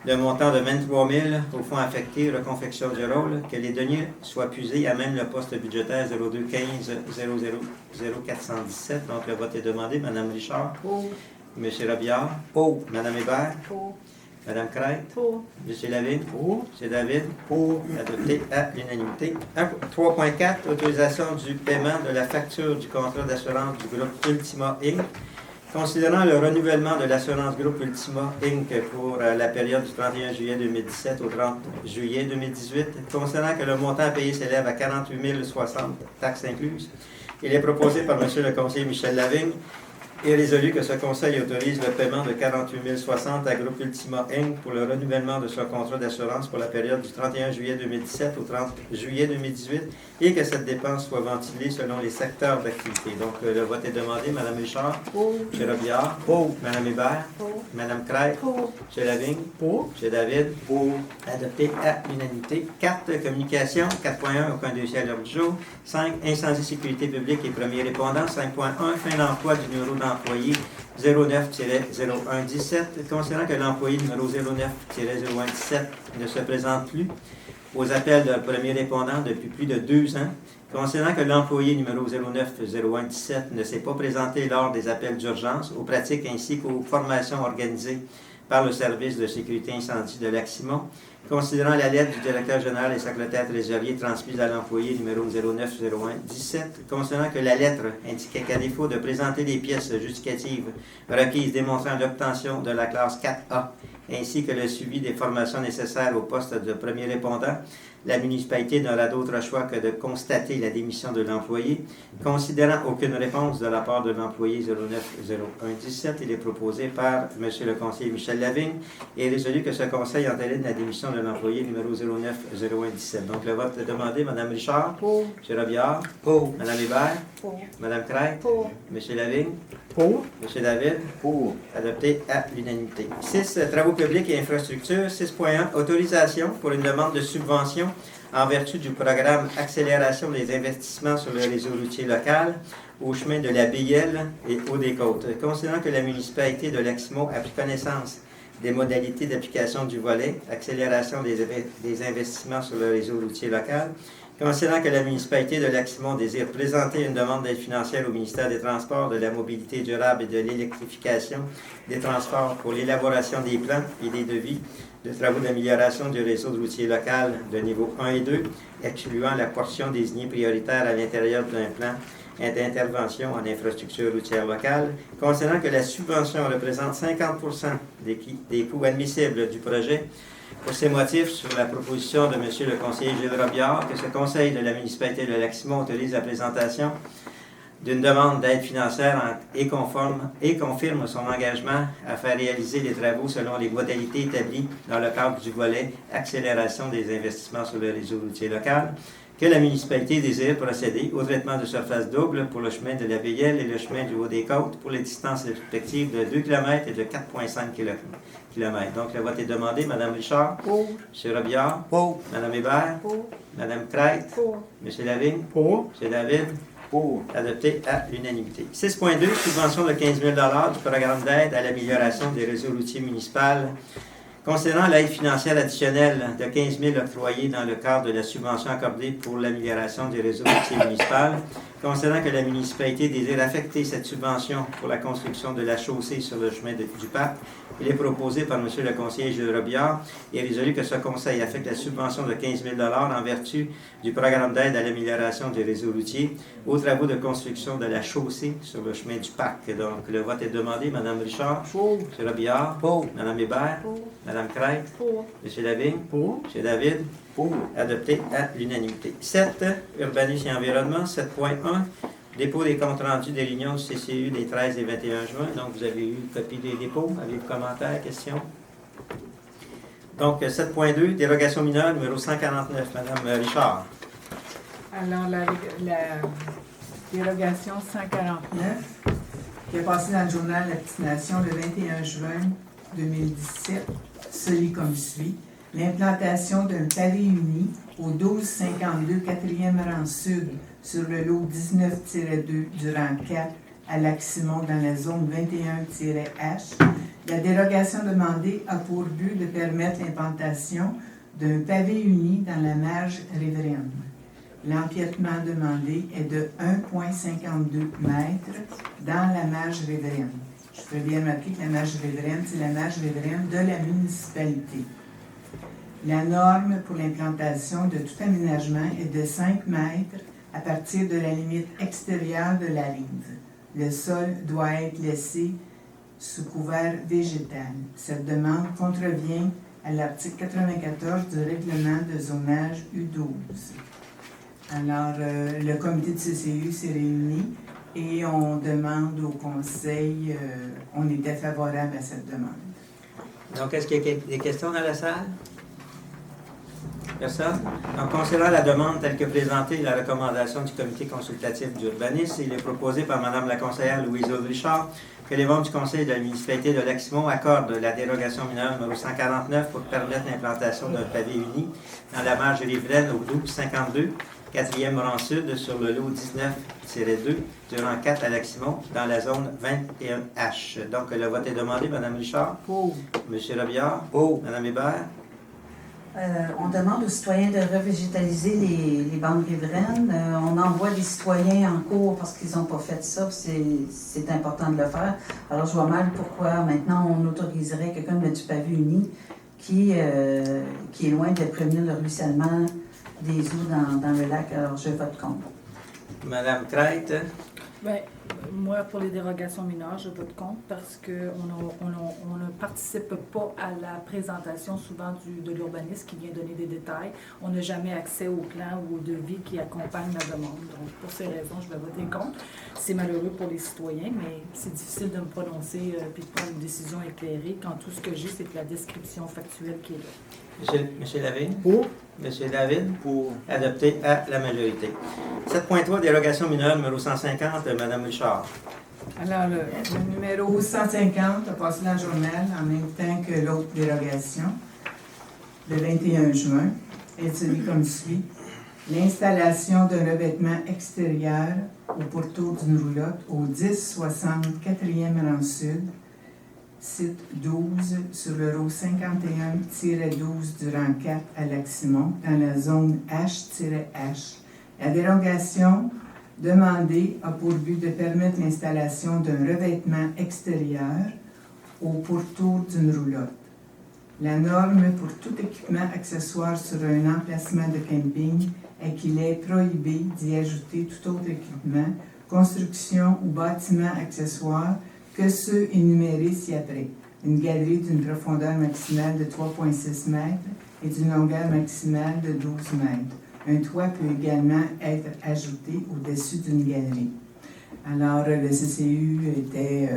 d'un montant de 23 000 au fonds affecté reconfection du rôle, que les deniers soient puisés à même le poste budgétaire 02 15 000 417. Donc le vote est demandé. Mme Richard. Pour. M. Robillard. Pour. Mme Hébert. Pour. Mme Craig. Pour. M. Lavigne. Pour. M. David. Pour. Adopté à l'unanimité. 3.4, autorisation du paiement de la facture du contrat d'assurance du groupe Ultima Inc. Considérant le renouvellement de l'assurance groupe Ultima Inc. pour la période du 31 juillet 2017 au 30 juillet 2018, considérant que le montant à payer s'élève à 48 060, taxes incluses, il est proposé par M. le conseiller Michel Lavigne et résolu que ce conseil autorise le paiement de 48 060 à Groupe Ultima Inc. pour le renouvellement de son contrat d'assurance pour la période du 31 juillet 2017 au 30 juillet 2018 et que cette dépense soit ventilée selon les secteurs d'activité. Donc, le vote est demandé. Mme Richard. Pour. M. Robillard. Pour. Mme Hébert. Pour. Mme Craig. Pour. M. Lavigne. Pour. M. David. Pour. Adopté à l'unanimité. 4. Communication. 4.1. Aucun dossier à l'ordre du jour. 5. Incendie, sécurité publique et premier répondant. 5.1. Fin d'emploi du numéro d'employé 09-0117. Concernant que l'employé numéro 09-0117 ne se présente plus aux appels de premier répondant depuis plus de 2 ans. Concernant que l'employé numéro 09-0117 ne s'est pas présenté lors des appels d'urgence, aux pratiques ainsi qu'aux formations organisées par le service de sécurité incendie de Lac-Simon, considérant la lettre du directeur général et secrétaire trésorier transmise à l'employé numéro 09-0117, considérant que la lettre indiquait qu'à défaut de présenter des pièces justificatives requises démontrant l'obtention de la classe 4A, ainsi que le suivi des formations nécessaires au poste de premier répondant, la municipalité n'aura d'autre choix que de constater la démission de l'employé. Considérant aucune réponse de la part de l'employé 09-0117, il est proposé par M. le conseiller Michel Lavigne et résolu que ce conseil entérine la démission de l'employé numéro 09-0117. Donc, le vote est demandé. Mme Richard. Pour. M. Robillard. Pour. Mme Hébert. Pour. Mme Craig. Pour. M. Lavigne. Pour. M. David. Pour. Adopté à l'unanimité. 6. Travaux publics et infrastructures. 6.1. Autorisation pour une demande de subvention en vertu du programme Accélération des investissements sur le réseau routier local au chemin de la Béguelle et Haut-des-Côtes. Considérant que la municipalité de Lac-Simon a pris connaissance des modalités d'application du volet Accélération des investissements sur le réseau routier local, considérant que la municipalité de Lac-Simon désire présenter une demande d'aide financière au ministère des Transports, de la mobilité durable et de l'électrification des transports pour l'élaboration des plans et des devis de travaux d'amélioration du réseau routier local de niveau 1 et 2, excluant la portion désignée prioritaire à l'intérieur d'un plan d'intervention en infrastructure routière locale, considérant que la subvention représente 50% des coûts admissibles du projet. Pour ces motifs, sur la proposition de M. le conseiller Gilles Robillard, que ce conseil de la municipalité de Lac-Simon autorise la présentation d'une demande d'aide financière et confirme son engagement à faire réaliser les travaux selon les modalités établies dans le cadre du volet Accélération des investissements sur le réseau routier local, que la municipalité désire procéder au traitement de surface double pour le chemin de la Béguelle et le chemin du Haut-des-Côtes pour les distances respectives de 2 km et de 4,5 km. Donc, le vote est demandé. Mme Richard. Pour. M. Robillard. Pour. Mme Hébert. Pour. Mme Craig. Pour. M. Lavigne. Pour. M. David. Pour. Adopté à l'unanimité. 6.2, subvention de 15 000 du programme d'aide à l'amélioration des réseaux routiers municipaux. Concernant l'aide financière additionnelle de 15 000 octroyée dans le cadre de la subvention accordée pour l'amélioration des réseaux routiers municipaux, concernant que la municipalité désire affecter cette subvention pour la construction de la chaussée sur le chemin du parc. Il est proposé par M. le conseiller Gilles Robillard et résolu que ce conseil affecte la subvention de 15 000 en vertu du programme d'aide à l'amélioration du réseau routier aux travaux de construction de la chaussée sur le chemin du parc. Donc, le vote est demandé. Mme Richard? Pour. M. Robillard? Pour. Mme Hébert? Pour. Mme Crête? Pour. M. Lavigne? Pour. M. David? Pour. Adopté à l'unanimité. 7. Urbanisme et environnement. 7.1. Dépôt des comptes rendus des réunions du CCU des 13 et 21 juin. Donc, vous avez eu une copie des dépôts. Avez-vous commentaires, questions? Donc, 7.2. Dérogation mineure numéro 149. Mme Richard. Alors, la dérogation 149, qui est passée dans le journal La Petite Nation le 21 juin 2017, se lit comme suit. L'implantation d'un pavé uni au 1252 4e rang sud sur le lot 19-2 du rang 4 à Lac-Simon dans la zone 21-H. La dérogation demandée a pour but de permettre l'implantation d'un pavé uni dans la marge riveraine. L'empiètement demandé est de 1,52 mètres dans la marge riveraine. Je ferai bien remarquer que la marge riveraine, c'est la marge riveraine de la municipalité. La norme pour l'implantation de tout aménagement est de 5 mètres à partir de la limite extérieure de la rive. Le sol doit être laissé sous couvert végétal. Cette demande contrevient à l'article 94 du règlement de zonage U12. Alors, le comité de CCU s'est réuni et on demande au conseil, on était favorable à cette demande. Donc, est-ce qu'il y a des questions dans la salle? Personne? Donc, concernant la demande telle que présentée et la recommandation du comité consultatif d'urbanisme, il est proposé par Mme la conseillère Louise-Aude Richard que les membres du conseil de la municipalité de Lac-Simon accordent la dérogation mineure numéro 149 pour permettre l'implantation d'un pavé uni dans la marge riveraine au 1252, 4e rang sud sur le lot 19-2 du rang 4 à Lac-Simon dans la zone 21H. Donc, le vote est demandé. Mme Richard? Pour. M. Robillard? Pour. Mme Hébert? On demande aux citoyens de revégétaliser les bandes riveraines. On envoie des citoyens en cours parce qu'ils n'ont pas fait ça. C'est important de le faire. Alors, je vois mal pourquoi maintenant on autoriserait quelqu'un de mettre du pavé uni qui est loin de prévenir le ruissellement des eaux dans le lac. Alors, je vote contre. Madame Crête? Bien, moi, pour les dérogations mineures, je vote contre parce qu'on ne participe pas à la présentation souvent de l'urbanisme qui vient donner des détails. On n'a jamais accès au plan ou au devis qui accompagne la demande. Donc, pour ces raisons, je vais voter contre. C'est malheureux pour les citoyens, mais c'est difficile de me prononcer et de prendre une décision éclairée quand tout ce que j'ai, c'est la description factuelle qui est là. Monsieur Lavigne? Pour. Monsieur David? Pour. Adopté à la majorité. 7.3, dérogation mineure numéro 150, Mme Richard. Alors, le numéro 150 a passé dans le journal en même temps que l'autre dérogation, le 21 juin. Elle se lit comme suit. L'installation d'un revêtement extérieur au pourtour d'une roulotte au 1064e rang sud, site 12 sur le lot 51-12 du rang 4 à Lac-Simon, dans la zone H-H. La dérogation demandée a pour but de permettre l'installation d'un revêtement extérieur au pourtour d'une roulotte. La norme pour tout équipement accessoire sur un emplacement de camping est qu'il est prohibé d'y ajouter tout autre équipement, construction ou bâtiment accessoire que ceux énumérés ci-après. Une galerie d'une profondeur maximale de 3,6 mètres et d'une longueur maximale de 12 mètres. Un toit peut également être ajouté au-dessus d'une galerie. Alors, le CCU était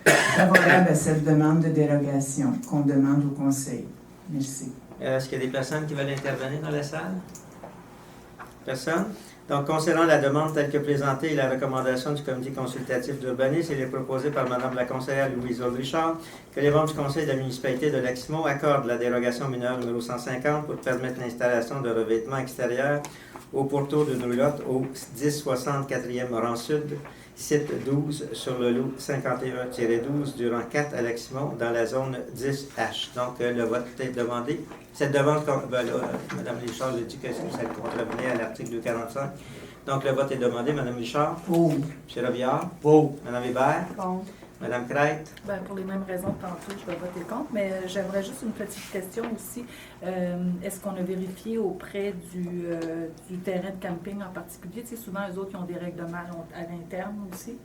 favorable à cette demande de dérogation qu'on demande au Conseil. Merci. Est-ce qu'il y a des personnes qui veulent intervenir dans la salle? Personne? Donc, concernant la demande telle que présentée et la recommandation du comité consultatif d'urbanisme, il est proposé par Mme la conseillère Louise-Aude Richard que les membres du conseil de la municipalité de Lac-Simon accordent la dérogation mineure numéro 150 pour permettre l'installation de revêtements extérieurs au pourtour d'une roulotte au 1064e rang sud, site 12 sur le lot 51-12 du rang 4 à Lac-Simon dans la zone 10H. Donc, le vote est demandé. Cette demande, Mme Richard a dit que ça contrevenait à l'article 245 Donc, le vote est demandé. Mme Richard? Pour. M. Robillard? Pour. Mme Hébert? Contre. Mme Crête? Ben, pour les mêmes raisons que tantôt, je vais voter contre, mais j'aimerais juste une petite question aussi. Est-ce qu'on a vérifié auprès du terrain de camping en particulier? Tu sais, souvent, eux autres, ils ont des règlements à l'interne aussi.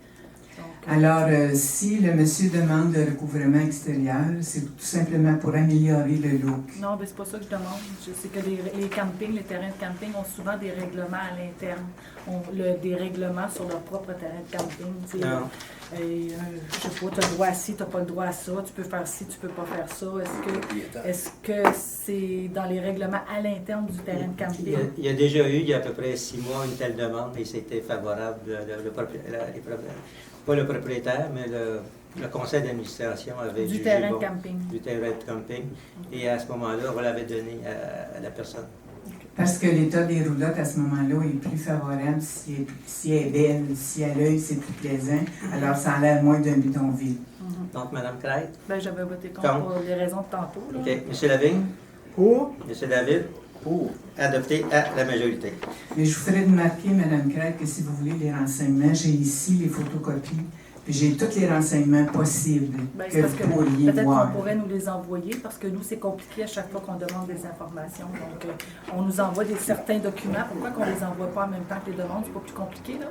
Donc, Alors, si le monsieur demande le recouvrement extérieur, c'est tout simplement pour améliorer le look. non, ben, c'est pas ça que je demande. Je sais que les campings, les terrains de camping ont souvent des règlements à l'interne. Des règlements sur leur propre terrain de camping. Tu sais, Non. je sais pas, tu as le droit à ci, tu n'as pas le droit à ça, tu peux faire ci, tu peux pas faire ça. Est-ce que c'est dans les règlements à l'interne du terrain de camping? Il y a déjà eu, il y a à peu près 6 mois, une telle demande et c'était favorable. Pas le propriétaire, mais le conseil d'administration avait Du jugé terrain bon, de camping. du terrain de camping. Et à ce moment-là, on l'avait donné à la personne. Parce que l'état des roulottes à ce moment-là est plus favorable si elle est belle, si à l'œil c'est plus plaisant. Alors ça a l'air moins d'un bidonville. Donc, Mme Crête? Ben, j'avais voté contre Contre. pour les raisons de tantôt. Là. OK. M. Lavigne? Pour. M. David? Pour. Adopté à la majorité. Mais je vous ferai remarquer, Mme Crête, que si vous voulez les renseignements, j'ai ici les photocopies, puis j'ai tous les renseignements possibles Ben, que c'est parce vous que pourriez peut-être voir. qu'on pourrait nous les envoyer parce que nous, c'est compliqué à chaque fois qu'on demande des informations. Donc, on nous envoie certains documents. Pourquoi qu'on ne les envoie pas en même temps que les demandes? C'est pas plus compliqué, là?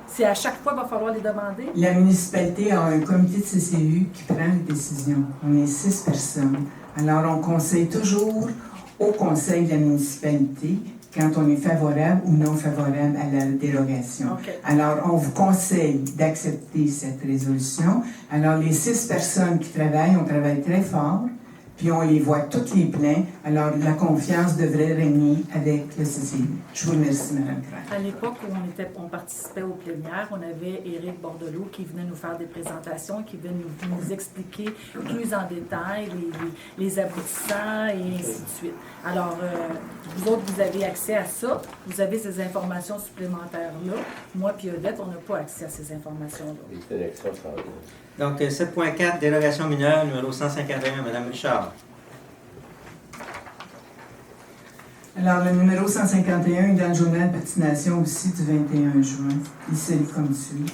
C'est à chaque fois qu'il va falloir les demander? La municipalité a un comité de CCU qui prend les décisions. On est 6 personnes. Alors, on conseille toujours au conseil de la municipalité quand on est favorable ou non favorable à la dérogation. OK. Alors, on vous conseille d'accepter cette résolution. Alors, les 6 personnes qui travaillent, on travaille très fort, puis on les voit toutes les pleins. Alors, la confiance devrait régner avec le CCI. Je vous remercie, Mme Crête. À l'époque où on participait aux plénières, on avait Éric Bordelot qui venait nous faire des présentations, qui venait nous expliquer plus en détail les aboutissants et ainsi de suite. Alors, vous autres, vous avez accès à ça, vous avez ces informations supplémentaires-là. Moi puis Odette, on n'a pas accès à ces informations-là. Donc, 7.4, dérogation mineure, numéro 151, Mme Richard. Alors, le numéro 151 est dans le journal de patination aussi du 21 juin. Il se lit comme suit.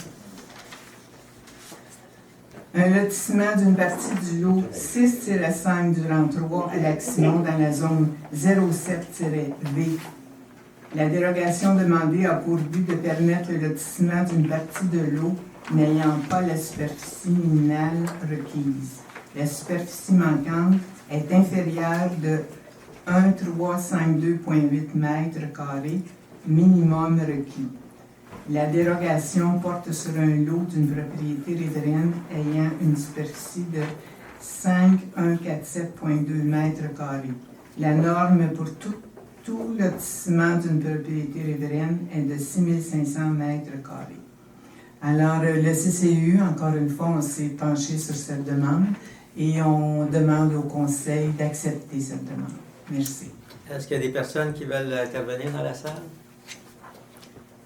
Un lotissement d'une partie du lot 6-5 du rang 3 à l'Aximon dans la zone 07-V. La dérogation demandée a pour but de permettre le lotissement d'une partie de l'eau n'ayant pas la superficie minimale requise. La superficie manquante est inférieure de 1352,8 mètres carrés minimum requis. La dérogation porte sur un lot d'une propriété riveraine ayant une superficie de 5147,2 mètres carrés. La norme pour tout lotissement d'une propriété riveraine est de 6500 mètres carrés. Alors, le CCU, encore une fois, on s'est penché sur cette demande et on demande au Conseil d'accepter cette demande. Merci. Est-ce qu'il y a des personnes qui veulent intervenir dans la salle?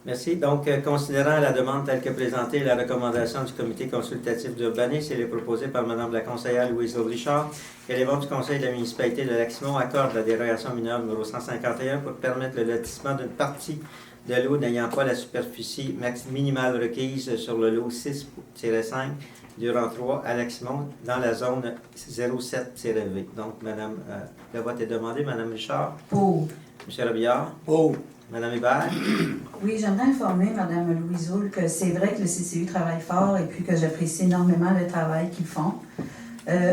Merci. Donc, considérant la demande telle que présentée et la recommandation du comité consultatif d'urbanisme, elle est proposée par Mme la conseillère Louise Richard, que les membres du conseil de la municipalité de Lac-Simon accordent la dérogation mineure numéro 151 pour permettre le lotissement d'une partie de l'eau n'ayant pas la superficie minimale requise sur le lot 6-5 du rang 3 à Lac-Simon dans la zone 07-V. Donc, Madame, le vote est demandé. Mme Richard? Pour. M. Robillard? Pour. Mme Hébert? Oui, j'aimerais informer Mme Louise Houle que c'est vrai que le CCU travaille fort et puis que j'apprécie énormément le travail qu'ils font.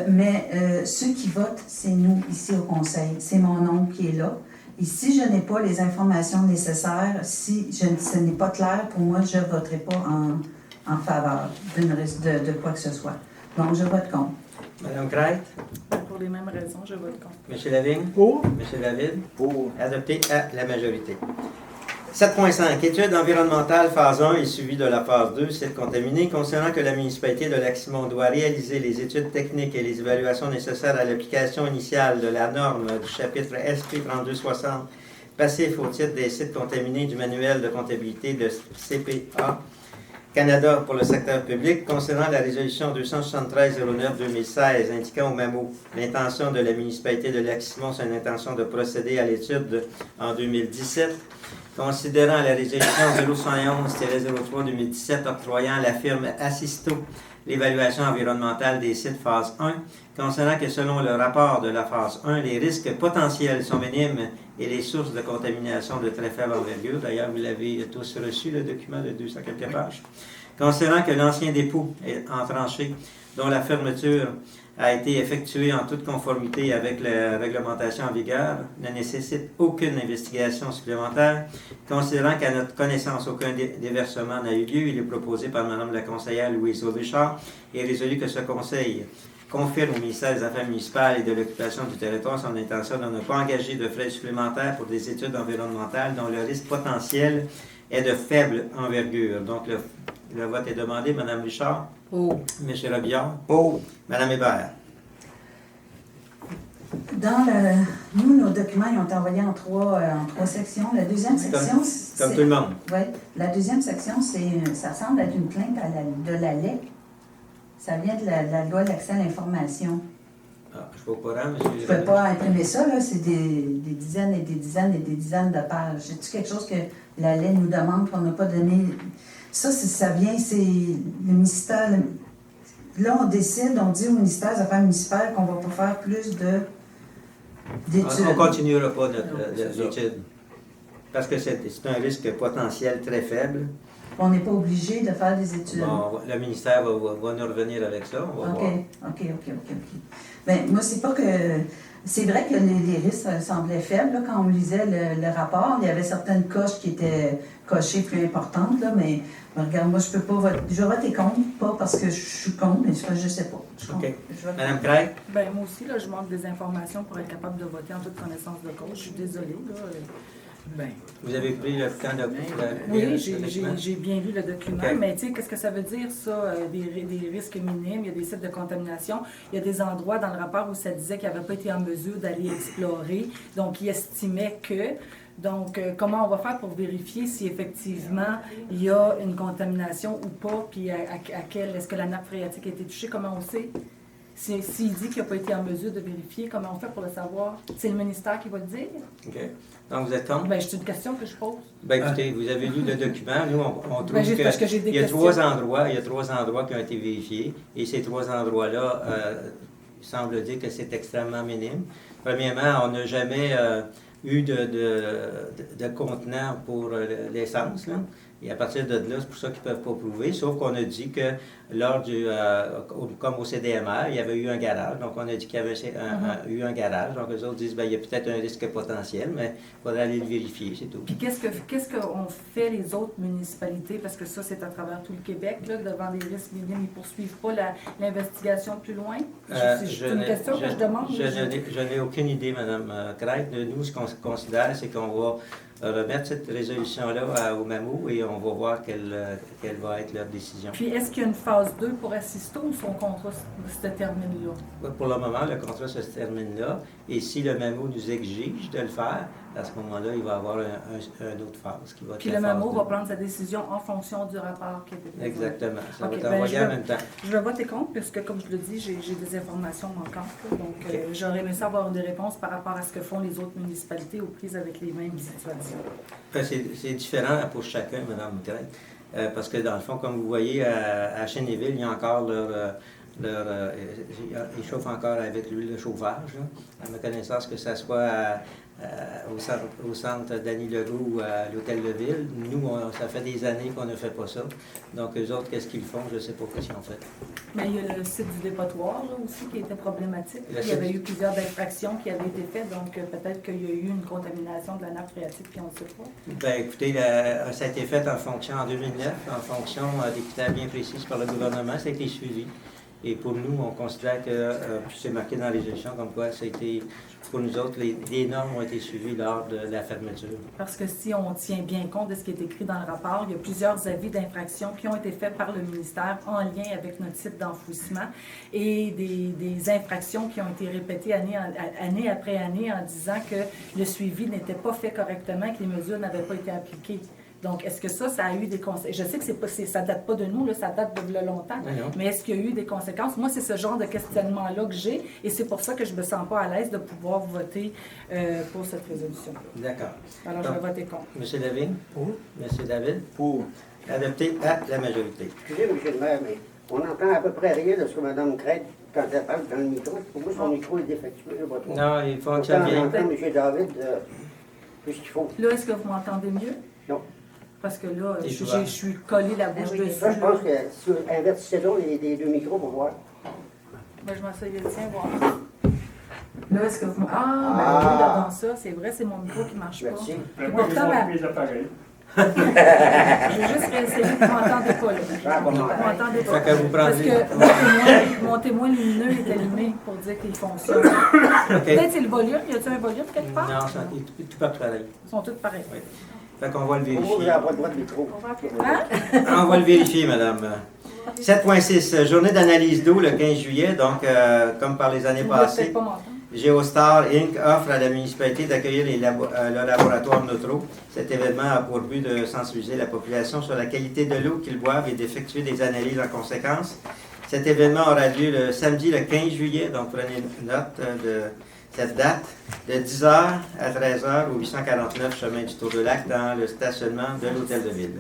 Mais ceux qui votent, c'est nous, ici au Conseil. C'est mon oncle qui est là. Et si je n'ai pas les informations nécessaires, si ce n'est pas clair, pour moi, je ne voterai pas en faveur de quoi que ce soit. Donc, je vote contre. Mme Crête? Pour les mêmes raisons, je vote contre. M. Lavigne? Pour. M. David? Pour. Adopté à la majorité. 7.5. Étude environnementale phase 1 et suivi de la phase 2, site contaminé, concernant que la municipalité de Lac-Simon doit réaliser les études techniques et les évaluations nécessaires à l'application initiale de la norme du chapitre SP 3260 passif au titre des sites contaminés du manuel de comptabilité de CPA Canada pour le secteur public concernant la résolution 273-09-2016 indiquant au MAMO l'intention de la municipalité de Lac-Simon, c'est une intention de procéder à l'étude en 2017 considérant la résolution 0111-03-2017 octroyant à la firme Assisto l'évaluation environnementale des sites phase 1, concernant que selon le rapport de la phase 1, les risques potentiels sont minimes et les sources de contamination de très faible envergure. D'ailleurs, vous l'avez tous reçu, le document de 200 quelques pages. Concernant que l'ancien dépôt est en tranchée, dont la fermeture a été effectuée en toute conformité avec la réglementation en vigueur, ne nécessite aucune investigation supplémentaire. Considérant qu'à notre connaissance, aucun déversement n'a eu lieu, il est proposé par Mme la conseillère Louise Aubuchard et résolu que ce conseil confirme au ministère des Affaires municipales et de l'occupation du territoire son intention de ne pas engager de frais supplémentaires pour des études environnementales dont le risque potentiel est de faible envergure. Donc, le vote est demandé. Mme Richard? Oh. M. Robillard? Oh. Mme Hébert? Nous, nos documents, ils ont été envoyés en trois sections. La deuxième section, Comme tout le monde. Oui. La deuxième section, ça semble être une plainte de la LEC. Ça vient de la loi d'accès à l'information. Ah, je ne suis pas au courant, Je ne peux pas imprimer ça, là. C'est des dizaines et des dizaines et des dizaines de pages. C'est-tu quelque chose que la LEC nous demande qu'on n'a pas donné? Ça vient, c'est le ministère. Là, on décide, on dit au ministère des Affaires municipales qu'on ne va pas faire plus d'études. On ne continuera pas notre étude. Parce que c'est un risque potentiel très faible. On n'est pas obligé de faire des études. Bon, le ministère va nous revenir avec ça. On va voir. OK. Bien, moi, c'est pas que... C'est vrai que les risques semblaient faibles là, quand on lisait le rapport. Il y avait certaines coches qui étaient cochées plus importantes, là, mais regarde, moi, je peux pas voter. Je vais voter contre, pas parce que je suis contre, mais je sais pas. OK. Mme Craig? Ben, moi aussi, là, je manque des informations pour être capable de voter en toute connaissance de cause. Je suis désolée. Là. Ben. Vous avez pris le temps de... Oui, j'ai bien lu le document, okay. Mais tu sais, qu'est-ce que ça veut dire, ça, des risques minimes, il y a des sites de contamination, il y a des endroits dans le rapport où ça disait qu'il n'avait pas été en mesure d'aller explorer, donc il estimait que... Donc, comment on va faire pour vérifier si effectivement il y a une contamination ou pas, puis à quelle, est-ce que la nappe phréatique a été touchée, comment on sait? S'il dit qu'il n'a pas été en mesure de vérifier, comment on fait pour le savoir? C'est le ministère qui va le dire? OK. Donc, vous êtes contre? Bien, c'est une question que je pose. Bien, écoutez, vous avez lu le document. Nous, on trouve qu'il y a trois endroits qui ont été vérifiés. Et ces trois endroits-là, il semble dire que c'est extrêmement minime. Premièrement, on n'a jamais eu de contenant pour l'essence, là. Et à partir de là, c'est pour ça qu'ils ne peuvent pas prouver, sauf qu'on a dit que lors comme au CDMR, il y avait eu un garage. Donc, on a dit qu'il y avait eu un garage. Donc, eux autres disent, bien, il y a peut-être un risque potentiel, mais il faudrait aller le vérifier, c'est tout. Puis, qu'est-ce qu'on fait les autres municipalités? Parce que ça, c'est à travers tout le Québec, là, devant des risques minimes. Ils ne poursuivent pas l'investigation plus loin? C'est une question que je demande. Je n'ai aucune idée, Mme Craig. Nous, ce qu'on considère, c'est qu'on va remettre cette résolution-là au MAMO et on va voir quelle va être leur décision. Puis, est-ce qu'il y a une phase 2 pour Assisto ou son contrat se termine là? Pour le moment, le contrat se termine là. Et si le MAMO nous exige de le faire, à ce moment-là, il va y avoir une autre phase qui va être. Puis le MAMO va prendre sa décision en fonction du rapport qui a été fait. Exactement. Ça va être envoyé en même temps. Je vais voter contre, puisque, comme je le dis, j'ai des informations manquantes. Là, donc, j'aurais aimé ça avoir des réponses par rapport à ce que font les autres municipalités aux prises avec les mêmes situations. C'est différent pour chacun, Mme Craig. Parce que, dans le fond, comme vous voyez, à Chénéville, il y a encore ils chauffent encore avec l'huile de chauffage. Là. À ma connaissance, que ce soit au centre Dany Legault ou à l'Hôtel de Ville. Nous, ça fait des années qu'on ne fait pas ça. Donc, eux autres, qu'est-ce qu'ils font? Je ne sais pas ce qu'ils ont fait. Mais il y a le site du dépotoir là, aussi qui était problématique. Il y avait eu plusieurs infractions qui avaient été faites, donc peut-être qu'il y a eu une contamination de la nappe phréatique, puis on ne sait pas. Bien, écoutez, ça a été fait en 2009, en fonction des critères bien précis par le gouvernement. Ça a été suivi. Et pour nous, on considère que, c'est marqué dans la résolution comme quoi ça a été, pour nous autres, les normes ont été suivies lors de la fermeture. Parce que si on tient bien compte de ce qui est écrit dans le rapport, il y a plusieurs avis d'infraction qui ont été faits par le ministère en lien avec notre site d'enfouissement et des infractions qui ont été répétées année après année en disant que le suivi n'était pas fait correctement, que les mesures n'avaient pas été appliquées. Donc, est-ce que ça a eu des conséquences? Je sais que ça ne date pas de nous, là, ça date de là longtemps, mais est-ce qu'il y a eu des conséquences? Moi, c'est ce genre de questionnement-là que j'ai, et c'est pour ça que je ne me sens pas à l'aise de pouvoir voter pour cette résolution. D'accord. Alors, je vais voter contre. M. Lavigne? Pour. M. David? Pour. Adopté à la majorité. Excusez, M. le maire, mais on n'entend à peu près rien de ce que Mme Crête, quand elle parle dans le micro. Pour moi, son micro est défectueux. Je vois trop. Non, il fonctionne Pourtant, bien. on entend M. David plus qu'il faut. Là, est-ce que vous m'entendez mieux? Non. Parce que là, Et je toi? suis collée la bouche dessus. Ça, je pense que si on invertissait donc les deux micros pour voir. Ben, je m'essaye le tien, voir. Là, est-ce que vous... Ah, ben oui, là, dans ça, c'est vrai, c'est mon micro qui ne marche pas. Merci. Et pourtant, je vais juste réessayer, vous ne m'entendez pas, là. Vous m'entendez pas. Fait que vous Parce prendrez- que mon témoin lumineux est allumé pour dire qu'il fonctionne. Peut-être c'est le volume. Y a-t-il un volume quelque part? Non, ça est tout pas pareil. Ils sont tous pareils. Oui. Fait qu'on va le Pour moi, vous vérifier. n'avez pas le droit de micro. Hein? On va le vérifier, madame. 7.6, journée d'analyse d'eau le 15 juillet. Donc, comme par les années Vous ne pouvez passées, peut-être pas m'entendre. Geostar Inc. offre à la municipalité d'accueillir le laboratoire Notro. Cet événement a pour but de sensibiliser la population sur la qualité de l'eau qu'ils boivent et d'effectuer des analyses en conséquence. Cet événement aura lieu le samedi le 15 juillet, donc prenez note de cette date, de 10h à 13h au 849 chemin du Tour-de-Lac dans le stationnement de l'Hôtel de Ville.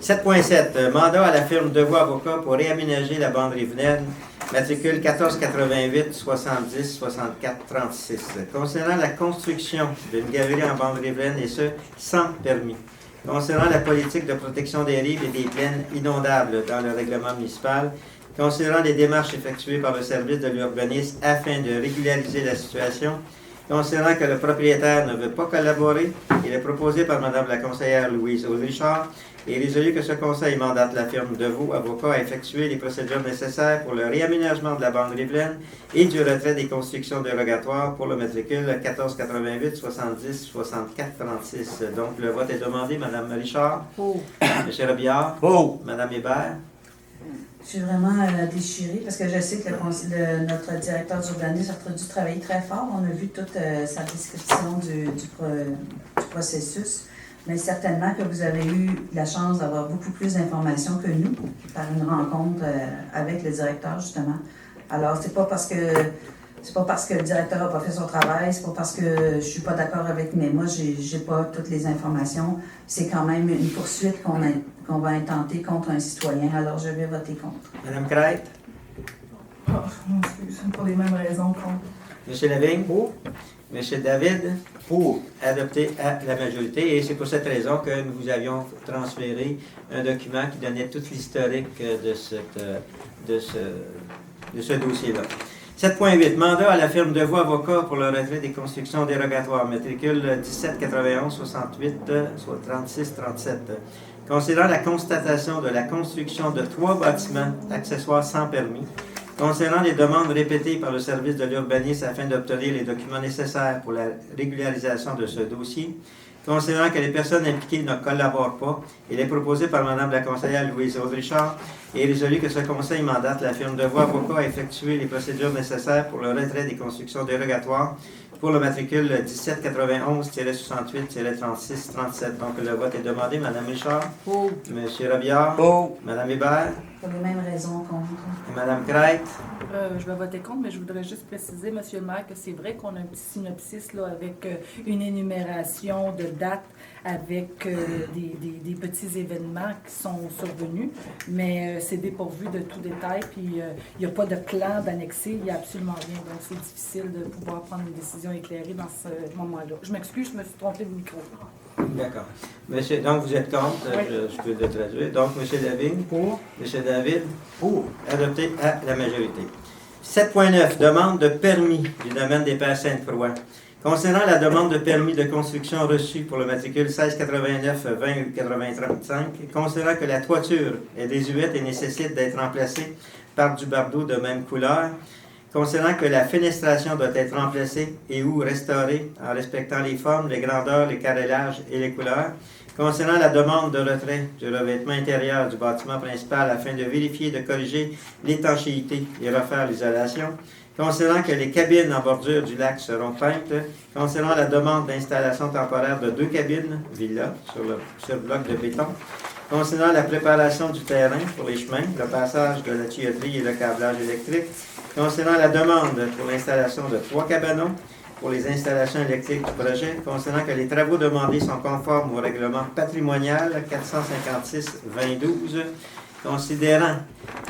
7.7, mandat à la firme Devoix Avocat pour réaménager la bande riveraine, matricule 1488 70 64 36. Concernant la construction d'une galerie en bande riveraine, et ce, sans permis. Concernant la politique de protection des rives et des plaines inondables dans le règlement municipal, considérant les démarches effectuées par le service de l'urbanisme afin de régulariser la situation, considérant que le propriétaire ne veut pas collaborer, il est proposé par Mme la conseillère Louise Audrichard et résolu que ce conseil mandate la firme Devoux Avocat à effectuer les procédures nécessaires pour le réaménagement de la bande riveraine et du retrait des constructions dérogatoires pour le matricule 1488 70 64 36. Donc, le vote est demandé. Mme Richard? Oh. M. Robillard? Oh! Mme Hébert? Je suis vraiment déchirée parce que je sais que notre directeur d'urbanisme a dû travailler très fort. On a vu toute sa description du processus. Mais certainement que vous avez eu la chance d'avoir beaucoup plus d'informations que nous par une rencontre avec le directeur, justement. Alors, c'est pas parce que le directeur n'a pas fait son travail, c'est pas parce que je suis pas d'accord avec, mais moi, j'ai pas toutes les informations. C'est quand même une poursuite qu'on va intenter contre un citoyen, alors je vais voter contre. Mme Crête? Oh, mon Dieu, c'est pour les mêmes raisons contre. M. Lavigne? Pour. M. David? Pour. Adopté à la majorité. Et c'est pour cette raison que nous vous avions transféré un document qui donnait tout l'historique de ce dossier-là. 7.8. Mandat à la firme Devoix Avocat pour le retrait des constructions dérogatoires. Matricule 1791 68 36 37. Concernant la constatation de la construction de 3 bâtiments accessoires sans permis, concernant les demandes répétées par le service de l'urbanisme afin d'obtenir les documents nécessaires pour la régularisation de ce dossier, concernant que les personnes impliquées ne collaborent pas, il est proposé par Mme la conseillère Louise Audrichard et résolu que ce conseil mandate la firme Devoix Avocat à effectuer les procédures nécessaires pour le retrait des constructions dérogatoires pour le matricule 1791-68-36-37. Donc le vote est demandé. Mme Richard? Oh. M. Robillard? Oh! Mme Hébert? Pour les mêmes raisons contre. Mme Crête? Je vais voter contre, mais je voudrais juste préciser, M. le maire, que c'est vrai qu'on a un petit synopsis là, avec une énumération de dates, avec des petits événements qui sont survenus, mais c'est dépourvu de tout détail, puis il n'y a pas de plan d'annexer, il n'y a absolument rien. Donc c'est difficile de pouvoir prendre une décision éclairée dans ce moment-là. Je m'excuse, je me suis trompée de micro. D'accord. Monsieur, donc vous êtes contre, Oui. je peux le traduire. Donc, M. Lavigne? Pour. M. David? Pour. Adopté à la majorité. 7.9. Demande de permis du domaine des Pères Sainte-Croix. Concernant la demande de permis de construction reçue pour le matricule 1689 20 8035, considérant que la toiture est désuète et nécessite d'être remplacée par du bardeau de même couleur, concernant que la fenestration doit être remplacée et ou restaurée en respectant les formes, les grandeurs, les carrelages et les couleurs, concernant la demande de retrait du revêtement intérieur du bâtiment principal afin de vérifier et de corriger l'étanchéité et refaire l'isolation, Considérant que les cabines en bordure du lac seront peintes, considérant la demande d'installation temporaire de 2 cabines, villa, sur bloc de béton, considérant la préparation du terrain pour les chemins, le passage de la tuyauterie et le câblage électrique, considérant la demande pour l'installation de 3 cabanons pour les installations électriques du projet, considérant que les travaux demandés sont conformes au règlement patrimonial 456-2012, considérant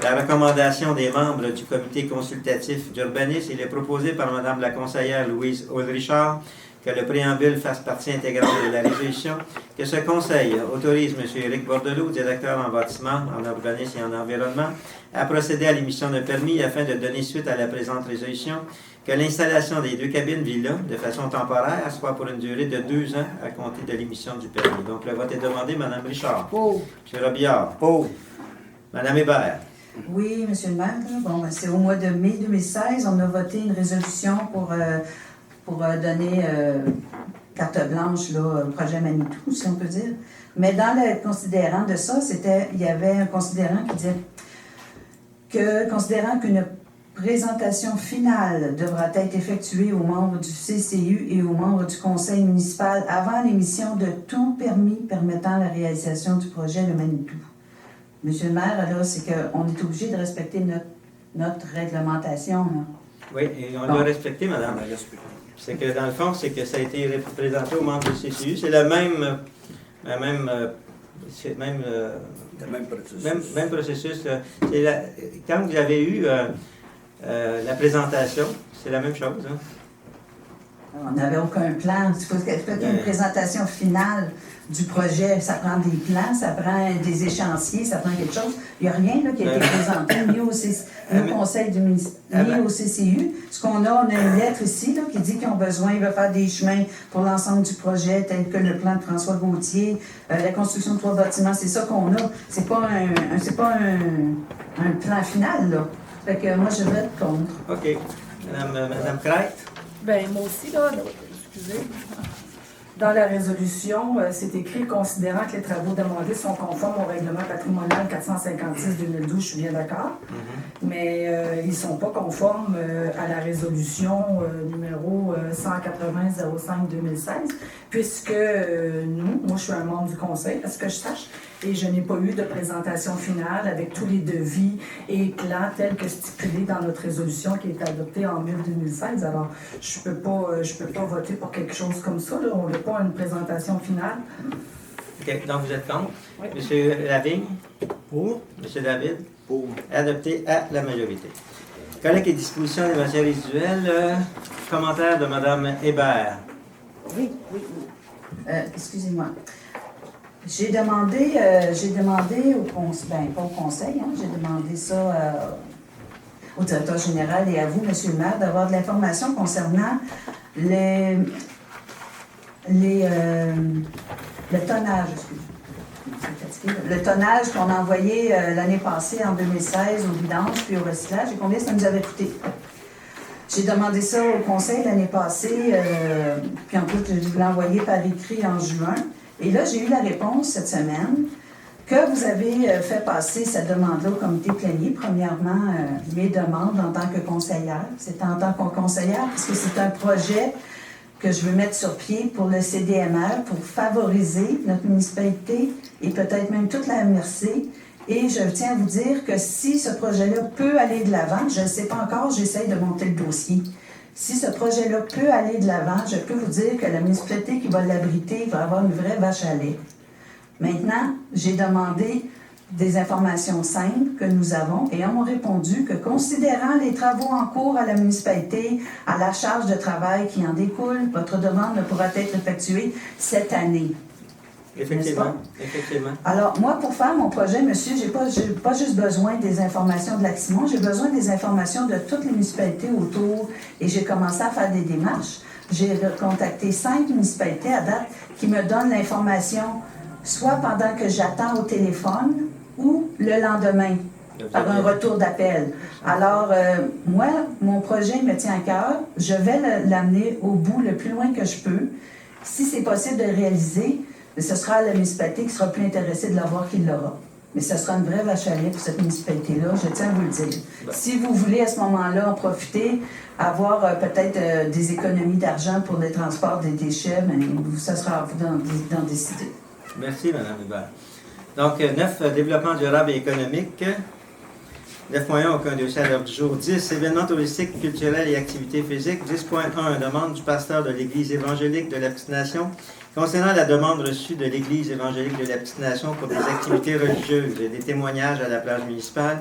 la recommandation des membres du comité consultatif d'urbanisme, il est proposé par Mme la conseillère Louise Audrichard que le préambule fasse partie intégrante de la résolution, que ce conseil autorise M. Éric Bordelot, directeur en bâtiment, en urbanisme et en environnement, à procéder à l'émission de permis afin de donner suite à la présente résolution, que l'installation des 2 cabines villa de façon temporaire soit pour une durée de 2 ans à compter de l'émission du permis. Donc le vote est demandé. Mme Richard. Pour. M. Robillard. Pour. Mme Hébert. Oui, M. le maire. Bon, ben, c'est au mois de mai 2016, on a voté une résolution pour donner carte blanche là, au projet Manitou, si on peut dire. Mais dans le considérant de ça, il y avait un considérant qui disait que, considérant qu'une présentation finale devra être effectuée aux membres du CCU et aux membres du conseil municipal avant l'émission de tout permis permettant la réalisation du projet Le Manitou. Monsieur le maire, là, c'est qu'on est obligé de respecter notre réglementation. Là. Oui, et on doit respecter, madame. C'est que, dans le fond, c'est que ça a été présenté aux membres du CCU. C'est le même processus. Quand vous avez eu la présentation, c'est la même chose. Hein? On n'avait aucun plan. Il faut qu'il y ait une présentation finale du projet. Ça prend des plans, ça prend des échéanciers, ça prend quelque chose. Il n'y a rien là, qui a été présenté ni au conseil du ministère, ni au CCU. Ce qu'on a, on a une lettre ici là, qui dit qu'ils ont besoin, ils veulent faire des chemins pour l'ensemble du projet, tel que le plan de François Gauthier, la construction de 3 bâtiments. C'est ça qu'on a. C'est pas un plan final, là. Fait que moi, je vais être contre. OK. Madame Crête? Bien, moi aussi, là, excusez. Dans la résolution, c'est écrit « Considérant que les travaux demandés sont conformes au règlement patrimonial 456-2012 », je suis bien d'accord, mais ils ne sont pas conformes à la résolution numéro 180-05-2016, puisque moi je suis un membre du conseil, à ce que je sache, et je n'ai pas eu de présentation finale avec tous les devis et plans tels que stipulés dans notre résolution qui a été adoptée en mai 2016. Alors, je peux pas voter pour quelque chose comme ça. Là. On n'a pas une présentation finale. OK. Donc, vous êtes contre? Oui. Monsieur Lavigne? Pour. Monsieur David? Pour. Adopté à la majorité. Collecte et disposition des matières résiduelles. Commentaire de Mme Hébert. Oui. Excusez-moi. J'ai demandé au conseil, pas au conseil, hein, j'ai demandé ça au directeur général et à vous, M. le maire, d'avoir de l'information concernant le tonnage, le tonnage qu'on a envoyé l'année passée, en 2016, au vidange puis au recyclage, et combien ça nous avait coûté. J'ai demandé ça au conseil l'année passée, puis en plus, je voulais envoyer par écrit en juin. Et là, j'ai eu la réponse cette semaine que vous avez fait passer cette demande-là au comité plénier. Premièrement, mes demandes en tant que conseillère. C'est en tant que conseillère, puisque c'est un projet que je veux mettre sur pied pour le CDMR, pour favoriser notre municipalité et peut-être même toute la MRC. Et je tiens à vous dire que si ce projet-là peut aller de l'avant, je ne sais pas encore, j'essaie de monter le dossier. Si ce projet-là peut aller de l'avant, je peux vous dire que la municipalité qui va l'abriter va avoir une vraie vache à lait. Maintenant, j'ai demandé des informations simples que nous avons et on m'a répondu que considérant les travaux en cours à la municipalité, à la charge de travail qui en découle, votre demande ne pourra être effectuée cette année. Effectivement. Alors, moi, pour faire mon projet, monsieur, j'ai pas juste besoin des informations de Lac-Simon, j'ai besoin des informations de toutes les municipalités autour et j'ai commencé à faire des démarches. J'ai contacté 5 municipalités à date qui me donnent l'information soit pendant que j'attends au téléphone ou le lendemain, par un retour d'appel. Alors, moi, mon projet me tient à cœur. Je vais l'amener au bout le plus loin que je peux. Si c'est possible de le réaliser, ce sera la municipalité qui sera plus intéressée de l'avoir qu'il l'aura. Mais ça sera une vraie vache à lait pour cette municipalité-là, je tiens à vous le dire. Ben. Si vous voulez à ce moment-là en profiter, avoir peut-être des économies d'argent pour les transports des déchets, mais ça sera à vous d'en décider. Merci, Mme Hubert. Donc, 9, développement durable et économique. 9.1, aucun dossier à l'ordre du jour. 10, événements touristiques, culturels et activités physiques. 10.1, demande du pasteur de l'Église évangélique de la Petite Nation concernant la demande reçue de l'Église évangélique de la Petite Nation pour des activités religieuses et des témoignages à la plage municipale,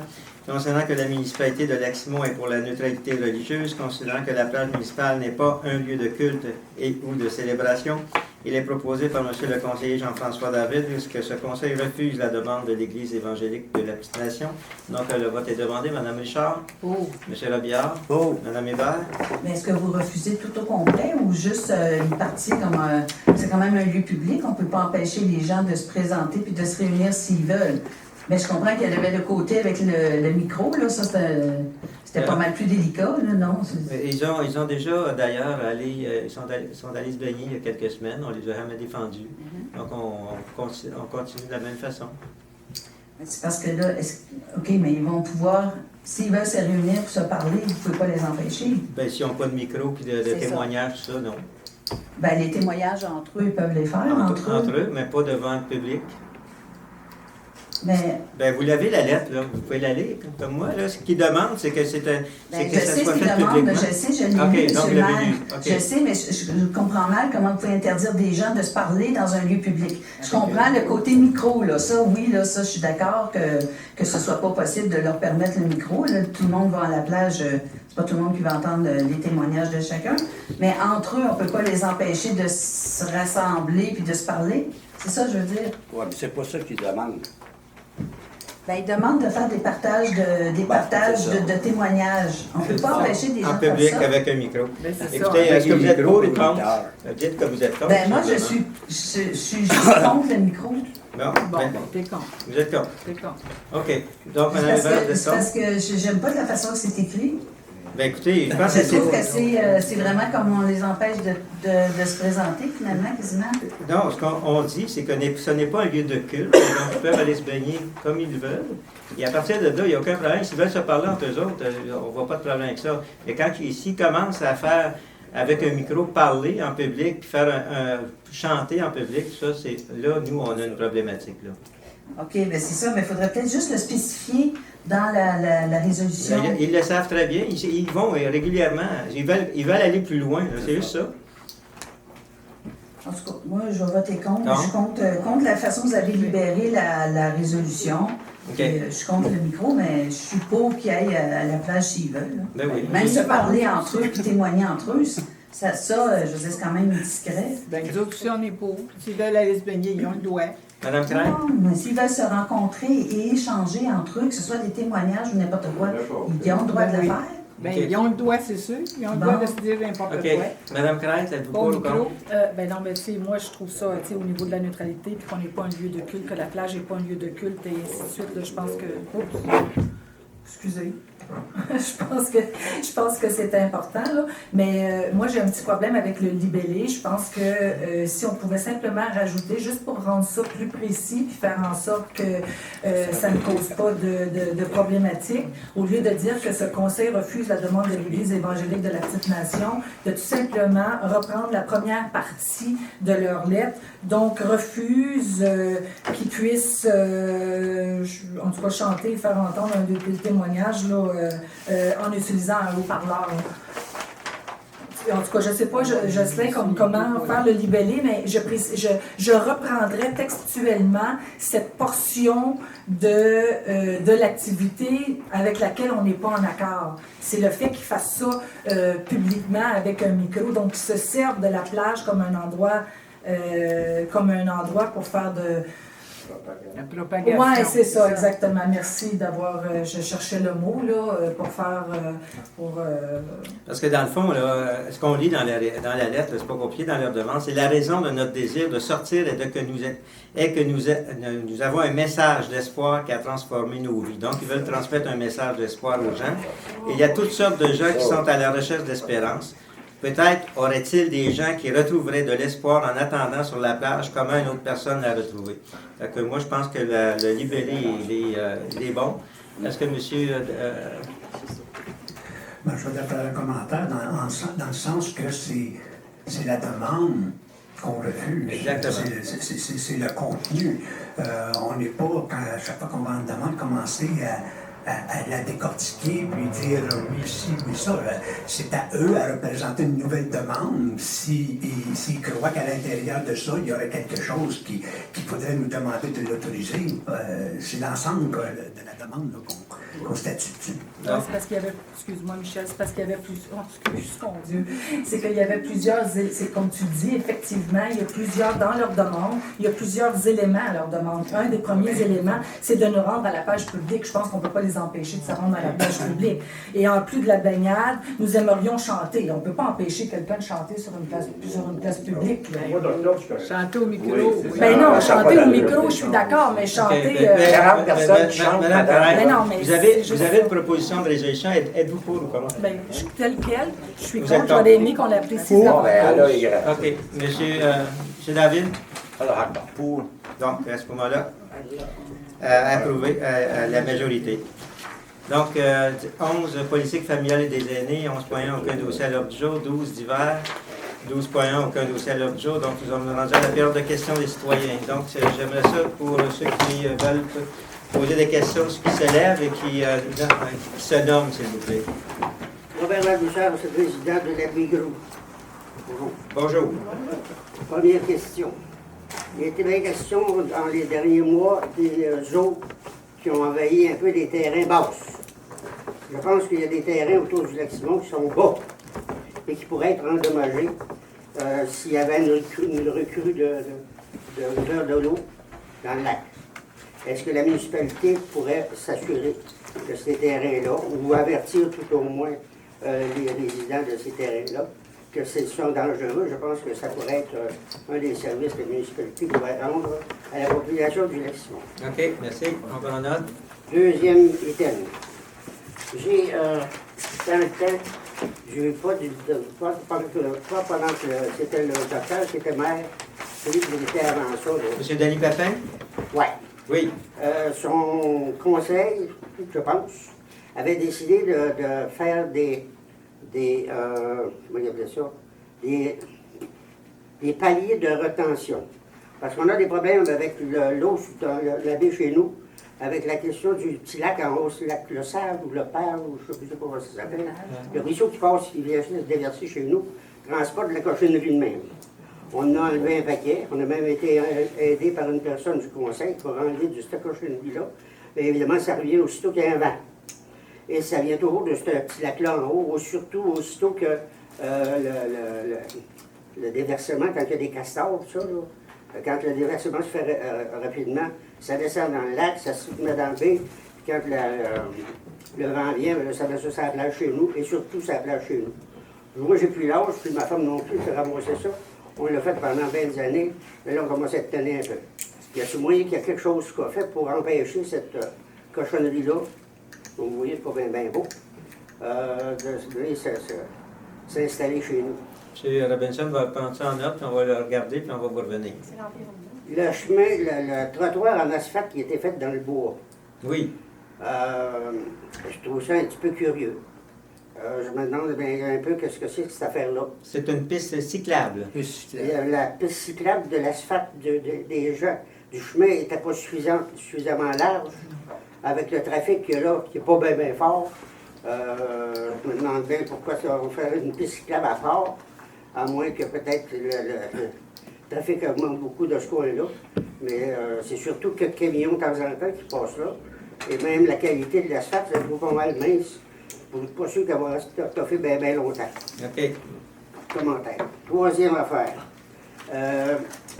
concernant que la municipalité de Lac-Simon est pour la neutralité religieuse, considérant que la plage municipale n'est pas un lieu de culte et ou de célébration. Il est proposé par M. le conseiller Jean-François David que ce conseil refuse la demande de l'Église évangélique de la Petite Nation. Donc, le vote est demandé. Mme Richard? Oh. M. Robillard? Oh. Mme Hébert? Mais est-ce que vous refusez tout au complet ou juste une partie comme c'est quand même un lieu public, on ne peut pas empêcher les gens de se présenter puis de se réunir s'ils veulent. Mais je comprends qu'il y avait le côté avec le micro, là, ça c'était pas mal plus délicat, là, non? Ils ont déjà, d'ailleurs, ils sont allés se baigner il y a quelques semaines, on les a jamais défendus. Donc, on continue de la même façon. C'est parce que là, OK, mais ils vont pouvoir, s'ils veulent se réunir pour se parler, vous ne pouvez pas les empêcher. Bien, s'ils n'ont pas de micro et de témoignages, tout ça, non. Ben, les témoignages entre eux, ils peuvent les faire, entre eux. Mais pas devant le public. Mais, ben, vous l'avez la lettre, là. Vous pouvez la lire, comme moi. Là. Ce qu'ils demandent, c'est que ça soit fait publiquement. Je sais, je l'ai lu, M. le maire. Je sais, mais je comprends mal comment vous pouvez interdire des gens de se parler dans un lieu public. Je comprends le côté micro, là. Ça, oui, là, ça, je suis d'accord que ce soit pas possible de leur permettre le micro. Là. Tout le monde va à la plage. C'est pas tout le monde qui va entendre les témoignages de chacun. Mais entre eux, on peut pas les empêcher de se rassembler puis de se parler. C'est ça, je veux dire. Oui, mais c'est pas ça qu'ils demandent. Ben, ils demandent de faire des partages de témoignages. On ne peut pas empêcher des gens en de faire public ça. avec un micro. Ben, c'est Écoutez, ça. est-ce que vous êtes pour ou contre? Dites que vous êtes contre. Ben, moi, je suis juste contre le micro. Non? Bon, Ben, t'es con. vous êtes contre. T'es con. OK. Donc, Mme Hébert, vous êtes C'est parce contre? que j'aime pas de la façon que c'est écrit. Ben, écoutez, je pense que Je trouve que c'est vraiment comme on les empêche de se présenter, finalement, quasiment. Non, ce qu'on dit, c'est que ce n'est pas un lieu de culte. Donc, ils peuvent aller se baigner comme ils veulent. Et à partir de là, il n'y a aucun problème. S'ils veulent se parler entre eux autres, on ne voit pas de problème avec ça. Et quand s'ils commencent à faire, avec un micro, parler en public, puis faire chanter en public, ça, c'est là, nous, on a une problématique, là. OK, bien c'est ça, mais il faudrait peut-être juste le spécifier dans la résolution. Ils le savent très bien. Ils vont régulièrement. Ils veulent aller plus loin. C'est juste ça. En tout cas, moi, je vais voter contre. Non. Je suis contre la façon dont vous avez libéré la résolution. OK. Je suis contre le micro, mais je suis pour qu'ils aillent à la plage s'ils veulent. Là. Ben oui. Même se parler entre eux et témoigner entre eux, je veux dire, c'est quand même discret. Ben, nous autres aussi, on est pour. S'ils veulent aller se baigner, ils ont le droit. Madame Craig? Non, mais s'ils veulent se rencontrer et échanger entre eux, que ce soit des témoignages ou n'importe quoi, ils ont le droit de le Oui. faire. Ben, OK. ils ont le droit, c'est sûr. Ils ont le Bon. droit de se dire n'importe OK. quoi. Madame Craig, êtes-vous pour Au ou micro, contre? ben non, mais tu sais, moi, je trouve ça, tu sais, au niveau de la neutralité, puis qu'on n'est pas un lieu de culte, que la plage n'est pas un lieu de culte, et ainsi de suite, là, je pense que... Oups. Excusez. je pense que c'est important, là. Mais moi, j'ai un petit problème avec le libellé. Je pense que si on pouvait simplement rajouter, juste pour rendre ça plus précis, puis faire en sorte que ça ne cause pas de problématiques, au lieu de dire que ce conseil refuse la demande de l'Église évangélique de la Petite Nation, de tout simplement reprendre la première partie de leur lettre, donc refuse qu'ils puissent, en tout cas, chanter et faire entendre un des témoignages là, en utilisant un haut-parleur. En tout cas, je ne sais pas, je sais comment faire le libellé, mais je reprendrai textuellement cette portion de l'activité avec laquelle on n'est pas en accord. C'est le fait qu'ils fassent ça publiquement avec un micro, donc qu'ils se servent de la plage comme un endroit pour faire de... La propagation. Oui, c'est ça, exactement. Merci d'avoir... je cherchais le mot, là, pour faire... Parce que dans le fond, là, ce qu'on lit dans la lettre, c'est pas compliqué dans leur demande, c'est la raison de notre désir de sortir et que nous avons un message d'espoir qui a transformé nos vies. Donc, ils veulent transmettre un message d'espoir aux gens. Et il y a toutes sortes de gens qui sont à la recherche d'espérance. Peut-être aurait-il des gens qui retrouveraient de l'espoir en attendant sur la plage comment une autre personne l'a retrouvé. Fait que moi, je pense que le libellé, il est bon. Est-ce que monsieur... Ben, je voudrais faire un commentaire dans le sens que c'est la demande qu'on refuse. Exactement. C'est le contenu. On n'est pas, à chaque fois qu'on va en demande, commencer à la décortiquer puis dire oui, ci, oui, ça. C'est à eux à représenter une nouvelle demande. S'ils croient qu'à l'intérieur de ça, il y aurait quelque chose qui faudrait nous demander de l'autoriser, c'est l'ensemble de la demande là, qu'on statue dessus. Non, c'est parce qu'il y avait, excuse-moi Michel, c'est parce qu'il y avait plusieurs, mon Dieu, c'est qu'il y avait plusieurs, c'est comme tu dis, effectivement, il y a plusieurs, dans leur demande, il y a plusieurs éléments à leur demande. Un des premiers éléments, c'est de nous rendre à la page publique. Je pense qu'on ne peut pas les empêcher de se rendre à la page publique. Et en plus de la baignade, nous aimerions chanter. On ne peut pas empêcher quelqu'un de chanter sur une place publique. Chanter au micro. Oui, Ben non, Ah, chanter pas au la- micro, je suis d'accord, mais chanter... 40 personnes chantent, Mais madame. non, mais Vous avez une proposition de résolution. Êtes-vous pour ou comment? Ben, tel quel, je suis Vous êtes contre, j'aurais aimé qu'on l'apprécie Bon, ben, davantage. alors, il est grave. OK. Monsieur David? Alors, attends, pour. Donc, à ce moment-là, approuvé la majorité. Donc, 11, politique familiale et des aînés, 11.1, aucun dossier à l'ordre du jour, 12, divers, 12.1, aucun dossier à l'ordre du jour. Donc, nous sommes rendus à la période de questions des citoyens. Donc, j'aimerais ça pour ceux qui veulent poser des questions, ceux qui se lèvent et qui se nomment, s'il vous plaît. Robert Labouchard, c'est le président de la Bigrou. Bonjour. Première question. Il a été bien question dans les derniers mois des eaux qui ont envahi un peu des terrains basses. Je pense qu'il y a des terrains autour du lac Simon qui sont bas et qui pourraient être endommagés s'il y avait une recrue de l'eau dans le lac. Est-ce que la municipalité pourrait s'assurer de ces terrains-là ou avertir tout au moins les résidents de ces terrains-là que c'est sont dangereux? Je pense que ça pourrait être un des services que la municipalité pourrait rendre à la population du lac Simon. OK, merci. On prend note. Deuxième item. J'ai, dans le temps, je n'ai pas pendant que c'était le docteur qui était maire, celui qui était avant ça. Monsieur Denis Papin? Ouais. Oui. Son conseil, je pense, avait décidé de faire comment il appelait ça? Des paliers de retention. Parce qu'on a des problèmes avec l'eau dans la baie chez nous, avec la question du petit lac en haut, le sable ou le perle, ou je ne sais pas comment ça s'appelle. Le ruisseau qui passe, qui vient se déverser chez nous, transporte de la cochonnerie de même. On a enlevé un paquet, on a même été aidé par une personne du conseil pour enlever de cette cochonnerie-là. Mais évidemment, ça revient aussitôt qu'il y a un vent. Et ça vient toujours de ce petit lac-là en haut, surtout aussitôt que le déversement, quand il y a des castors, tout ça, là, quand le déversement se fait rapidement, ça descend dans le lac, ça se met dans le baie, puis quand le vent vient, là, ça descend sur la plage chez nous, et surtout sur la plage chez nous. Moi, j'ai plus l'âge, puis ma femme non plus, de ramasser ça. On l'a fait pendant 20 années, mais là, on commence à être tanné un peu. Il y a ce moyen qu'il y a quelque chose qu'on a fait pour empêcher cette cochonnerie-là, vous voyez, c'est pas bien beau, de venir s'installer chez nous. M. Robinson va prendre ça en note, puis on va le regarder, puis on va vous revenir. Le chemin, le trottoir en asphalte qui était fait dans le bois. Oui. Je trouve ça un petit peu curieux. Je me demande bien un peu qu'est-ce que c'est que cette affaire-là. C'est une piste cyclable. La piste cyclable de l'asphalte des gens, du chemin n'était pas suffisamment large, avec le trafic qu'il y a là, qui n'est pas bien fort. Je me demande bien pourquoi on ferait une piste cyclable à part, à moins que peut-être le trafic augmente beaucoup de ce coin-là. Mais c'est surtout que camions de temps en temps qui passent là. Et même la qualité de l'asphalte, je trouve pas mal mince. Je ne suis pas sûr qu'elle va rester bien longtemps. OK. Commentaire. Troisième affaire.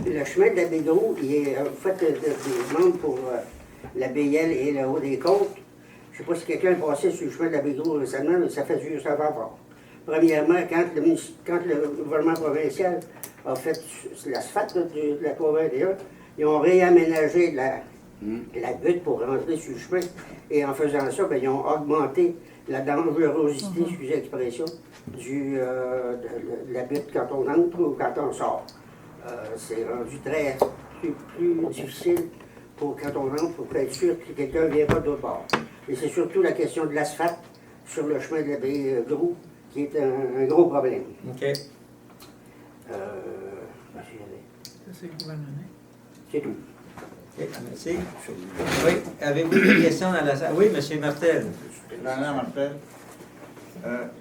Le chemin de la Bigrou, il est fait des membres pour la BL et le haut des côtes. Je ne sais pas si quelqu'un est passé sur le chemin de la Bigrou récemment, mais ça fait juste un rapport. Premièrement, quand le gouvernement provincial a fait l'asphalte de la province, ils ont réaménagé la butte pour rentrer sur le chemin. Et en faisant ça, bien, ils ont augmenté la dangerosité, excusez l'expression, de la butte quand on entre ou quand on sort. C'est rendu plus difficile pour quand on entre, pour être sûr que quelqu'un ne vient pas d'autre bord. Et c'est surtout la question de l'asphalte sur le chemin de l'abbaye Groux qui est un gros problème. OK. Ça, c'est le gouvernement. c'est tout. OK, merci. Oui, avez-vous des questions dans la salle? Oui, M. Martel. Bernard Martel.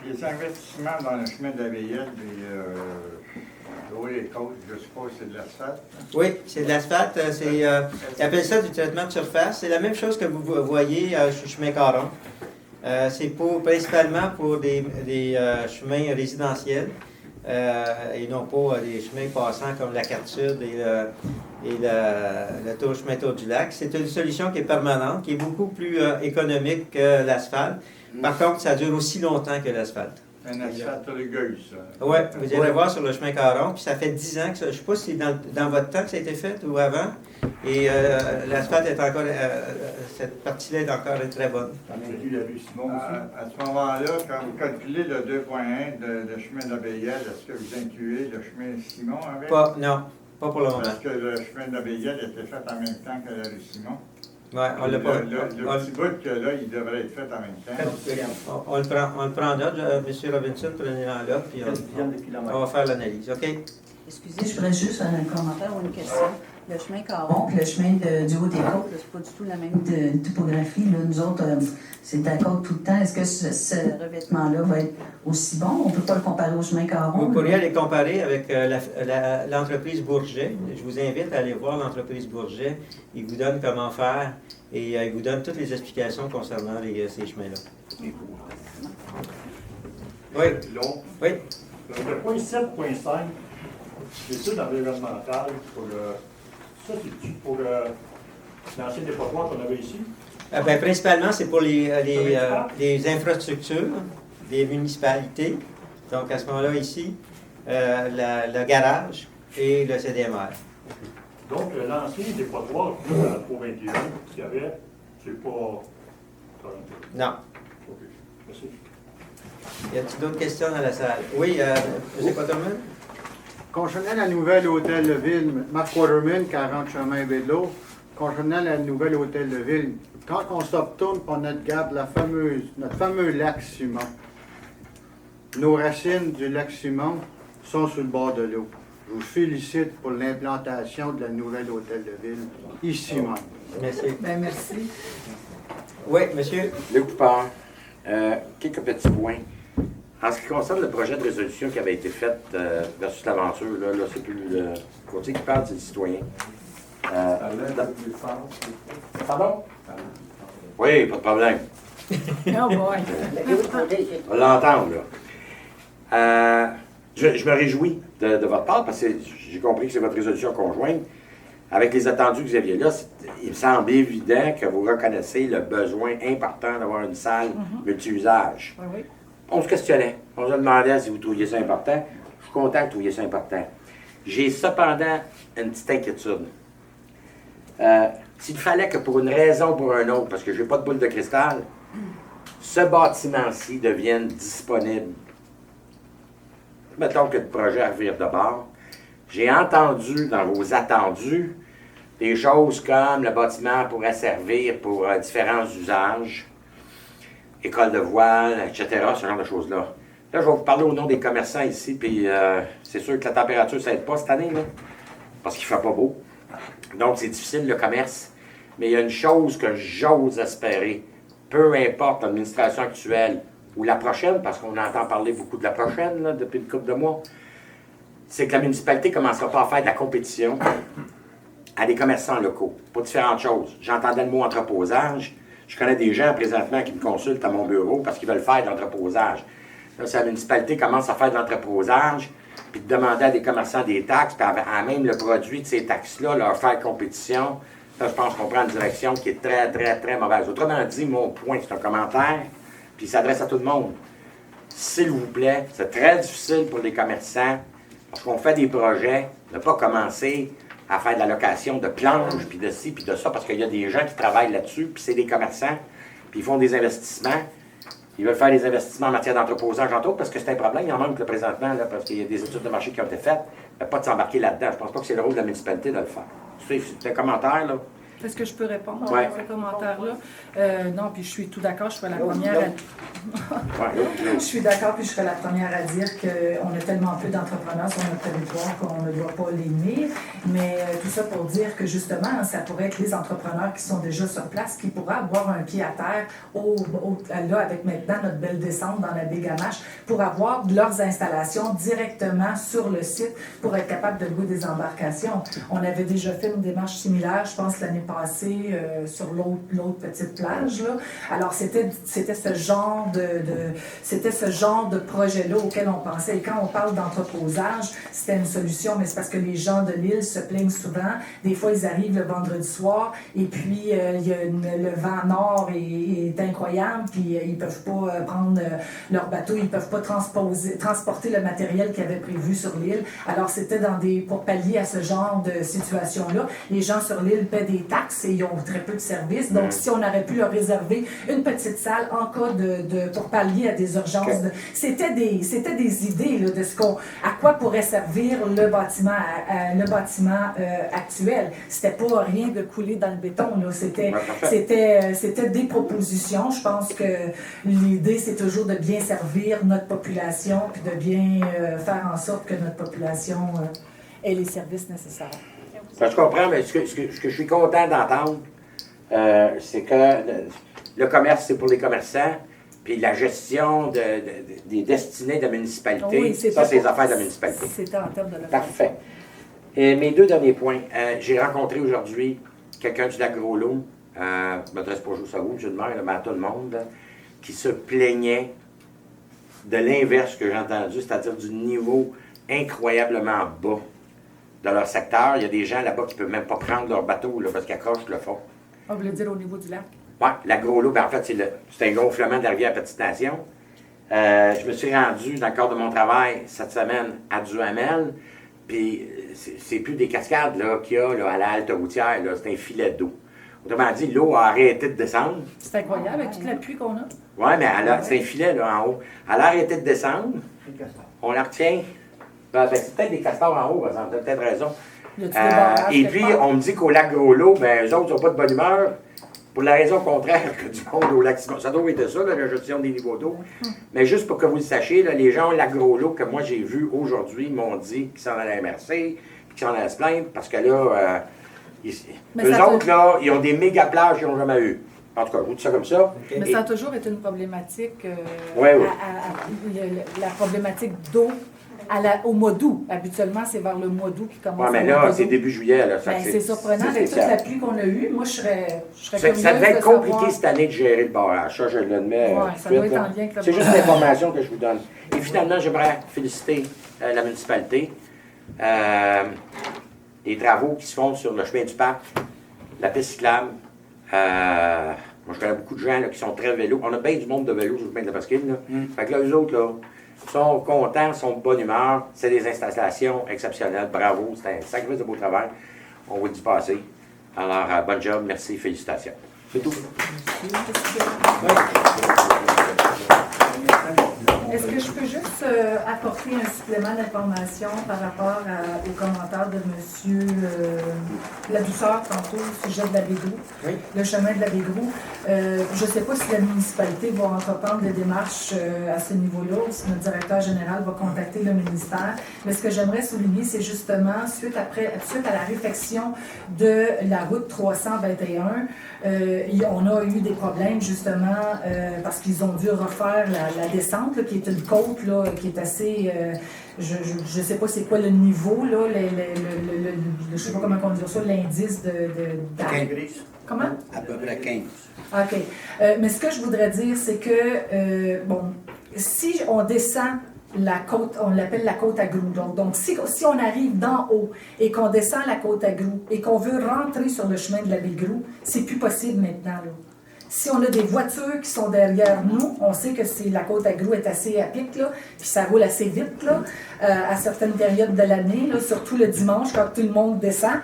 Les investissements dans le chemin de la Veillette et haut les côtes, je suppose que c'est de l'asphalte. Oui, c'est de l'asphalte. Ils appellent ça du traitement de surface. C'est la même chose que vous voyez sur le chemin Caron. C'est principalement pour des chemins résidentiels et non pas des chemins passants comme la Carte Sud et le chemin Tour du Lac. C'est une solution qui est permanente, qui est beaucoup plus économique que l'asphalte. Par contre, ça dure aussi longtemps que l'asphalte. Un asphalte rugueuse, ça. Oui, vous irez voir sur le chemin Caron, puis ça fait 10 ans que ça. Je ne sais pas si c'est dans votre temps que ça a été fait ou avant. Et l'asphalte est encore. Cette partie-là est encore très bonne. À ce moment-là, quand vous calculez le 2.1 de chemin de la Veillette, est-ce que vous incluez le chemin Simon avec? Non, pas pour le moment. Parce que le chemin de la Veillette était fait en même temps que la rue Simon. Oui, on l'a pas. Le petit bout que là, il devrait être fait en même temps. On le prend en note, M. Robinson, prenez-le en note, puis on va faire l'analyse, OK? Excusez, je voudrais juste faire un commentaire ou une question. Le chemin Caron, le chemin du Haut-des-Côtes, c'est pas du tout la même topographie. Là. Nous autres, c'est à côte tout le temps. Est-ce que ce revêtement-là va être aussi bon? On ne peut pas le comparer au chemin Caron? Vous pourriez aller comparer avec l'entreprise Bourget. Je vous invite à aller voir l'entreprise Bourget. Ils vous donnent comment faire et ils vous donnent toutes les explications concernant ces chemins-là. Oui. Oui. Le point 7.5, l'étude environnementale ça, c'est pour l'ancien dépotoir qu'on avait ici? Principalement, c'est pour les infrastructures des municipalités. Donc, à ce moment-là, ici, le garage et le CDMR. Donc, l'ancien dépotoir à la Pro 21 qu'il y avait, c'est pas... Non. OK. Merci. Y a-t-il d'autres questions dans la salle? Oui, M. Quaterman? Concernant la nouvelle hôtel de ville, Mark Waterman, 40 chemin Vélo, concernant la nouvelle hôtel de ville, quand on s'obtourne pour notre garde notre fameux lac Simon, nos racines du lac Simon sont sur le bord de l'eau. Je vous félicite pour l'implantation de la nouvelle hôtel de ville, ici même. Merci. Ben, merci. Oui, monsieur. Luc Poupard, quelques petits points. En ce qui concerne le projet de résolution qui avait été fait versus l'aventure, là c'est plus le côté qui parle, c'est le citoyen. Pardon? Oui, pas de problème. Oh boy. On va l'entendre, là. Je me réjouis de votre part parce que j'ai compris que c'est votre résolution conjointe. Avec les attendus que vous aviez là, il me semble évident que vous reconnaissez le besoin important d'avoir une salle multi-usage. Oui. On se questionnait. On se demandait si vous trouviez ça important. Je suis content que vous trouviez ça important. J'ai cependant une petite inquiétude. S'il fallait que pour une raison ou pour une autre, parce que je n'ai pas de boule de cristal, ce bâtiment-ci devienne disponible, mettons que le projet revire de bord, j'ai entendu dans vos attendus des choses comme le bâtiment pourrait servir pour différents usages, école de voile, etc., ce genre de choses-là. Là, je vais vous parler au nom des commerçants ici, puis c'est sûr que la température, ça n'aide pas cette année, là, parce qu'il ne fait pas beau. Donc, c'est difficile le commerce. Mais il y a une chose que j'ose espérer, peu importe l'administration actuelle ou la prochaine, parce qu'on entend parler beaucoup de la prochaine là, depuis une couple de mois, c'est que la municipalité ne commencera pas à faire de la compétition à des commerçants locaux pour différentes choses. J'entendais le mot entreposage. Je connais des gens présentement qui me consultent à mon bureau parce qu'ils veulent faire de l'entreposage. Là, si la municipalité commence à faire de l'entreposage, puis de demander à des commerçants des taxes, puis à même le produit de ces taxes-là, leur faire compétition, là, je pense qu'on prend une direction qui est très, très, très mauvaise. Autrement dit, mon point, c'est un commentaire, puis il s'adresse à tout le monde. S'il vous plaît, c'est très difficile pour les commerçants, parce qu'on fait des projets, ne pas commencer à faire de la location de planches, puis de ci, puis de ça, parce qu'il y a des gens qui travaillent là-dessus, puis c'est des commerçants, puis ils font des investissements. Ils veulent faire des investissements en matière d'entreposage, entre autres, parce que c'est un problème. Il en manque là, présentement, là, parce qu'il y a des études de marché qui ont été faites. Pas de s'embarquer là-dedans. Je pense pas que c'est le rôle de la municipalité de le faire. C'est un commentaire, là. Est-ce que je peux répondre Ouais. à ce commentaire-là? Non, puis je suis tout d'accord, je serai la première je suis d'accord, puis je serai la première à dire qu'on a tellement peu d'entrepreneurs sur notre territoire qu'on ne doit pas les nuire. Mais tout ça pour dire que justement, ça pourrait être les entrepreneurs qui sont déjà sur place qui pourraient avoir un pied à terre là, avec maintenant notre belle descente dans la baie Gamache, pour avoir leurs installations directement sur le site pour être capable de louer des embarcations. On avait déjà fait une démarche similaire, je pense, l'année passée sur l'autre petite plage. Là. Alors, c'était ce genre de projet-là auquel on pensait. Et quand on parle d'entreposage, c'était une solution, mais c'est parce que les gens de l'île se plaignent souvent. Des fois, ils arrivent le vendredi soir et puis le vent nord est incroyable, puis ils ne peuvent pas prendre leur bateau, ils ne peuvent pas transporter le matériel qu'ils avaient prévu sur l'île. Alors, c'était pour pallier à ce genre de situation-là. Les gens sur l'île paient des taxes et ils ont très peu de services. Donc, si on aurait pu leur réserver une petite salle en cas pour pallier à des urgences, c'était des idées là, de à quoi pourrait servir le bâtiment actuel. C'était pas rien de couler dans le béton. Là. C'était des propositions. Je pense que l'idée, c'est toujours de bien servir notre population puis de bien faire en sorte que notre population ait les services nécessaires. Je comprends, mais ce que je suis content d'entendre, c'est que le commerce, c'est pour les commerçants, puis la gestion des destinées de la municipalité, oui, c'est les affaires de la municipalité. C'était en termes de la Parfait. Et mes deux derniers points. J'ai rencontré aujourd'hui quelqu'un du lac Gros-Loup, je ne m'adresse pas juste à vous, monsieur le maire, mais à tout le monde, là, qui se plaignait de l'inverse que j'ai entendu, c'est-à-dire du niveau incroyablement bas dans leur secteur. Il y a des gens là-bas qui ne peuvent même pas prendre leur bateau là, parce qu'ils accrochent le fond. On voulait dire au niveau du lac? Oui, la Gros-Loup, en fait, c'est un gonflement de la rivière Petite-Nation. Je me suis rendu dans le cadre de mon travail cette semaine à Duhamel, puis c'est plus des cascades là, qu'il y a là, à la halte routière, là, c'est un filet d'eau. Autrement dit, l'eau a arrêté de descendre. C'est incroyable avec toute la pluie qu'on a. Oui, mais c'est un filet là, en haut. Elle a arrêté de descendre, on la retient. C'est peut-être des castors en haut, vous avez peut-être raison. Et puis, on me dit qu'au lac Gros-Loup, eux autres n'ont pas de bonne humeur, pour la raison contraire que du monde au lac Simon. Ça doit être ça, là, la gestion des niveaux d'eau. Mais juste pour que vous le sachiez, là, les gens au lac Gros-Loup que moi j'ai vus aujourd'hui m'ont dit qu'ils s'en allaient à la MRC, puis qu'ils s'en allaient se plaindre, parce que là, eux autres, là, ils ont des méga plages qu'ils n'ont jamais eu. En tout cas, je vous dis ça comme ça. Mais ça a toujours été une problématique, oui. La problématique d'eau. Au mois d'août. Habituellement, c'est vers le mois d'août qui commence. Oui, mais là, c'est début juillet. Là, c'est surprenant avec toute la pluie qu'on a eue. Moi, je serais ça devait être compliqué cette année de gérer le barrage. Ça, je l'admets. Oui, ça doit être en lien avec le c'est juste l'information que je vous donne. Et finalement, j'aimerais féliciter la municipalité. Les travaux qui se font sur le chemin du parc, la piste cyclable. Moi, je connais beaucoup de gens là, qui sont très vélos. On a bien du monde de vélo sur le chemin de la presqu'île. Fait que là, eux autres, là, sont contents, sont de bonne humeur. C'est des installations exceptionnelles. Bravo, c'est un sacrifice de beau travail. On vous le dit passer. Alors, bon job, merci, félicitations. C'est tout. Est-ce que je peux juste apporter un supplément d'information par rapport au commentaire de M. Ladouceur tantôt au sujet de la Bégrou, le chemin de la Bégrou. Je ne sais pas si la municipalité va entreprendre des démarches à ce niveau-là, ou si notre directeur général va contacter le ministère. Mais ce que j'aimerais souligner, c'est justement, suite à la réfection de la route 321, on a eu des problèmes justement parce qu'ils ont dû refaire la descente, là, qui est une côte là, qui est assez... je ne sais pas c'est quoi le niveau, là, je ne sais pas comment on dit ça, l'indice de 15. Comment? À peu près 15. OK. Mais ce que je voudrais dire, c'est que, si on descend la côte, on l'appelle la côte à Grou. Donc si on arrive d'en haut et qu'on descend la côte à Grou et qu'on veut rentrer sur le chemin de la baie Grou, c'est plus possible maintenant, là. Si on a des voitures qui sont derrière nous, on sait que la côte à Grou est assez à pic, là, puis ça roule assez vite là, à certaines périodes de l'année, là, surtout le dimanche quand tout le monde descend.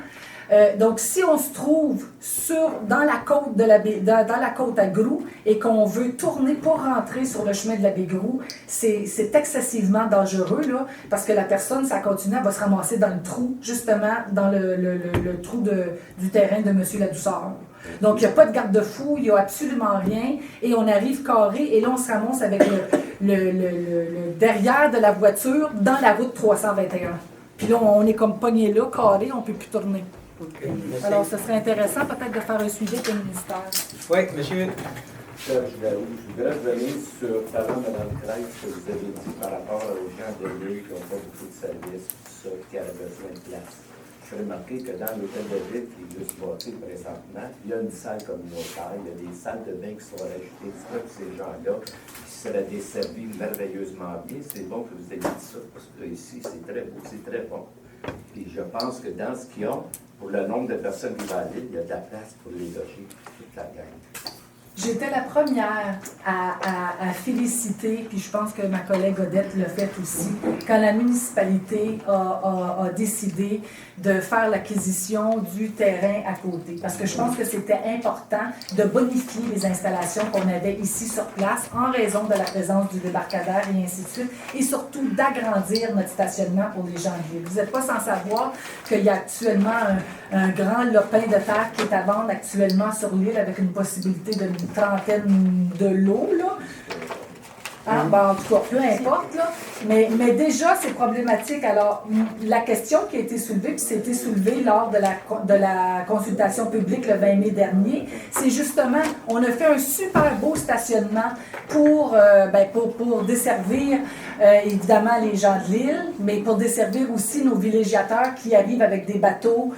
Donc, si on se trouve dans la côte dans la côte à Groux et qu'on veut tourner pour rentrer sur le chemin de la baie Groux, c'est excessivement dangereux, là, parce que la personne, ça continue, elle va se ramasser dans le trou, justement, dans le trou du terrain de M. Ladouceur. Donc, il n'y a pas de garde-fou, il n'y a absolument rien, et on arrive carré, et là, on se ramasse avec le derrière de la voiture dans la route 321. Puis là, on est comme pogné là, carré, on ne peut plus tourner. Alors, ce serait intéressant peut-être de faire un suivi avec le ministère. Oui, monsieur. Je voudrais revenir sur, avant Mme Kreitz, ce que vous avez dit par rapport aux gens de l'île qui n'ont pas beaucoup de services, tout ça, qui avaient besoin de place. Je remarqué que dans l'hôtel de ville qui est juste bâti présentement, il y a une salle communautaire, il y a des salles de bain qui sont rajoutées, pour ces gens-là qui seraient desservis merveilleusement bien. C'est bon que vous ayez dit ça, parce que ici, c'est très beau, c'est très bon. Et je pense que dans ce qu'il y a, pour le nombre de personnes qui vont à l'île, il y a de la place pour les loger, toute la gang. J'étais la première à féliciter, puis je pense que ma collègue Odette l'a fait aussi, quand la municipalité a décidé de faire l'acquisition du terrain à côté. Parce que je pense que c'était important de bonifier les installations qu'on avait ici sur place en raison de la présence du débarcadère et ainsi de suite, et surtout d'agrandir notre stationnement pour les gens de l'île. Vous n'êtes pas sans savoir qu'il y a actuellement un grand lopin de terre qui est à vendre actuellement sur l'île avec une possibilité de trentaine de lots, là. Hein? Ben, en tout cas, peu importe, là. Mais déjà, c'est problématique. Alors, la question qui a été soulevée, puis c'était soulevé lors de la consultation publique le 20 mai dernier, c'est justement, on a fait un super beau stationnement pour desservir, évidemment, les gens de l'île, mais pour desservir aussi nos villégiateurs qui arrivent avec des bateaux,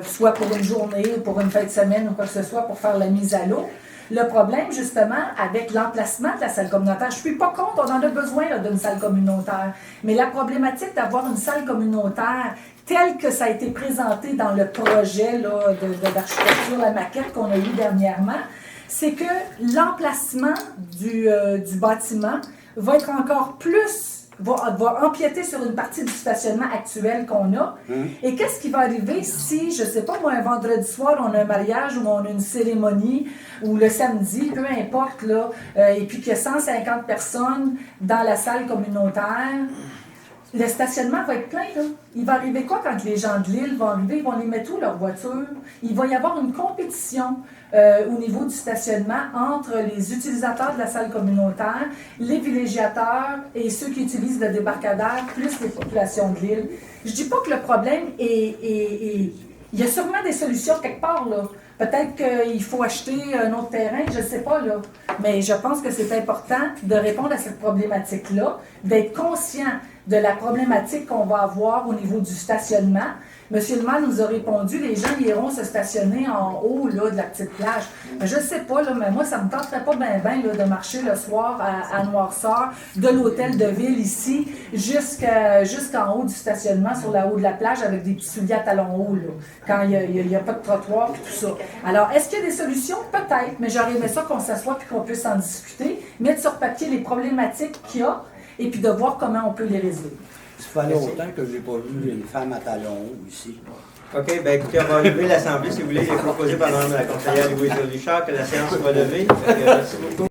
soit pour une journée, ou pour une fin de semaine, ou quoi que ce soit, pour faire la mise à l'eau. Le problème, justement, avec l'emplacement de la salle communautaire, je ne suis pas contre, on en a besoin d'une salle communautaire, mais la problématique d'avoir une salle communautaire telle que ça a été présenté dans le projet là, d'architecture, la maquette qu'on a eue dernièrement, c'est que l'emplacement du bâtiment va être encore plus va empiéter sur une partie du stationnement actuel qu'on a. Et qu'est-ce qui va arriver si, je ne sais pas, moi, un vendredi soir, on a un mariage ou on a une cérémonie, ou le samedi, peu importe, là, et puis qu'il y a 150 personnes dans la salle communautaire, le stationnement va être plein, là. Il va arriver quoi quand les gens de l'île vont arriver? Ils vont les mettre où, leurs voitures? Il va y avoir une compétition au niveau du stationnement entre les utilisateurs de la salle communautaire, les villégiateurs et ceux qui utilisent le débarcadère, plus les populations de l'île. Je dis pas que le problème est... Il y a sûrement des solutions quelque part, là. Peut-être qu'il faut acheter un autre terrain, je ne sais pas, là. Mais je pense que c'est important de répondre à cette problématique-là, d'être conscient de la problématique qu'on va avoir au niveau du stationnement. Monsieur le maire nous a répondu, les gens iront se stationner en haut là, de la petite plage. Je ne sais pas, là, mais moi, ça ne me tenterait pas bien de marcher le soir à Noirceur, de l'hôtel de ville ici, jusqu'en haut du stationnement, sur la haut de la plage, avec des petits souliers à talons hauts, là, quand il n'y a pas de trottoir et tout ça. Alors, est-ce qu'il y a des solutions? Peut-être, mais j'aurais aimé ça qu'on s'assoie et qu'on puisse en discuter, mettre sur papier les problématiques qu'il y a, et puis de voir comment on peut les résoudre. Ça fait longtemps que je n'ai pas vu une femme à talons hauts ici. OK, bien écoutez, on va lever l'Assemblée, si vous voulez. Il est proposé par la conseillère Louise Richard que la séance soit levée. Merci beaucoup.